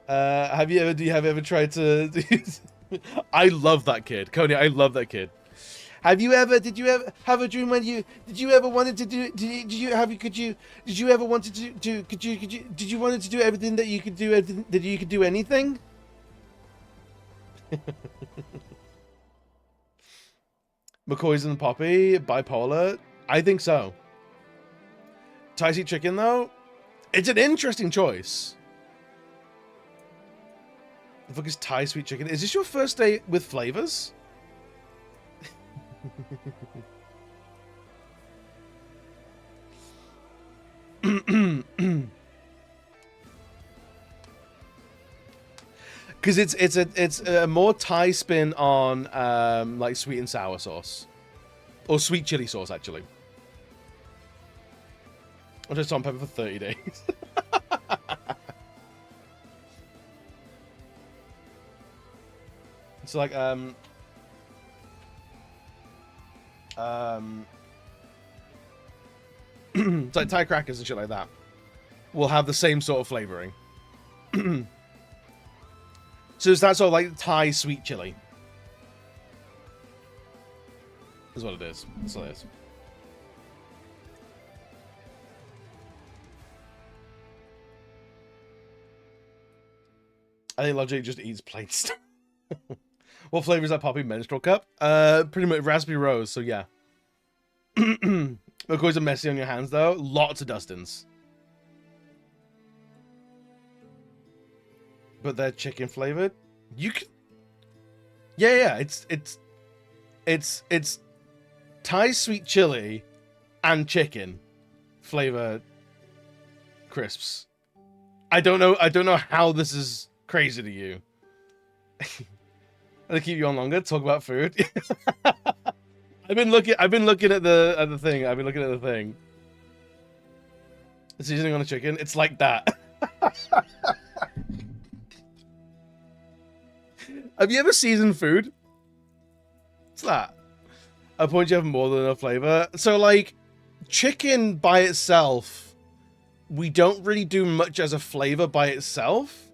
Speaker 4: Have you ever tried to... I love that kid. Coney, I love that kid. Did you ever have a dream when did you ever wanted to do, did you ever wanted to do, did you wanted to do everything that you could do, that you could do anything? McCoy's and Poppy, bipolar? I think so. Thai Sweet Chicken, though? It's an interesting choice. The fuck is Thai Sweet Chicken? Is this your first day with flavors? Because it's a more Thai spin on like sweet and sour sauce, or sweet chili sauce actually. I'll just on pepper for 30 days. It's like it's like Thai crackers and shit like that. Will have the same sort of flavoring. So it's that sort of like Thai sweet chili. Is what it is. That's what it is. I think Logic just eats plain stuff. What flavor is that Poppy menstrual cup? Pretty much raspberry rose, so yeah. McCoys are messy on your hands though. Lots of dustins. But they're chicken flavored. You can... Yeah, it's Thai sweet chili and chicken flavor crisps. I don't know how this is crazy to you. I'll keep you on longer. Talk about food. I've been looking at the thing. I've been looking at the thing. The seasoning on the chicken. It's like that. Have you ever seasoned food? What's that? A point you have more than enough flavor. So like, chicken by itself, we don't really do much as a flavor by itself.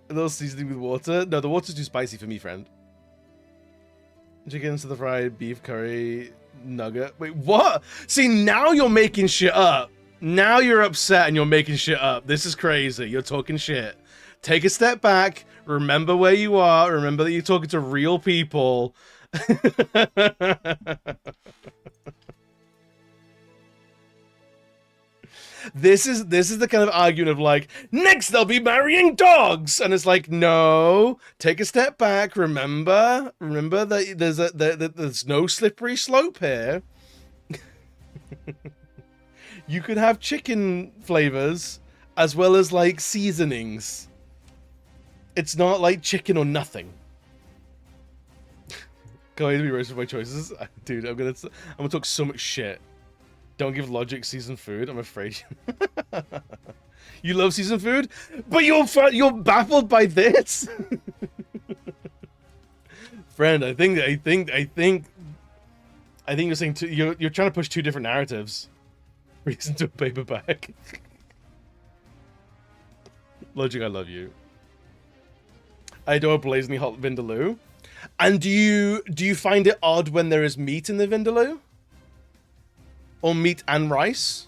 Speaker 4: A little seasoning with water. No, the water's too spicy for me, friend. Chicken to the fried beef curry nugget. Wait, what? See, now you're making shit up. Now you're upset and you're making shit up. This is crazy. You're talking shit. Take a step back. Remember where you are. Remember that you're talking to real people. This is the kind of argument of like, next they'll be marrying dogs, and it's like, no, take a step back. Remember that there's no slippery slope here. You could have chicken flavors as well as like seasonings. It's not like chicken or nothing. Can I be roasted by choices? Dude, I'm gonna talk so much shit. Don't give Logic seasoned food, I'm afraid. You love seasoned food? But you're baffled by this? Friend, I think you're saying you're trying to push two different narratives. Reason to a paperback. Logic, I love you. I adore blazingly hot vindaloo. And do you find it odd when there is meat in the vindaloo? Or meat and rice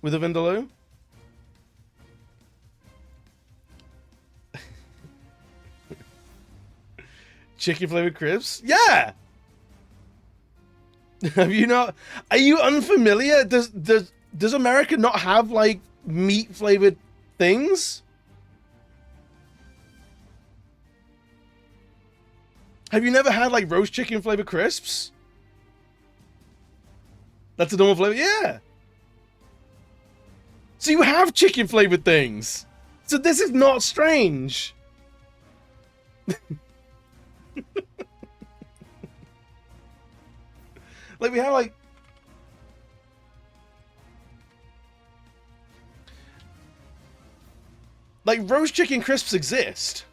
Speaker 4: with a vindaloo? Chicken flavored crisps? Yeah. Have you not? Are you unfamiliar? Does America not have like meat flavored things? Have you never had like roast chicken flavored crisps? That's a normal flavor? Yeah. So you have chicken flavored things. So this is not strange. Like we have like roast chicken crisps exist.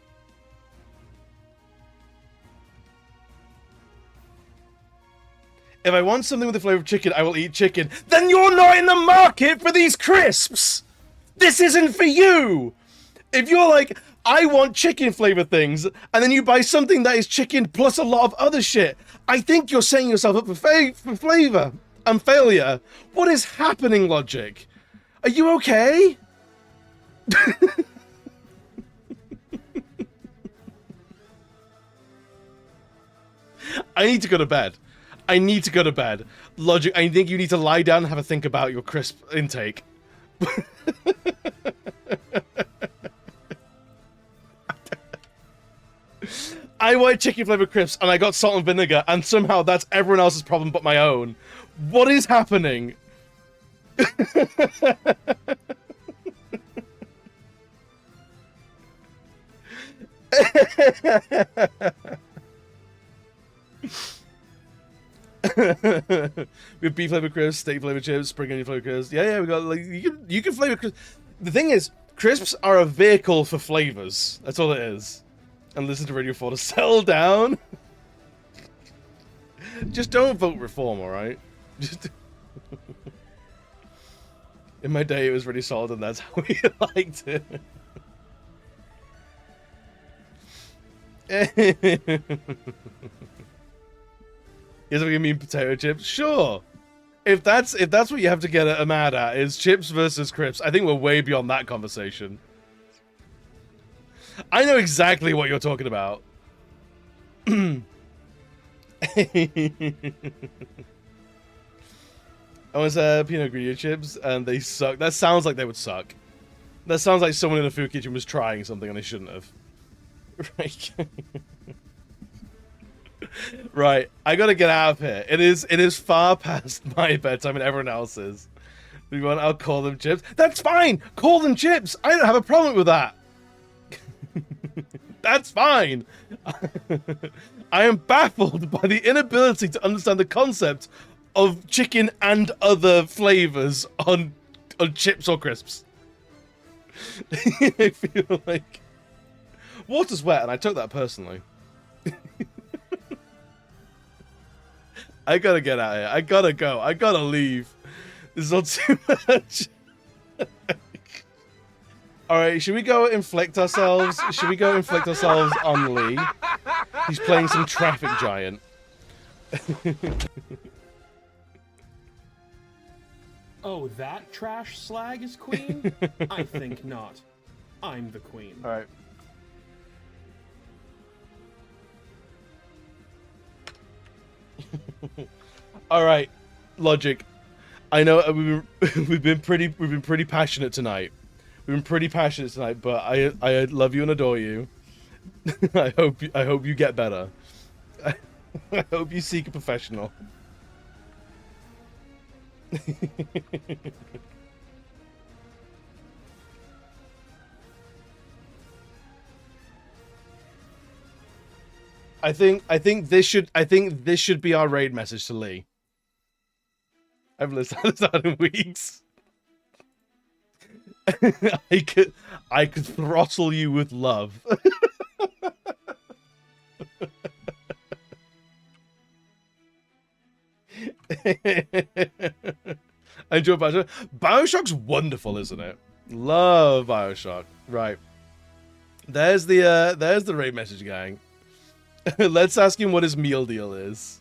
Speaker 4: If I want something with the flavor of chicken, I will eat chicken. Then you're not in the market for these crisps! This isn't for you! If you're like, I want chicken flavor things, and then you buy something that is chicken plus a lot of other shit, I think you're setting yourself up for flavor and failure. What is happening, Logic? Are you okay? I need to go to bed. I need to go to bed. Logic, I think you need to lie down and have a think about your crisp intake. I want chicken flavored crisps and I got salt and vinegar and somehow that's everyone else's problem but my own. What is happening? We have beef flavored crisps, steak flavored chips, spring onion flavored crisps. Yeah, we got like you can flavor crisps. The thing is, crisps are a vehicle for flavors. That's all it is. And listen to Radio 4 to settle down. Just don't vote reform, all right? Just. In my day, it was really solid, and that's how we liked it. Is what you mean, potato chips? Sure. If that's what you have to get mad at is chips versus crisps, I think we're way beyond that conversation. I know exactly what you're talking about. I was Pinot Grigio chips, and they suck. That sounds like they would suck. That sounds like someone in a food kitchen was trying something and they shouldn't have. Right. Right, I gotta get out of here. It is far past my bedtime and everyone else's. I'll call them chips. That's fine! Call them chips! I don't have a problem with that! That's fine! I am baffled by the inability to understand the concept of chicken and other flavors on chips or crisps. I feel like... Water's wet, and I took that personally. I gotta get out of here. I gotta go. I gotta leave. This is all too much. Alright, should we go inflict ourselves? Should we go inflict ourselves on Lee? He's playing some traffic giant.
Speaker 5: Oh, that trash slag is queen? I think not. I'm the queen.
Speaker 4: Alright. Alright, Logic. I know we've been pretty passionate tonight. We've been pretty passionate tonight, but I love you and adore you. I hope you get better. I hope you seek a professional. I think this should be our raid message to Lee. I've listened to that in weeks. I could throttle you with love. I enjoy Bioshock. Bioshock's wonderful, isn't it? Love Bioshock. Right. There's the raid message, gang. Let's ask him what his meal deal is.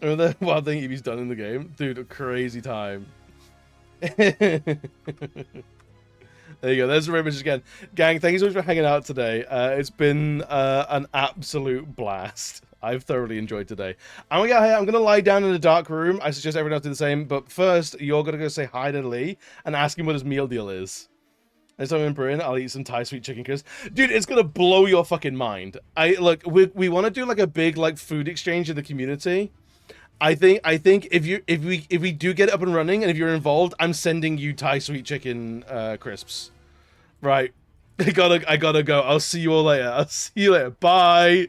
Speaker 4: Remember the wild thing Evie's done in the game? Dude, a crazy time. There you go. There's the raid message again. Gang, thank you so much for hanging out today. It's been an absolute blast. I've thoroughly enjoyed today. I'm gonna lie down in a dark room. I suggest everyone else do the same. But first, you're gonna go say hi to Lee and ask him what his meal deal is. Next time I'm in Britain, I'll eat some Thai sweet chicken crisps. Dude, it's gonna blow your fucking mind. Look, we want to do like a big like food exchange in the community. I think if we do get it up and running and if you're involved, I'm sending you Thai sweet chicken crisps. Right. I gotta go. I'll see you all later. Bye.